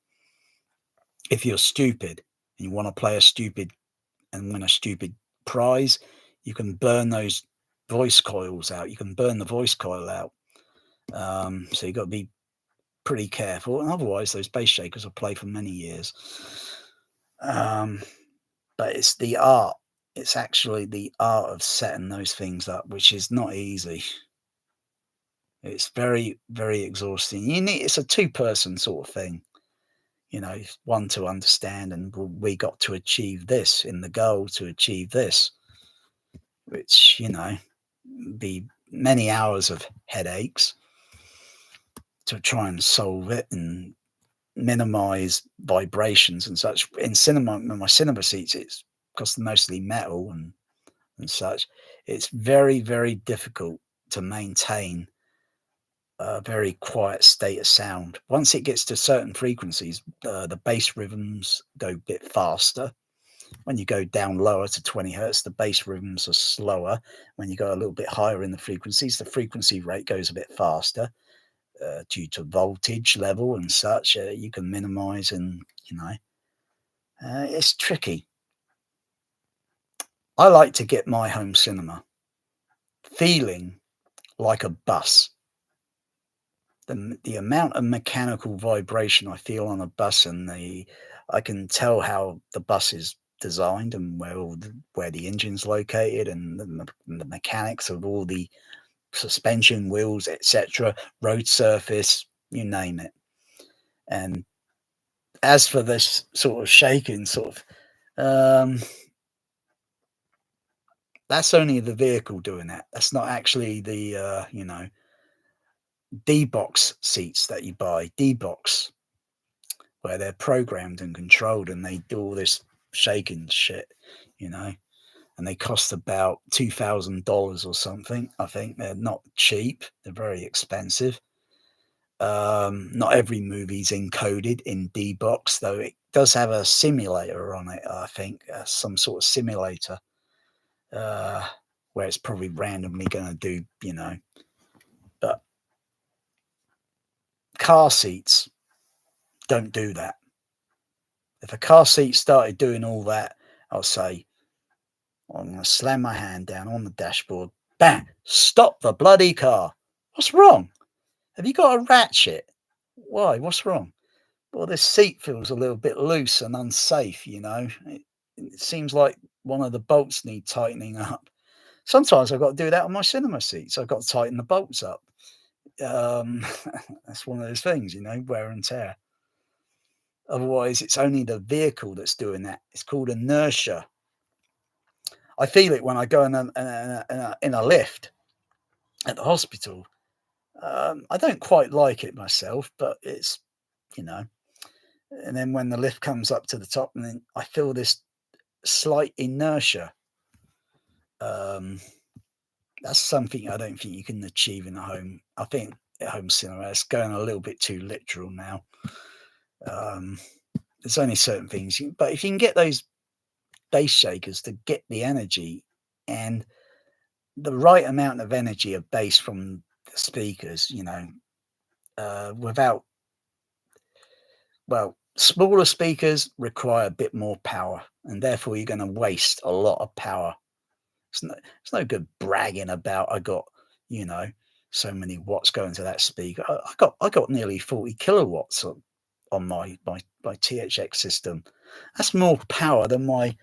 If you're stupid and you want to play a stupid and win a stupid prize, you can burn those voice coils out. You can burn the voice coil out. So you've got to be pretty careful. And otherwise, those bass shakers will play for many years. But it's the art. It's actually the art of setting those things up, which is not easy. It's very, very exhausting. It's a two-person sort of thing. One to understand, and we got to achieve this in the goal to achieve this, which, be many hours of headaches to try and solve it and minimize vibrations and such. In my cinema seats, it's because they're mostly metal and such. It's very, very difficult to maintain a very quiet state of sound. Once it gets to certain frequencies, the bass rhythms go a bit faster. When you go down lower to 20 hertz, the bass rhythms are slower. When you go a little bit higher in the frequencies, the frequency rate goes a bit faster due to voltage level and such. You can minimize and, it's tricky. I like to get my home cinema feeling like a bus. The amount of mechanical vibration I feel on a bus, and I can tell how the bus is designed and where the engine's located, and the mechanics of all the suspension, wheels, etc., road surface, you name it. And as for this sort of shaking, that's only the vehicle doing that. That's not actually the D-box seats that you buy. D-box, where they're programmed and controlled and they do all this shaking shit, and they cost about $2,000 or something. I think they're not cheap, they're very expensive. Not every movie's encoded in D-box, though it does have a simulator on it. I think some sort of simulator where it's probably randomly going to do, but car seats don't do that. If a car seat started doing all that, I'll say, I'm going to slam my hand down on the dashboard. Bang! Stop the bloody car. What's wrong? Have you got a ratchet? Why? What's wrong? Well, this seat feels a little bit loose and unsafe, It seems like one of the bolts need tightening up. Sometimes I've got to do that on my cinema seats. I've got to tighten the bolts up. That's one of those things, wear and tear. Otherwise, it's only the vehicle that's doing that. It's called inertia. I feel it when I go in a lift at the hospital. I don't quite like it myself, but it's, and then when the lift comes up to the top, and then I feel this slight inertia. That's something I don't think you can achieve in a home. I think at home cinema, it's going a little bit too literal now. There's only certain things, but if you can get those bass shakers to get the energy and the right amount of energy of bass from the speakers, without, well, smaller speakers require a bit more power, and therefore you're going to waste a lot of power. It's no good bragging about I got, you know, so many watts going to that speaker. I got nearly 40 kilowatts on my THX system. That's more power than my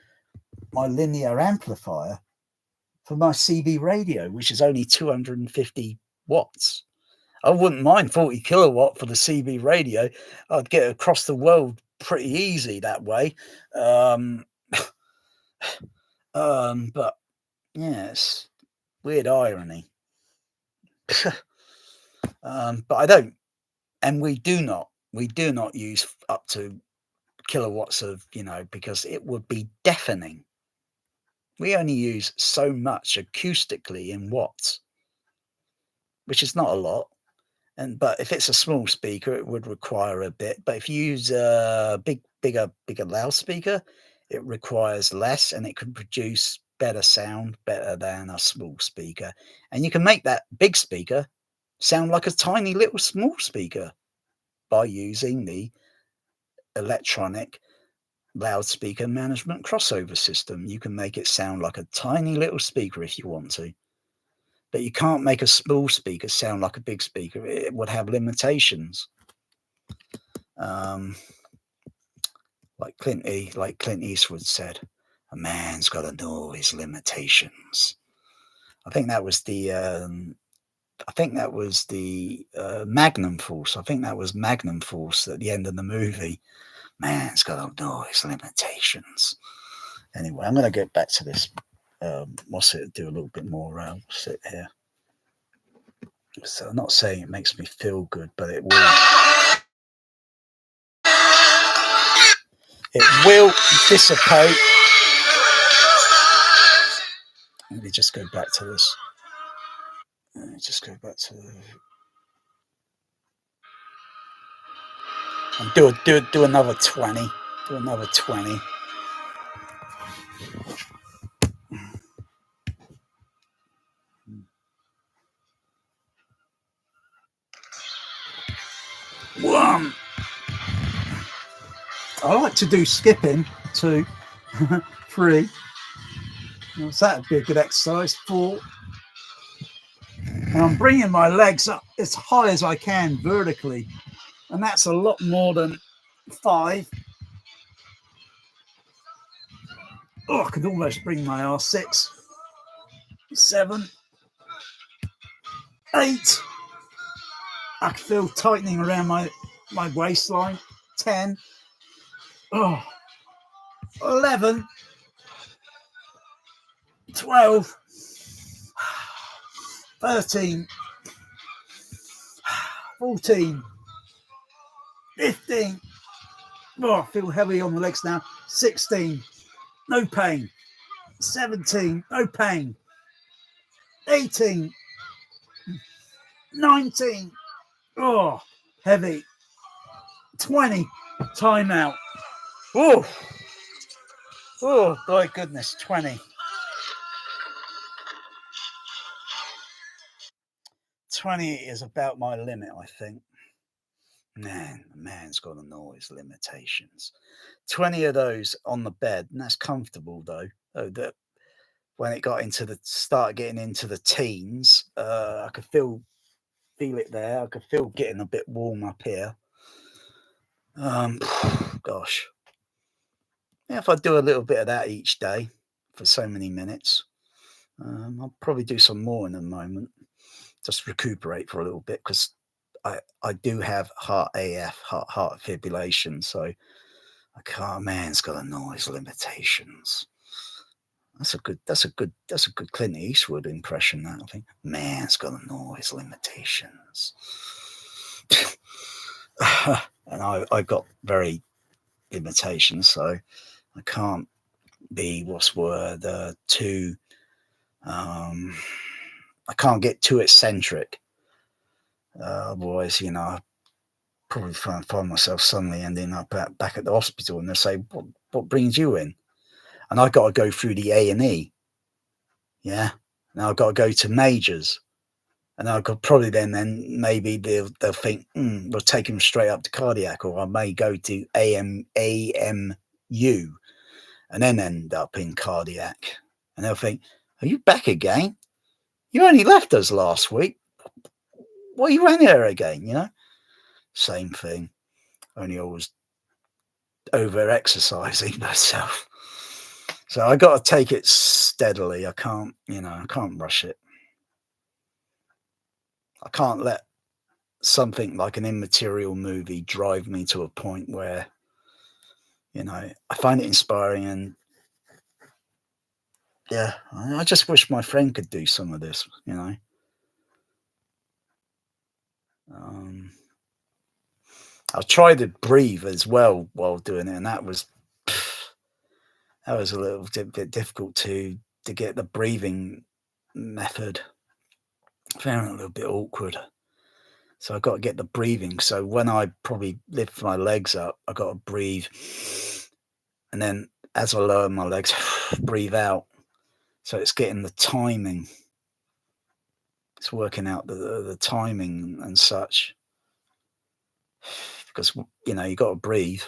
linear amplifier for my CB radio, which is only 250 watts. I wouldn't mind 40 kilowatt for the CB radio. I'd get across the world pretty easy that way. But yes, weird irony. But I don't, and we do not use up to kilowatts of, because it would be deafening. We only use so much acoustically in watts, which is not a lot. But if it's a small speaker, it would require a bit. But if you use a bigger loudspeaker, it requires less, and it can produce better sound, better than a small speaker. And you can make that big speaker sound like a tiny little small speaker by using the electronic loudspeaker management crossover system. You can make it sound like a tiny little speaker if you want to. But you can't make a small speaker sound like a big speaker. It would have limitations. Like Clint Eastwood said, a man's got to know his limitations. I think that was the Magnum Force. I think that was Magnum Force at the end of the movie. Man's got to know his limitations. Anyway, I'm going to get back to this. Do a little bit more. Sit here. So I'm not saying it makes me feel good, but it will. It will dissipate. Let me just go back to this. Let me just go back to. And do another 20. Do another 20. One. I like to do skipping. 2, 3. So that would be a good exercise. 4. And I'm bringing my legs up as high as I can vertically. And that's a lot more than 5. Oh, I could almost bring my arse. 6, 7, 8. I can feel tightening around my waistline. 10. Oh, 11. 12. 13. 14. 15. Oh, I feel heavy on the legs now. 16. No pain. 17. No pain. 18. 19. Oh, heavy. 20. Timeout. Oh, my goodness. 20. 20 is about my limit, I think. Man's got to know his limitations. 20 of those on the bed, and that's comfortable though. That when it started getting into the teens, I could feel it there. I could feel getting a bit warm up here. Gosh, yeah, if I do a little bit of that each day for so many minutes, I'll probably do some more in a moment. Just recuperate for a little bit because I do have heart fibrillation, so I can't. Man's got to know his limitations. That's a good Clint Eastwood impression. That I think man's got to know his limitations. And I've got very limitations, so I can't be too. I can't get too eccentric. Otherwise, I probably find myself suddenly ending up back at the hospital, and they say, "What brings you in?" And I got to go through the A&E. Yeah, Now I've got to go to majors, and I could probably then maybe they'll think we'll take him straight up to cardiac, or I may go to AMU and then end up in cardiac, and they'll think, "Are you back again? You only left us last week. What are you in here again?" Same thing. Only I was over exercising myself. So I got to take it steadily. I can't rush it. I can't let something like an immaterial movie drive me to a point where, I find it inspiring, and yeah, I just wish my friend could do some of this. Um, I tried to breathe as well while doing it, and that was a little bit difficult to get the breathing method. I found it a little bit awkward. So I got to get the breathing. So when I probably lift my legs up, I got to breathe, and then as I lower my legs, breathe out. So it's getting the timing. It's working out the timing and such, because you got to breathe.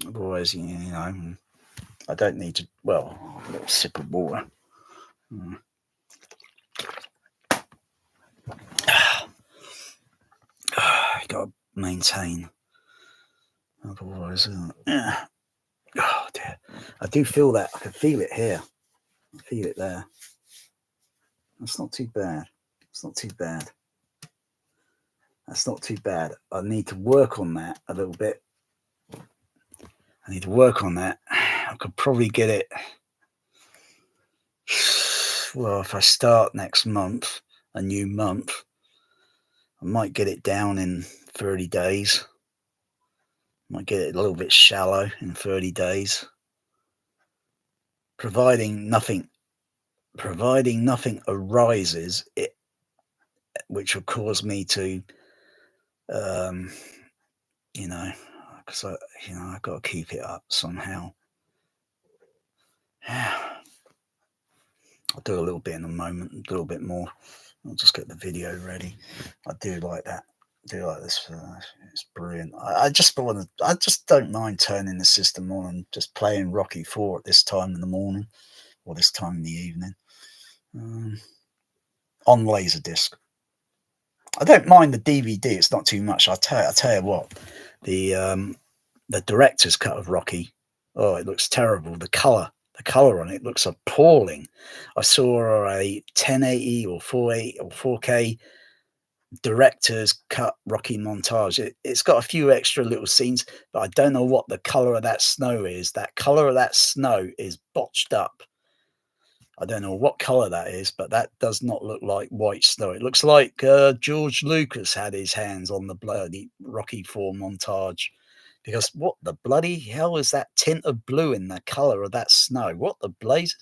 Otherwise, I don't need to. Well, a little sip of water. Got to maintain. Otherwise, yeah. Oh dear. I do feel that. I can feel it here. I feel it there. That's not too bad. It's not too bad. That's not too bad. I need to work on that a little bit. I could probably get it. Well, if I start next month, a new month, I might get it down in 30 days. Might get it a little bit shallow in 30 days. Providing nothing arises, which will cause me to, because I've got to keep it up somehow. I'll do a little bit in a moment, a little bit more. I'll just get the video ready. I do like that. I do like this. It's brilliant. I just don't mind turning the system on and just playing Rocky IV at this time in the morning or this time in the evening on Laserdisc. I don't mind the DVD. It's not too much. I tell you what, the director's cut of Rocky. Oh, it looks terrible. The color on it looks appalling. I saw a 1080 or 480 or 4K director's cut Rocky montage. It's got a few extra little scenes, but I don't know what the color of that snow is. That color of that snow is botched up. I don't know what color that is, but that does not look like white snow. It looks like George Lucas had his hands on the bloody Rocky IV montage. Because what the bloody hell is that tint of blue in the color of that snow? What the blaze?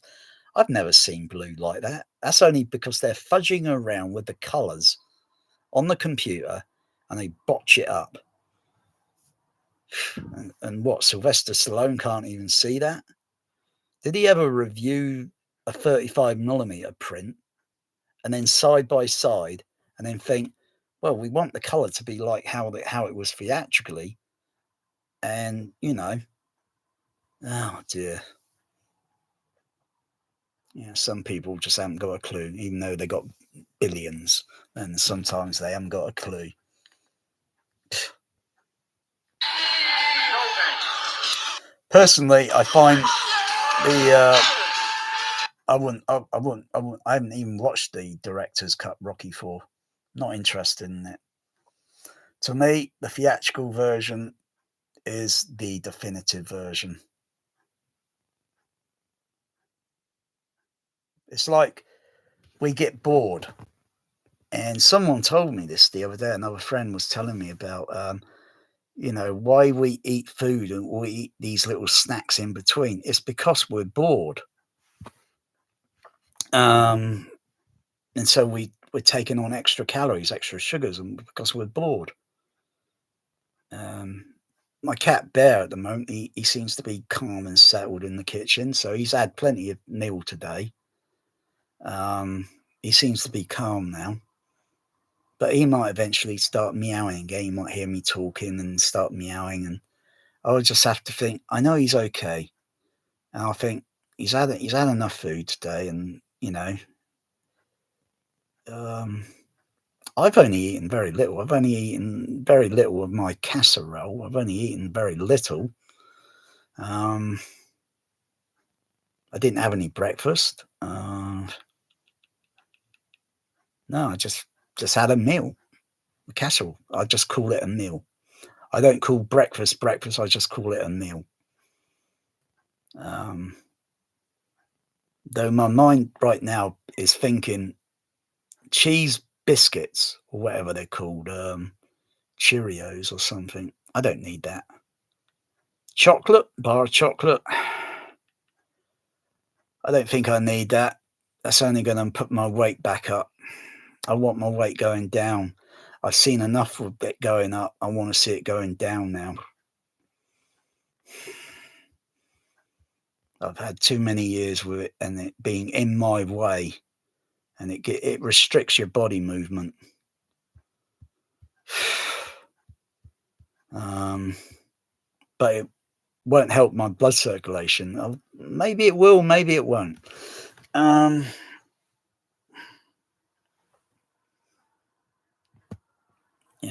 I've never seen blue like that. That's only because they're fudging around with the colors on the computer and they botch it up. And what, Sylvester Stallone can't even see that? Did he ever review a 35mm print and then side by side and then think, well, we want the color to be like how it was theatrically, and oh dear. Yeah, some people just haven't got a clue, even though they got billions, and sometimes they haven't got a clue. Personally, I find I haven't even watched the director's cut Rocky IV. Not interested in it. To me, the theatrical version is the definitive version. It's like we get bored. And someone told me this the other day. Another friend was telling me about, why we eat food and we eat these little snacks in between. It's because we're bored. And so we're taking on extra calories, extra sugars, and because we're bored. My cat Bear at the moment, he seems to be calm and settled in the kitchen. So he's had plenty of meal today. He seems to be calm now, but he might eventually start meowing again. He might hear me talking and start meowing, and I'll just have to think, I know he's okay, and I'll think he's had enough food today, and um, I've only eaten very little. I've only eaten very little of my casserole. I've only eaten very little. Um, I didn't have any breakfast. No, I just had a meal, a casserole. I just call it a meal. I don't call breakfast breakfast. I just call it a meal. Um, though my mind right now is thinking cheese biscuits or whatever they're called, Cheerios or something. I don't need that. Chocolate, bar of chocolate. I don't think I need that. That's only going to put my weight back up. I want my weight going down. I've seen enough of it going up. I want to see it going down now. I've had too many years with it and it being in my way, and it restricts your body movement. But it won't help my blood circulation. Maybe it will, maybe it won't.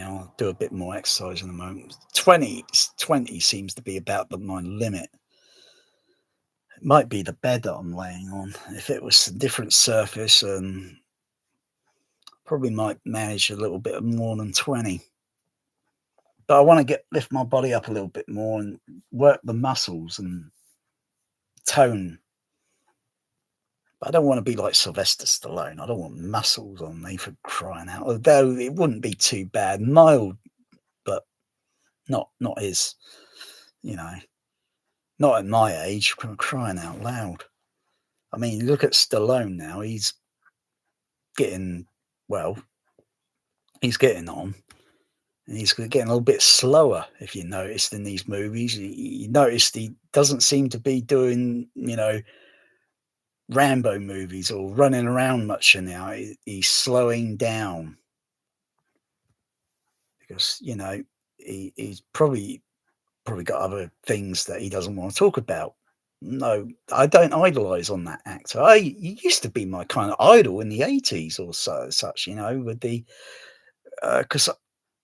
I'll do a bit more exercise in a moment. 20 seems to be about my limit. It might be the bed that I'm laying on. If it was a different surface, probably might manage a little bit more than 20. But I want to lift my body up a little bit more and work the muscles and tone. But I don't want to be like Sylvester Stallone. I don't want muscles on me, for crying out. Although it wouldn't be too bad, mild, but not his. Not at my age. Crying out loud. I mean, look at Stallone now. He's getting he's getting on. And he's getting a little bit slower, if you noticed in these movies. You noticed he doesn't seem to be doing, Rambo movies or running around much now. He's slowing down because he's probably got other things that he doesn't want to talk about. No, I don't idolize on that actor. He used to be my kind of idol in the 80s or such, with the because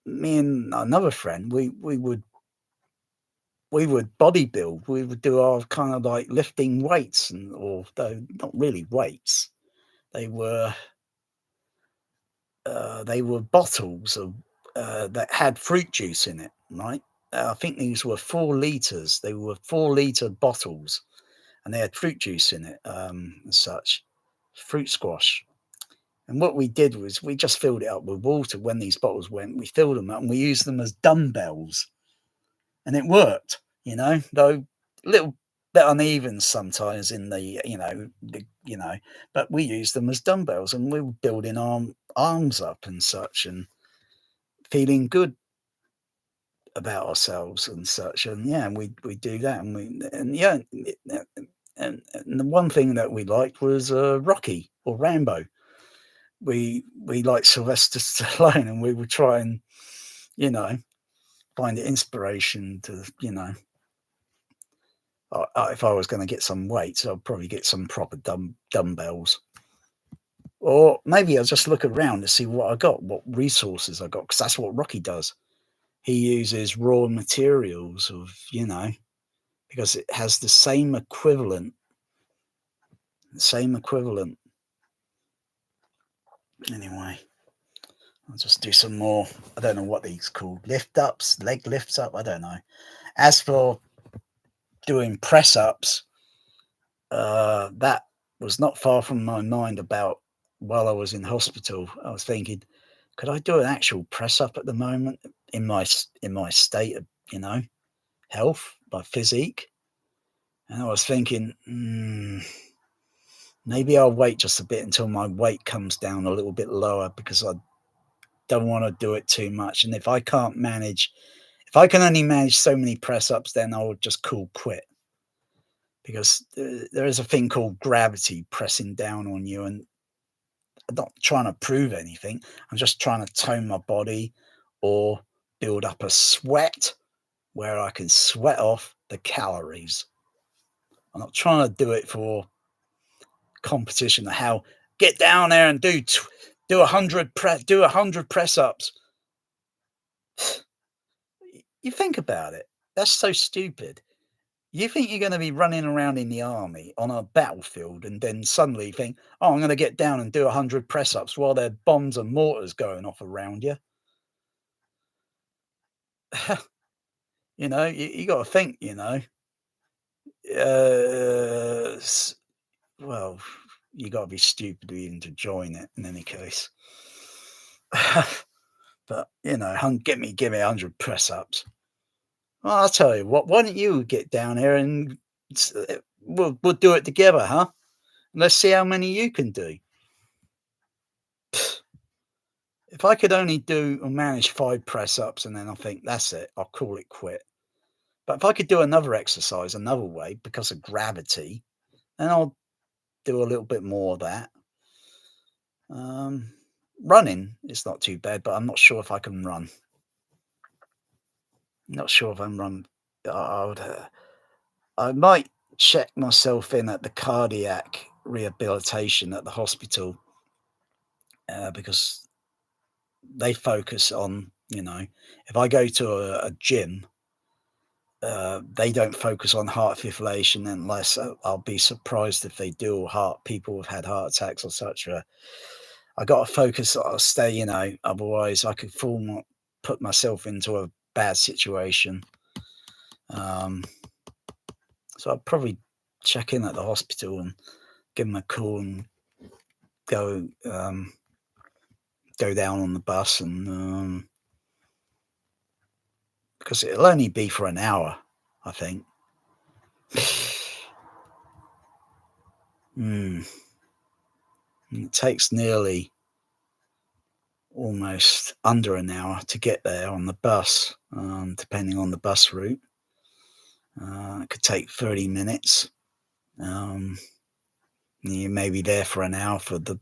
me and another friend we would bodybuild. We would do our kind of like lifting weights, or though not really weights. They were bottles of that had fruit juice in it, right? I think these were 4 liters. They were 4-liter bottles, and they had fruit juice in it, and such, fruit squash. And what we did was we just filled it up with water. When these bottles went, we filled them up and we used them as dumbbells, and it worked. Though a little bit uneven sometimes in but we used them as dumbbells, and we were building our arms up and such, and feeling good about ourselves and such. And yeah, and we do that, and yeah, and the one thing that we liked was Rocky or Rambo. We liked Sylvester Stallone, and we would try and you know find inspiration to if I was going to get some weights, I'd probably get some proper dumbbells. Or maybe I'll just look around to see what I got, what resources I got, because that's what Rocky does. He uses raw materials because it has the same equivalent. Anyway, I'll just do some more. I don't know what these called. Lift ups, leg lifts up. I don't know. As for doing press ups, that was not far from my mind about while I was in hospital. I was thinking, could I do an actual press up at the moment in my state of health, my physique? And I was thinking, maybe I'll wait just a bit until my weight comes down a little bit lower, because I don't want to do it too much. And if I can only manage so many press ups, then I would just quit. Because there is a thing called gravity pressing down on you, and not trying to prove anything. I'm just trying to tone my body or build up a sweat where I can sweat off the calories. I'm not trying to do it for competition. How get down there and do 100 press ups. You think about it. That's so stupid. You think you're going to be running around in the army on a battlefield and then suddenly think, oh, I'm going to get down and do 100 press ups while there are bombs and mortars going off around you. You got to think, well, you got to be stupid even to join it in any case. But, give me 100 press ups. Well, I'll tell you what, why don't you get down here and we'll do it together, huh? Let's see how many you can do. If I could only do or manage 5 press ups and then I think that's it, I'll call it quit. But if I could do another exercise another way because of gravity, then I'll do a little bit more of that. Running is not too bad, but I'm not sure if I can run. Not sure if I'm run. I might check myself in at the cardiac rehabilitation at the hospital because they focus on, if I go to a gym, they don't focus on heart fibrillation unless I'll be surprised if they do. People have had heart attacks or such. I got to focus. I'll stay, otherwise I could put myself into a bad situation. So I'll probably check in at the hospital and give them a call and go down on the bus and because it'll only be for an hour, I think. It takes nearly almost under an hour to get there on the bus, depending on the bus route. It could take 30 minutes. You may be there for an hour for the,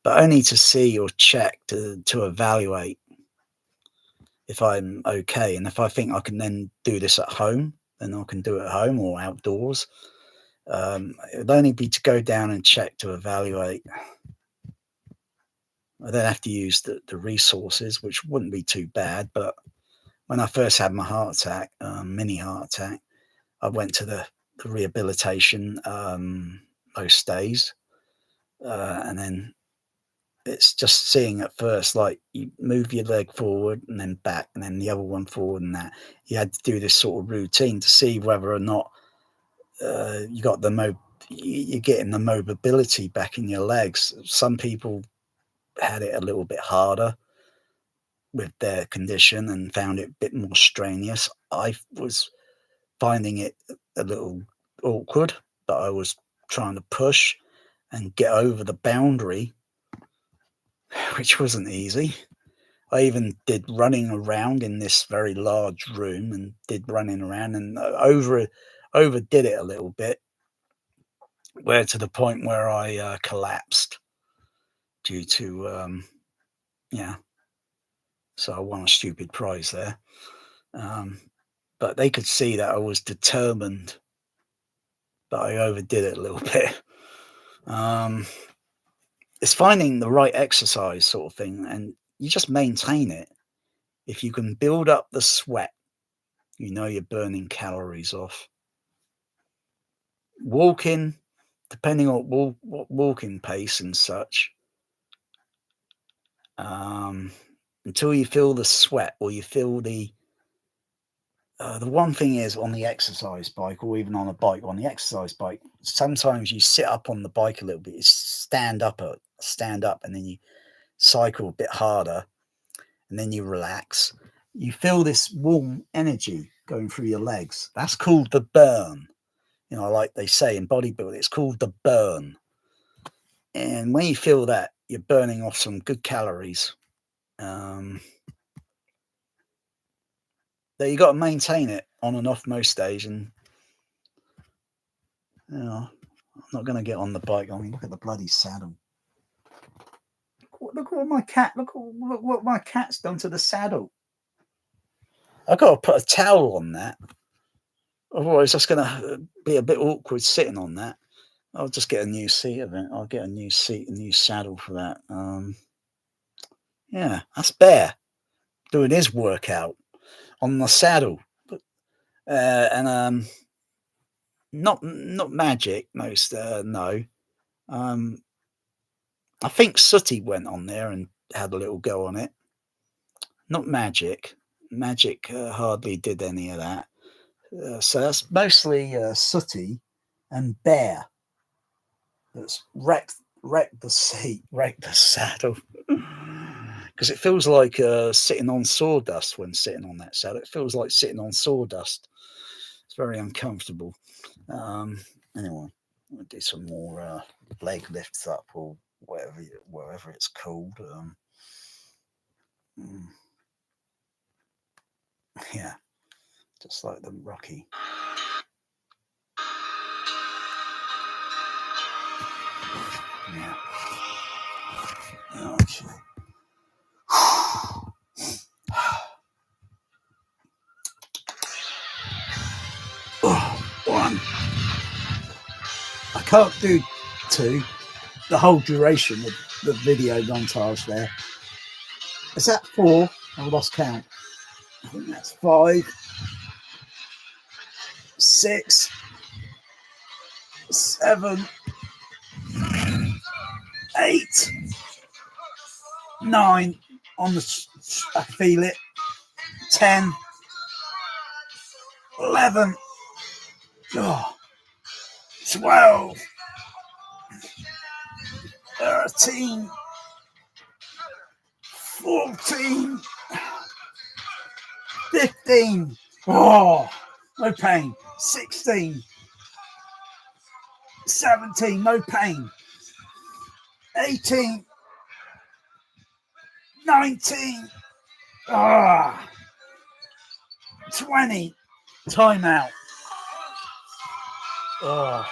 but only to see or check to evaluate if I'm okay. And if I think I can then do this at home, then I can do it at home or outdoors. It would only be to go down and check to evaluate. I then have to use the resources, which wouldn't be too bad. But when I first had my heart attack, mini heart attack, I went to the rehabilitation most days. And then it's just seeing at first, like you move your leg forward and then back and then the other one forward and that. You had to do this sort of routine to see whether or not you got you're getting the mobility back in your legs. Some people had it a little bit harder with their condition and found it a bit more strenuous. I was finding it a little awkward, but I was trying to push and get over the boundary, which wasn't easy. I even did running around in this very large room and did running around and overdid it a little bit, where to the point where I collapsed due to so I won a stupid prize there. But they could see that I was determined, but I overdid it a little bit. It's finding the right exercise sort of thing, and you just maintain it. If you can build up the sweat, you're burning calories off. Walking, depending on what walking pace and such, until you feel the sweat or you feel the one thing is on the exercise bike or even on a bike, on the exercise bike, sometimes you sit up on the bike a little bit, you stand up and then you cycle a bit harder and then you relax. You feel this warm energy going through your legs. That's called the burn. Like they say in bodybuilding, it's called the burn. And when you feel that, you're burning off some good calories. That you got to maintain it on and off most days. And I'm not going to get on the bike. I mean, look at the bloody saddle. look what my cat, look what my cat's done to the saddle. I've got to put a towel on that. Otherwise, that's going to be a bit awkward sitting on that. I'll just get a new seat of it. I'll get a new seat, a new saddle for that. Yeah, that's Bear doing his workout on the saddle. And not Magic, no. I think Sooty went on there and had a little go on it. Not Magic. Magic hardly did any of that. So that's mostly Sooty and Bear that's wrecked the seat, wrecked the saddle. Because it feels like sitting on sawdust when sitting on that saddle. It feels like sitting on sawdust. It's very uncomfortable. Anyway, I'll do some more leg lifts up or whatever it's called. Yeah, just like the Rocky. Yeah. Okay. One. I can't do two. The whole duration of the video montage there. Is that 4? I lost count. I think that's 5, 6, 7, 8, 9 on the. I feel it. 10, 11, 12, 13, 14, 15. Oh, no pain. 16, 17, no pain. 18, 19, 20, timeout. Oh.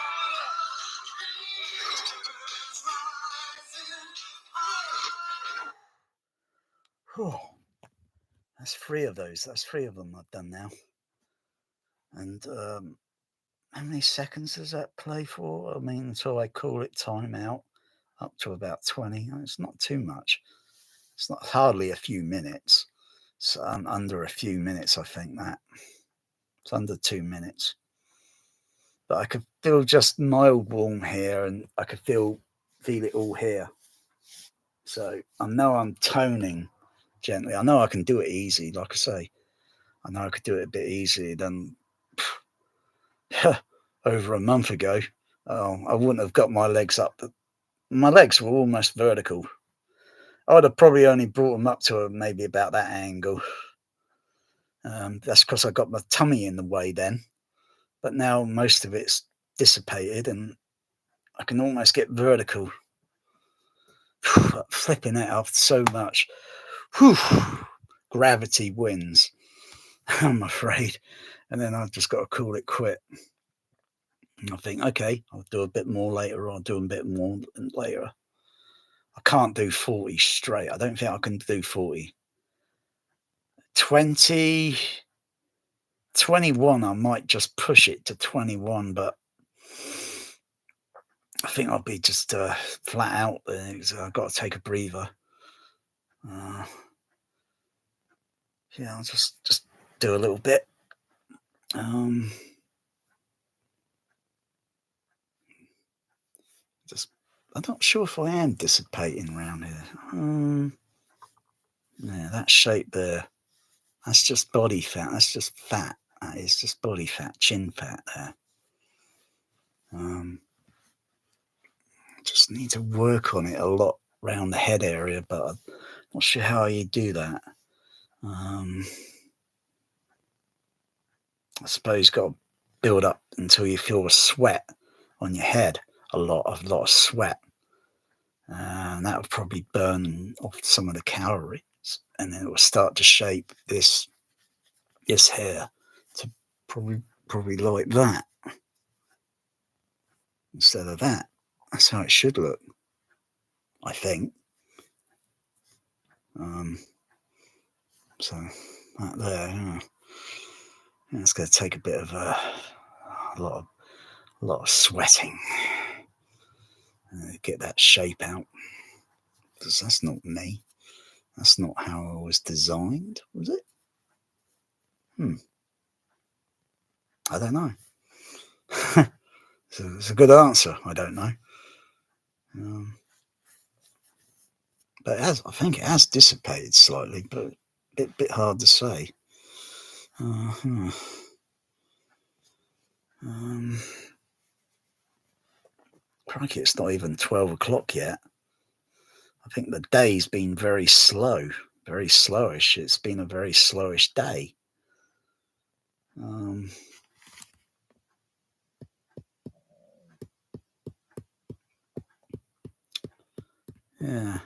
That's 3 of those. That's 3 of them I've done now. And how many seconds does that play for? I mean, until I call it timeout, up to about 20. It's not too much. It's not hardly a few minutes. It's under a few minutes, I think that. It's under 2 minutes. But I could feel just mild warm here, and I could feel it all here. So I know I'm toning gently. I know I can do it easy, like I say. I know I could do it a bit easier than over a month ago. I wouldn't have got my legs up. My legs were almost vertical. I would have probably only brought them up to maybe about that angle. That's because I got my tummy in the way then. But now most of it's dissipated and I can almost get vertical. Flipping it off so much. Gravity wins, I'm afraid. And then I've just got to call it quit. And I think, okay, I'll do a bit more later. I'll do a bit more later. I can't do 40 straight. I don't think I can do 40. 20, 21, I might just push it to 21, but I think I'll be just flat out there. So I've got to take a breather. Yeah, I'll just do a little bit. I'm not sure if I am dissipating around here. Yeah, that shape there. That's just body fat. That's just fat. That is just body fat, chin fat there. Just need to work on it a lot around the head area, but I'm not sure how you do that. I suppose you've got to build up until you feel a sweat on your head, a lot of sweat. And that will probably burn off some of the calories, and then it will start to shape this hair to probably like that instead of that. That's how it should look, I think. So that there, it's going to take a bit of a lot of sweating to get that shape out, because that's not me. That's not how I was designed, was it? I don't know. It's a good answer. I don't know. But I think it has dissipated slightly, but a bit hard to say. Crikey, it's not even 12 o'clock yet. I think the day's been very slow, very slowish. It's been a very slowish day. Yeah.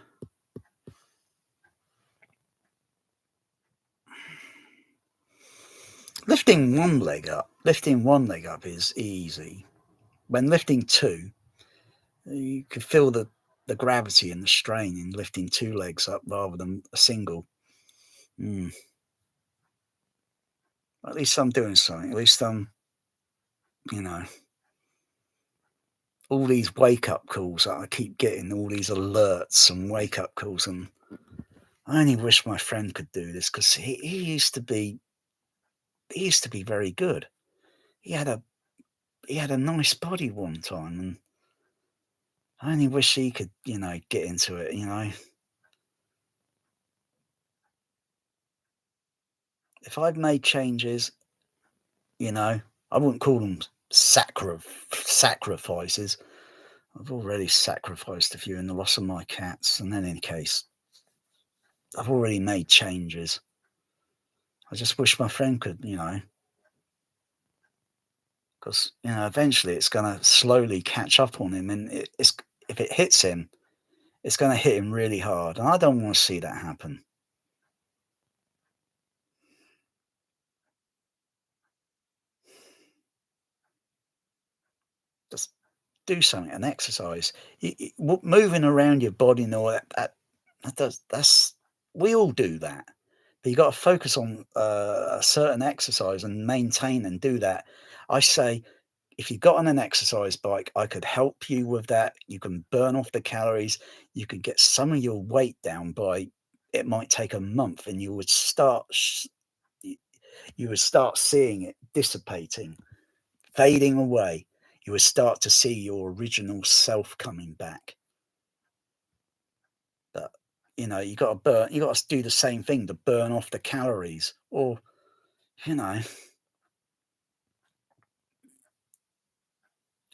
Lifting one leg up is easy. When lifting two, you can feel the gravity and the strain in lifting two legs up rather than a single. At least I'm doing something. At least I'm, all these wake up calls that I keep getting, all these alerts and wake up calls, and I only wish my friend could do this, because he used to be very good. He had a nice body one time, and I only wish he could, get into it. If I'd made changes, I wouldn't call them sacrifices. I've already sacrificed a few in the loss of my cats, and in any case, I've already made changes. I just wish my friend could, because eventually it's going to slowly catch up on him, and if it hits him, it's going to hit him really hard, and I don't want to see that happen. Just do something and exercise. Moving around your body and all that's we all do that, but you got to focus on a certain exercise and maintain and do that. I say, if you got on an exercise bike, I could help you with that. You can burn off the calories. You could get some of your weight down by, it might take a month, and you would start seeing it dissipating, fading away. You would start to see your original self coming back. But you got to do the same thing to burn off the calories, or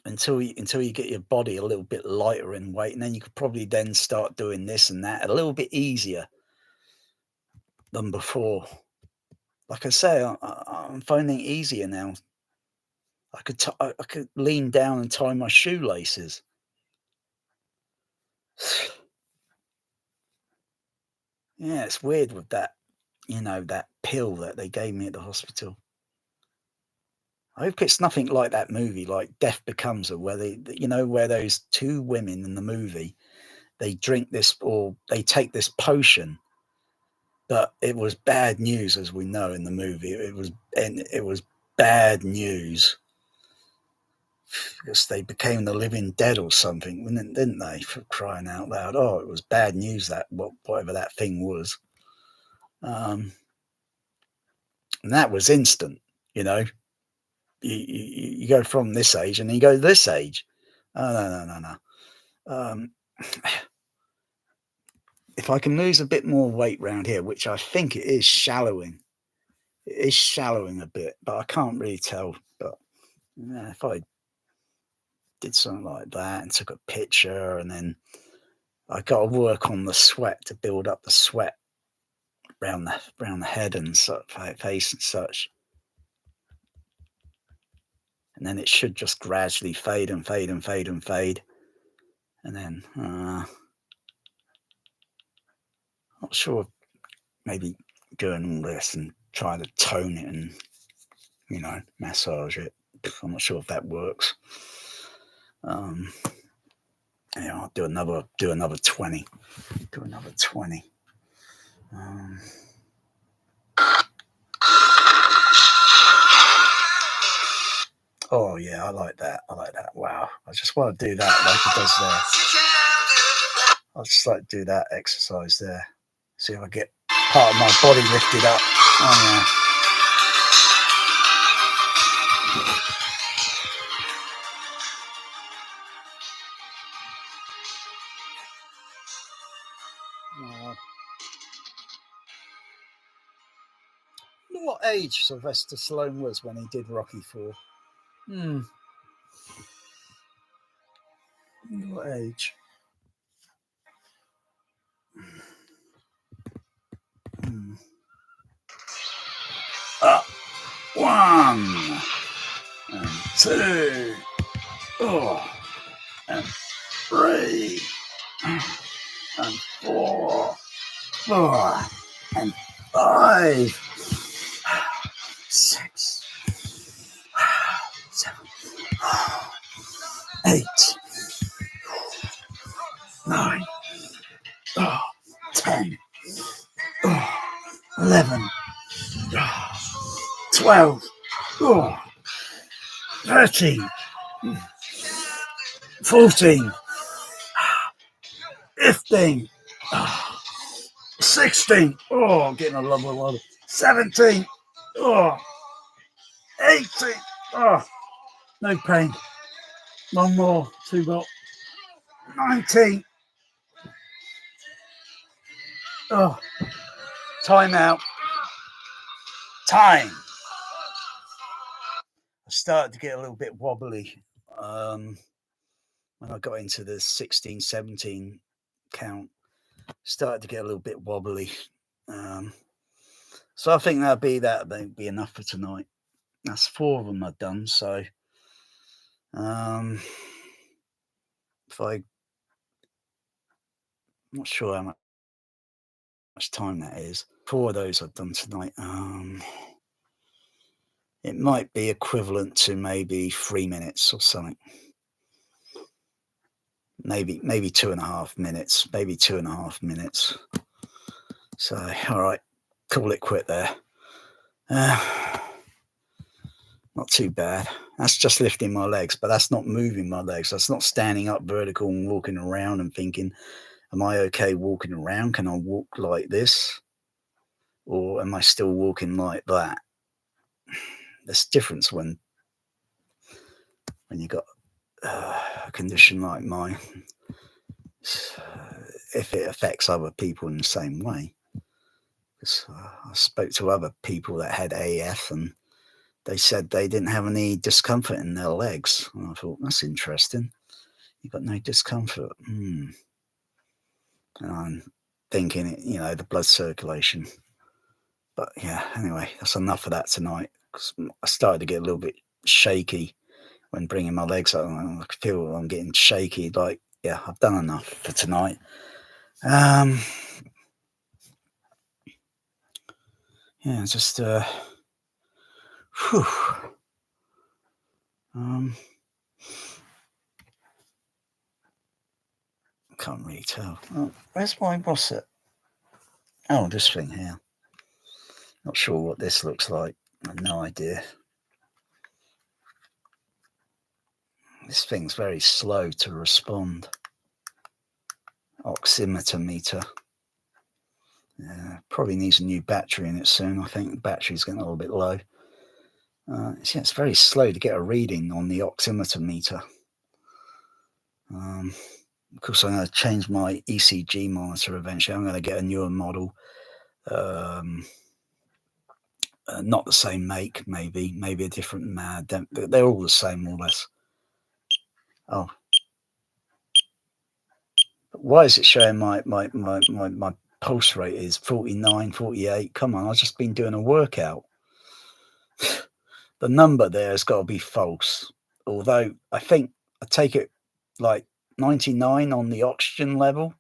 until you get your body a little bit lighter in weight, and then you could probably then start doing this and that a little bit easier than before. Like I say, I'm finding it easier now. I could lean down and tie my shoelaces. Yeah, it's weird with that, that pill that they gave me at the hospital. I hope it's nothing like that movie, like Death Becomes Her, where where those two women in the movie, they drink this, or they take this potion, but it was bad news, as we know in the movie. It was bad news, because they became the living dead or something, didn't they? For crying out loud! Oh, it was bad news, that whatever that thing was. And that was instant. You go from this age and you go to this age. Oh, no. If I can lose a bit more weight round here, which I think it is shallowing a bit, but I can't really tell. But if I did something like that and took a picture, and then I got to work on the sweat to build up the sweat round the head and face and such, and then it should just gradually fade and fade and fade and fade, and then not sure, maybe doing all this and trying to tone it and massage it. I'm not sure if that works. I'll do another 20. Oh yeah, I like that. I like that. Wow. I just want to do that like it does there. I'll just like do that exercise there. See if I get part of my body lifted up. Oh yeah. What age Sylvester Stallone was when he did Rocky 4? What age? 1 and 2 and 3 and 4 and 5 6 7 8 9 10 11 12 13 14 15 16 I'm getting a level 17 18 no pain, one more, 2 more, 19 time out. Time. I started to get a little bit wobbly when I got into the 16, 17 count. Started to get a little bit wobbly. So I think that'll be enough for tonight. That's 4 of them I've done. So if I'm not sure how much time that is. 4 of those I've done tonight. It might be equivalent to maybe 3 minutes or something. Maybe 2.5 minutes. Maybe 2.5 minutes. So, all right, call it quit there. Not too bad. That's just lifting my legs, but that's not moving my legs. That's not standing up vertical and walking around and thinking, am I okay walking around? Can I walk like this? Or am I still walking like that? There's a difference when you got a condition like mine. If it affects other people in the same way. I spoke to other people that had AF and they said they didn't have any discomfort in their legs. And I thought, that's interesting. You've got no discomfort. And I'm thinking, the blood circulation. But yeah, anyway, that's enough of that tonight. Because I started to get a little bit shaky when bringing my legs up. I feel I'm getting shaky. Like, yeah, I've done enough for tonight. Yeah, just whew. Can't really tell. Oh, where's my what's it? Oh, this thing here. Not sure what this looks like. I've no idea. This thing's very slow to respond. Oximeter meter. Probably needs a new battery in it soon. I think the battery's getting a little bit low. It's very slow to get a reading on the oximeter meter. Of course, I'm going to change my ECG monitor eventually. I'm going to get a newer model. Not the same make, maybe a different MAD. They're all the same, more or less. Oh, but why is it showing my pulse rate is 49, 48? Come on, I've just been doing a workout. The number there has got to be false. Although I think I take it like 99 on the oxygen level.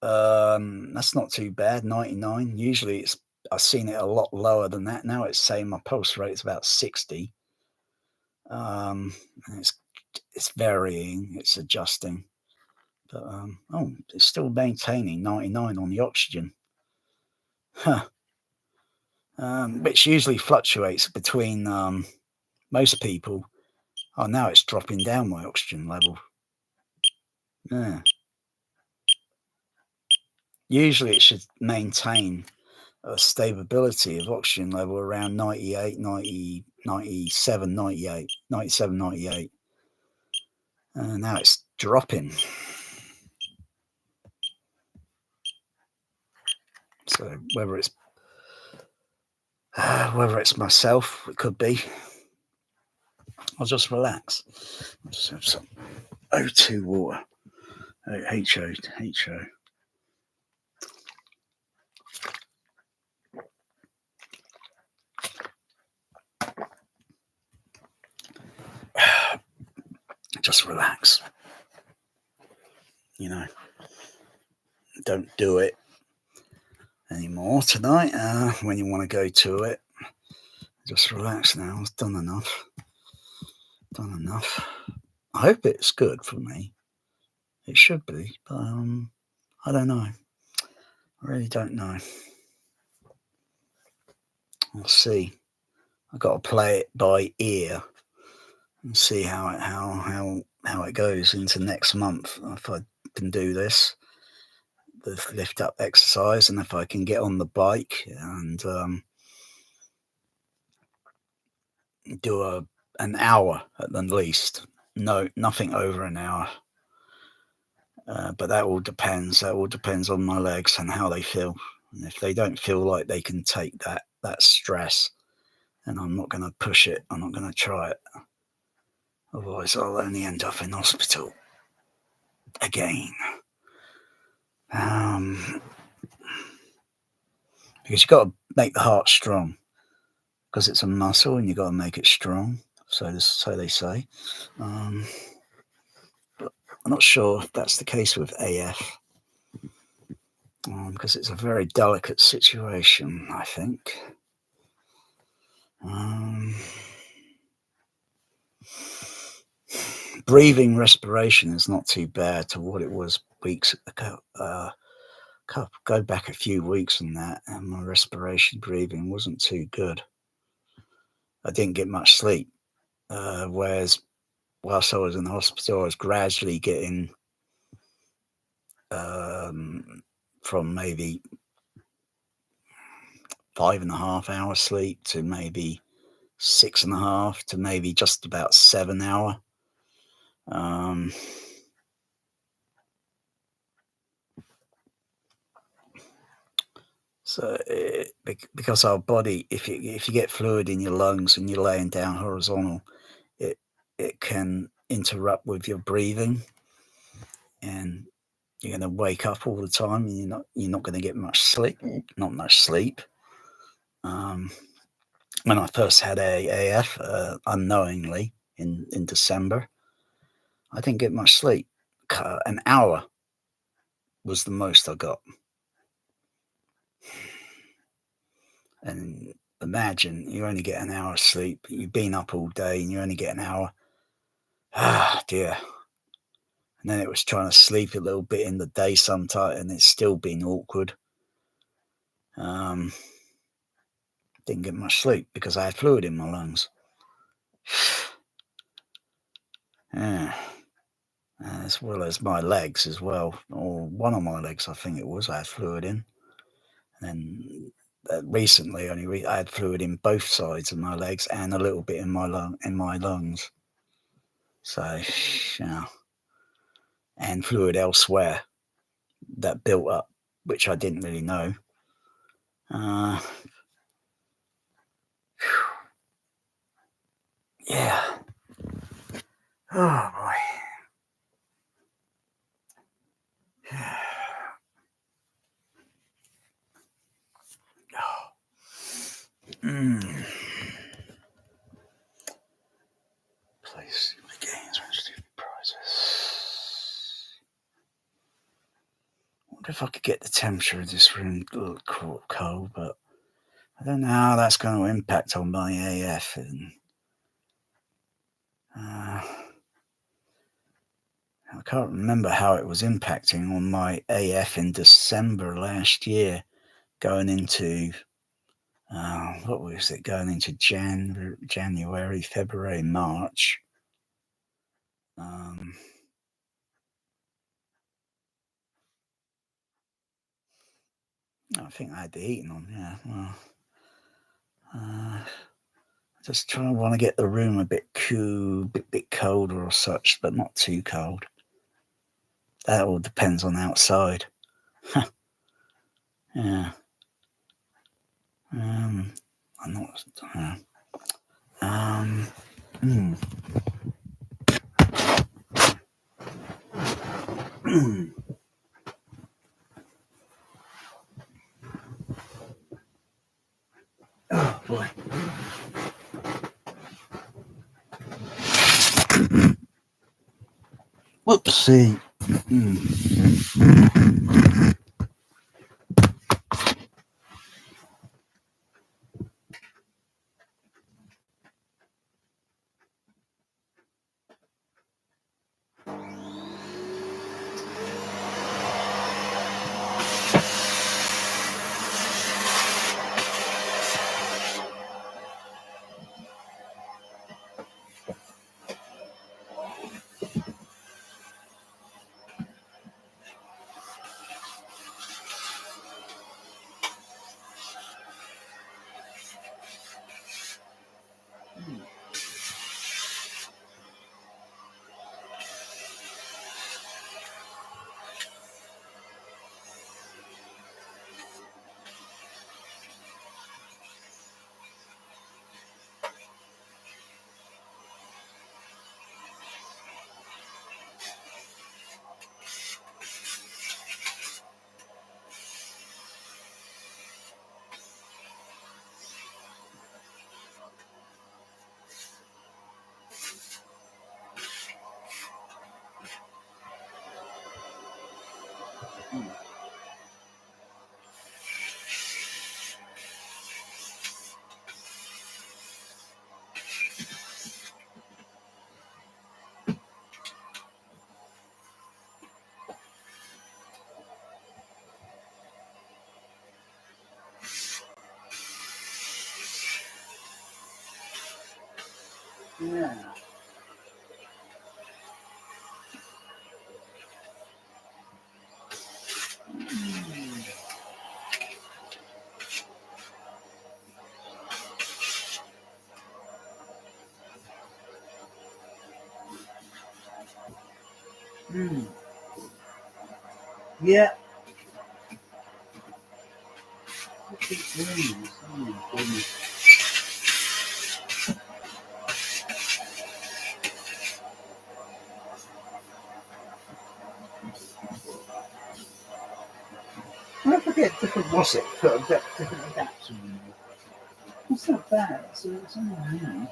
That's not too bad. 99. Usually I've seen it a lot lower than that. Now it's saying my pulse rate is about 60. It's varying. It's adjusting. But it's still maintaining 99 on the oxygen. Huh. Which usually fluctuates between most people. Oh, now it's dropping down my oxygen level. Yeah. Usually it should maintain a stability of oxygen level around 98, 90, 97, 98, 97, 98. Now it's dropping. So whether it's myself, it could be. I'll just relax. I'll just have some O2 water. HO. Just relax. Don't do it anymore tonight. When you want to go to it, just relax now. I've done enough. I hope it's good for me. It should be, but I don't know. I really don't know. We'll see. I've got to play it by ear and see how it goes into next month. If I can do the lift up exercise, and if I can get on the bike and do an hour at the least. No, nothing over an hour. But that all depends. That all depends on my legs and how they feel. And if they don't feel like they can take that stress, then I'm not going to push it. I'm not going to try it. Otherwise, I'll only end up in hospital again. Because you've got to make the heart strong, because it's a muscle and you've got to make it strong. So they say. But I'm not sure if that's the case with AF. Because it's a very delicate situation, I think. Breathing respiration is not too bad to what it was weeks ago. Go back a few weeks on that, and my respiration breathing wasn't too good. I didn't get much sleep. Whereas whilst I was in the hospital, I was gradually getting from maybe 5.5 hours sleep to maybe 6.5 to maybe just about 7 hour. So because our body, if you get fluid in your lungs and you're laying down horizontal, it can interrupt with your breathing, and you're going to wake up all the time, and you're not going to get much sleep. Not much sleep. When I first had AF, unknowingly in December, I didn't get much sleep. An hour was the most I got. And imagine you only get an hour's sleep. You've been up all day and you only get an hour. Ah, dear. And then it was trying to sleep a little bit in the day sometime, and it's still been awkward. Didn't get much sleep because I had fluid in my lungs. Yeah. As well as my legs as well, or one of my legs, I think it was, I had fluid in. And recently, I had fluid in both sides of my legs and a little bit in my lungs. So, yeah, and fluid elsewhere that built up, which I didn't really know. Yeah. Oh boy. Place the games and prizes. I wonder if I could get the temperature of this room a little cold, but I don't know how that's going to impact on my AF. And I can't remember how it was impacting on my AF in December last year, going into what was it? Going into January, February, March. I think I had the heating on. Yeah. Well, just trying to want to get the room a bit cool, bit colder or such, but not too cold. That all depends on outside. Yeah. I'm not. Hmm. Oh boy. Whoopsie. Yeah. Yeah. I forget different what's it? Different adapters. It's not bad. It's only now.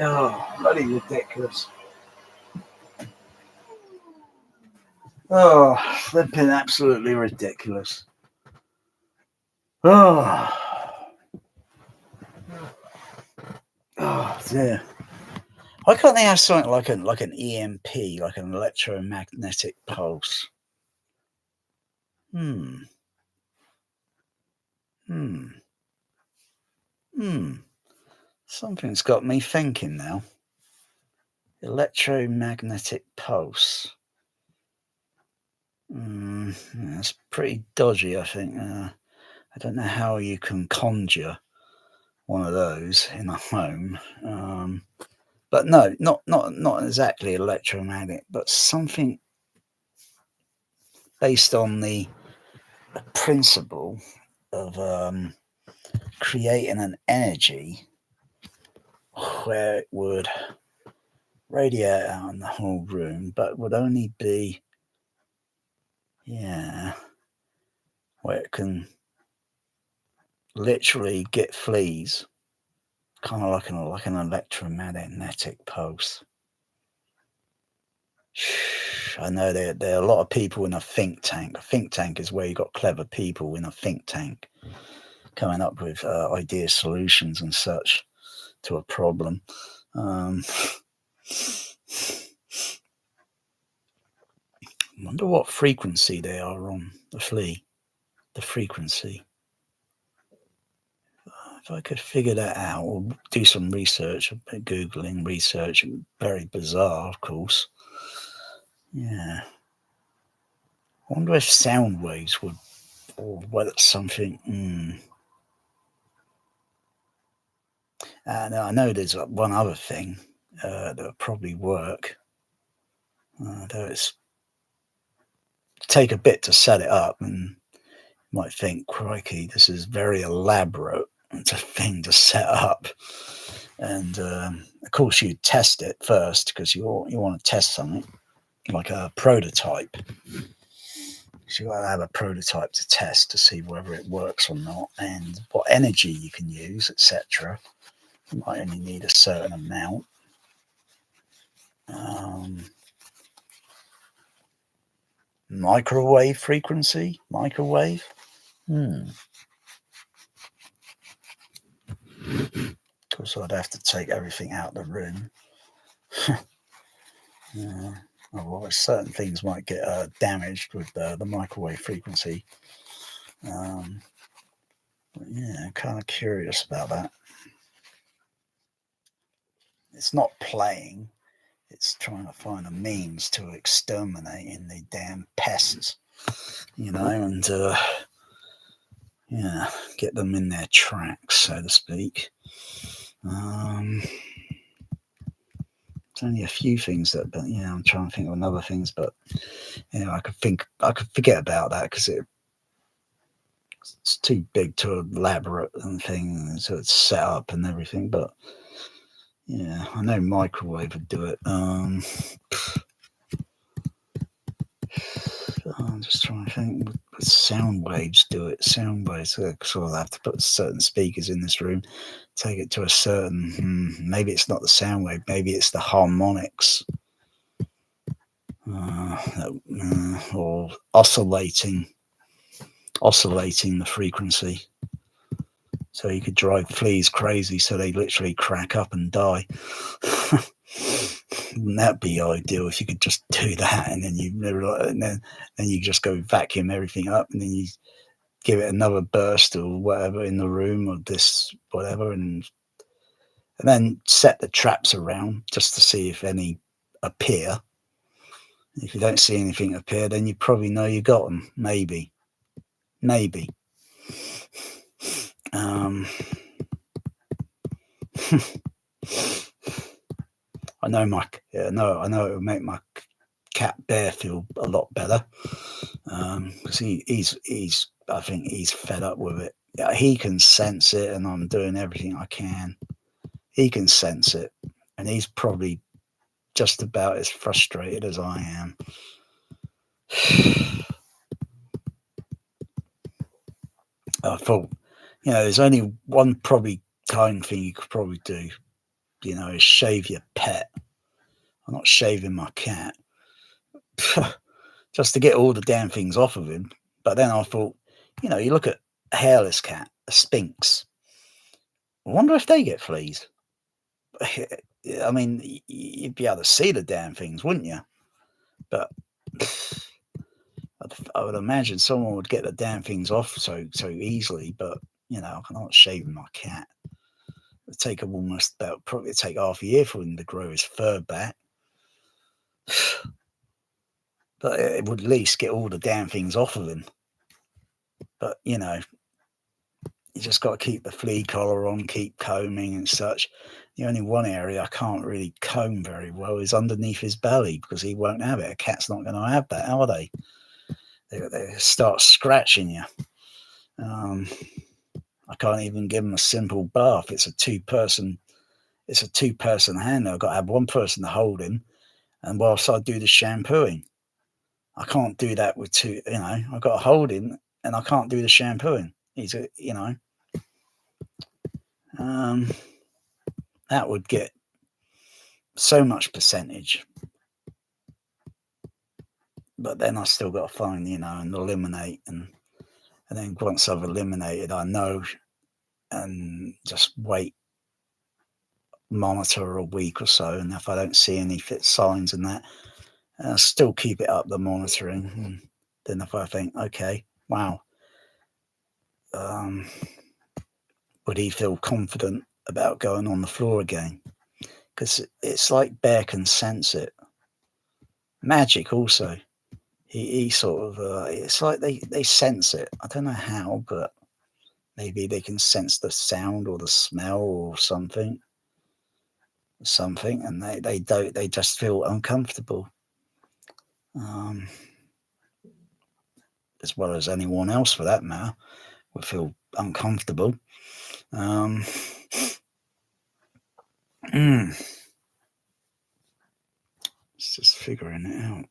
Oh, bloody ridiculous. Oh, flipping absolutely ridiculous. Oh. Oh dear. Why can't they have something like an EMP, like an electromagnetic pulse? Something's got me thinking now. Electromagnetic pulse. That's pretty dodgy, I think. I don't know how you can conjure one of those in a home. But no, not exactly electromagnetic, but something based on the principle of creating an energy where it would radiate out in the whole room, but would only be, yeah, where it can literally get fleas, kind of like an electromagnetic pulse. I know there are a lot of people in a think tank. A think tank is where you've got clever people in a think tank coming up with ideas, solutions, and such to a problem. Wonder what frequency they are on, the flea, the frequency. If I could figure that out or do some research, Googling research, very bizarre, of course. Yeah. I wonder if sound waves would, or whether it's something. And I know there's one other thing that would probably work. Though it's take a bit to set it up, and you might think, crikey, this is very elaborate. It's a thing to set up. And of course, you test it first because you want to test something like a prototype. So you got to have a prototype to test to see whether it works or not, and what energy you can use, etc. You might only need a certain amount. Microwave frequency, microwave. Of course, I'd have to take everything out of the room. Otherwise, certain things might get damaged with the microwave frequency. But yeah, I'm kind of curious about that. It's not playing, it's trying to find a means to exterminating the damn pests, and yeah, get them in their tracks, so to speak. There's only a few things that, but yeah, I'm trying to think of other things, but I could forget about that because it's too big, too elaborate and thing, so it's set up and everything. But yeah, I know microwave would do it. I'm just trying to think. Would sound waves do it? Sound waves, because I'll have to put certain speakers in this room, take it to a certain. Maybe it's not the sound wave. Maybe it's the harmonics, or oscillating the frequency. So you could drive fleas crazy, so they literally crack up and die. Wouldn't that be ideal if you could just do that, and then you just go vacuum everything up, and then you give it another burst or whatever in the room, or this whatever, and then set the traps around just to see if any appear. If you don't see anything appear, then you probably know you got them. Maybe. I know it would make my cat Bear feel a lot better, because he's I think he's fed up with it. Yeah, he can sense it, and I'm doing everything I can. He can sense it, and he's probably just about as frustrated as I am. I thought, there's only one probably kind thing you could probably do, is shave your pet. I'm not shaving my cat. Just to get all the damn things off of him. But then I thought, you look at a hairless cat, a sphinx. I wonder if they get fleas. I mean, you'd be able to see the damn things, wouldn't you? But I would imagine someone would get the damn things off so easily. But I'm not shaving my cat. It'd take him probably take half a year for him to grow his fur back. but it would at least get all the damn things off of him. But you just got to keep the flea collar on, keep combing and such. The only one area I can't really comb very well is underneath his belly, because he won't have it. A cat's not going to have that, are they? They start scratching you. I can't even give him a simple bath. It's a two-person handle. I've got to have one person to hold him, and whilst I do the shampooing, I can't do that with two. I've got to hold him, and I can't do the shampooing. That would get so much percentage, but then I still got to find, and eliminate, and then once I've eliminated, I know, and just wait, monitor a week or so, and if I don't see any fit signs and that, I'll still keep it up, the monitoring. And then if I think, okay, wow, would he feel confident about going on the floor again? Because it's like Bear can sense it. Magic also. He sort of, it's like they sense it. I don't know how, but maybe they can sense the sound or the smell or something, and they just feel uncomfortable, as well as anyone else for that matter would feel uncomfortable. It's just figuring it out.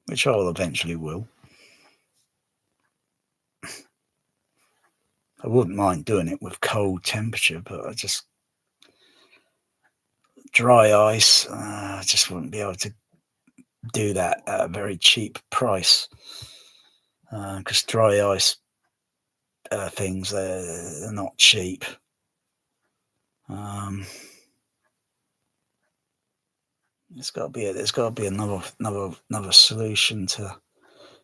Which I'll eventually will. I wouldn't mind doing it with cold temperature, but I just dry ice. I just wouldn't be able to do that at a very cheap price, because dry ice things, they're not cheap. There's got to be another solution to,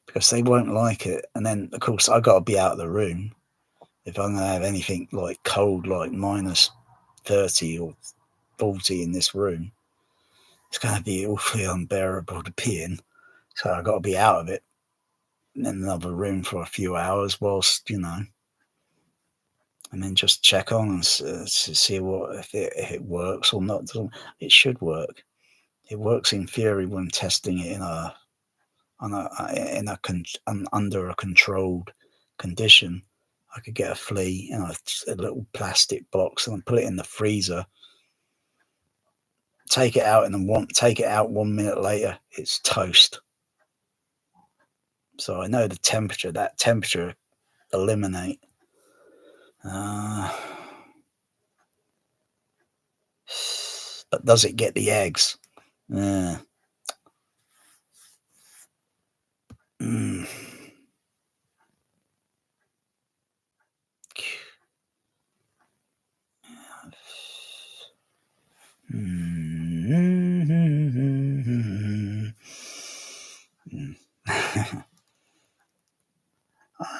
because they won't like it. And then of course I've got to be out of the room if I'm going to have anything like cold, like minus 30 or 40 in this room. It's going to be awfully unbearable to be in. So I've got to be out of it in another room for a few hours whilst, and then just check on and see if it works or not. It should work. It works in theory when testing it under a controlled condition. I could get a flea in a little plastic box and put it in the freezer. Take it out 1 minute later, it's toast. So I know the temperature. That temperature eliminate. But does it get the eggs? Mm.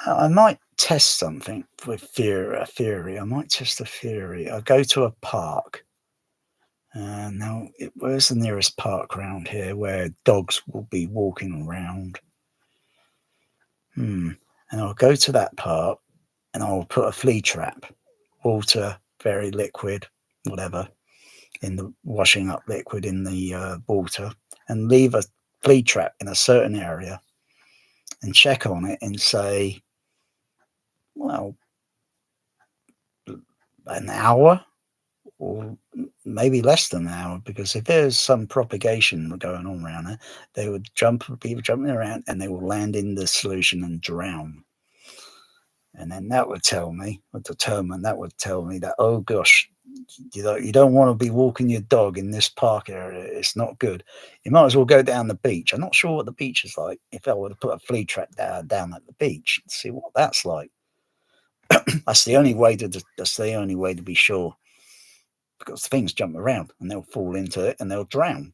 I might test something with theory. I might test a theory. I go to a park. Now, where's the nearest park around here where dogs will be walking around? And I'll go to that park and I'll put a flea trap, water, very liquid, whatever, in the washing up liquid in the water, and leave a flea trap in a certain area and check on it and say, well, an hour or maybe less than an hour, because if there's some propagation going on around there, they would be jumping around and they will land in the solution and drown. And then that would tell me that, oh gosh, you don't want to be walking your dog in this park area. It's not good. You might as well go down the beach. I'm not sure what the beach is like. If I were to put a flea trap down at the beach and see what that's like. That's the only way to be sure, because things jump around and they'll fall into it and they'll drown.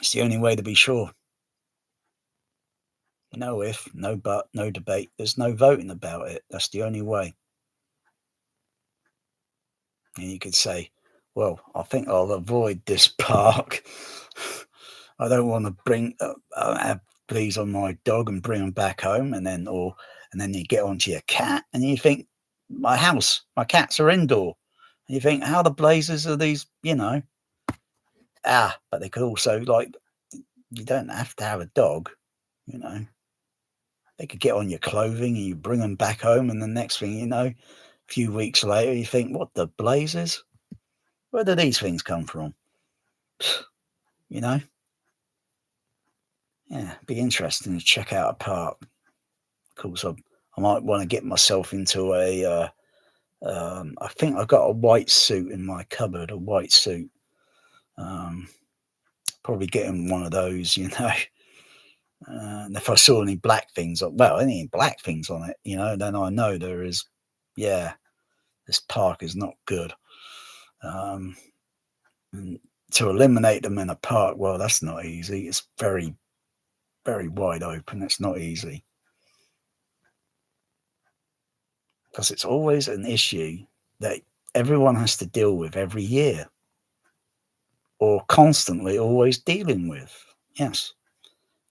It's the only way to be sure. No if, no but, no debate. There's no voting about it. That's the only way. And you could say, well, I think I'll avoid this park. I don't want to bring have fleas on my dog and bring them back home, and then you get onto your cat, and you think, my cats are indoor. And you think, how the blazes are these? But they could also, like, you don't have to have a dog, you know. They could get on your clothing and you bring them back home, and the next thing you know, a few weeks later, you think, what the blazes? Where do these things come from? You know? Yeah, be interesting to check out a park. Of course, I might want to get myself into I think I've got a white suit in my cupboard, a white suit. Um, Probably getting one of those, And if I saw any black things, any black things on it, then I know yeah, this park is not good. And to eliminate them in a park, well, that's not easy. It's very, very wide open. It's not easy because it's always an issue that everyone has to deal with every year or constantly always dealing with. Yes,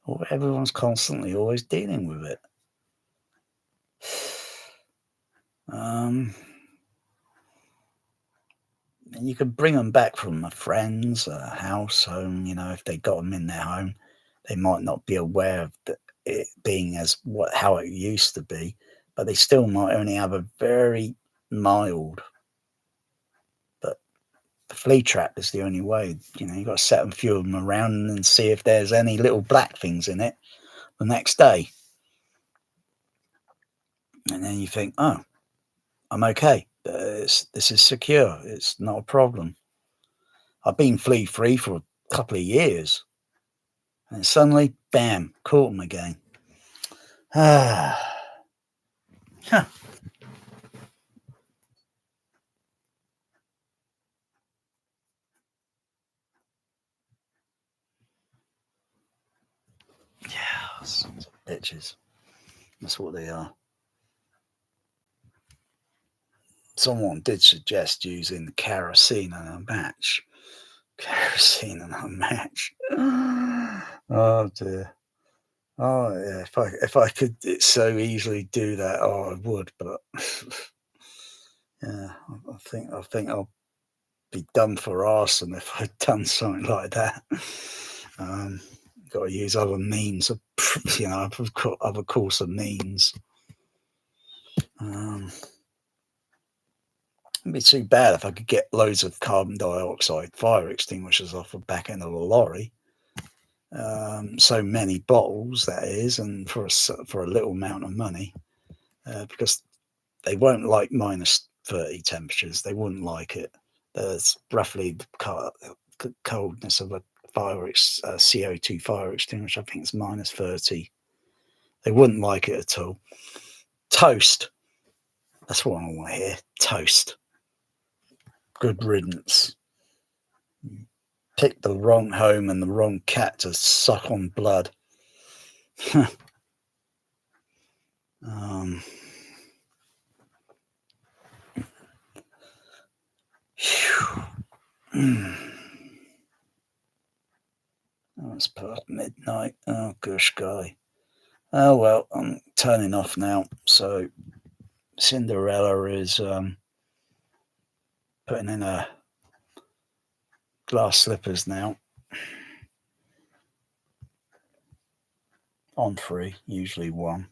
or everyone's constantly always dealing with it. And you could bring them back from a friend's house, home. If they got them in their home, they might not be aware of it being how it used to be, but they still might only have a very mild. But the flea trap is the only way. You've got to set a few of them around and then see if there's any little black things in it the next day. And then you think, oh, I'm okay. This is secure. It's not a problem. I've been flea free for a couple of years. And suddenly, bam, caught them again. Huh. Yeah, sons of bitches. That's what they are. Someone did suggest using kerosene in a match. Kerosene in a match. Oh dear. Oh yeah. If I could so easily do that, I would. But yeah, I think I'll be done for arson if I'd done something like that. Got to use other means of, other course of means. It'd be too bad if I could get loads of carbon dioxide fire extinguishers off the back end of a lorry. So many bottles, that is, and for a little amount of money, because they won't like -30 temperatures. They wouldn't like it. That's roughly the coldness of a CO2 fire extinguisher. I think it's -30. They wouldn't like it at all. Toast. That's what I want to hear. Toast. Good riddance. Picked the wrong home and the wrong cat to suck on blood. Oh, it's past midnight. Oh, gosh, guy. Oh, well, I'm turning off now. So Cinderella is putting in her glass slippers now. On 3, usually 1.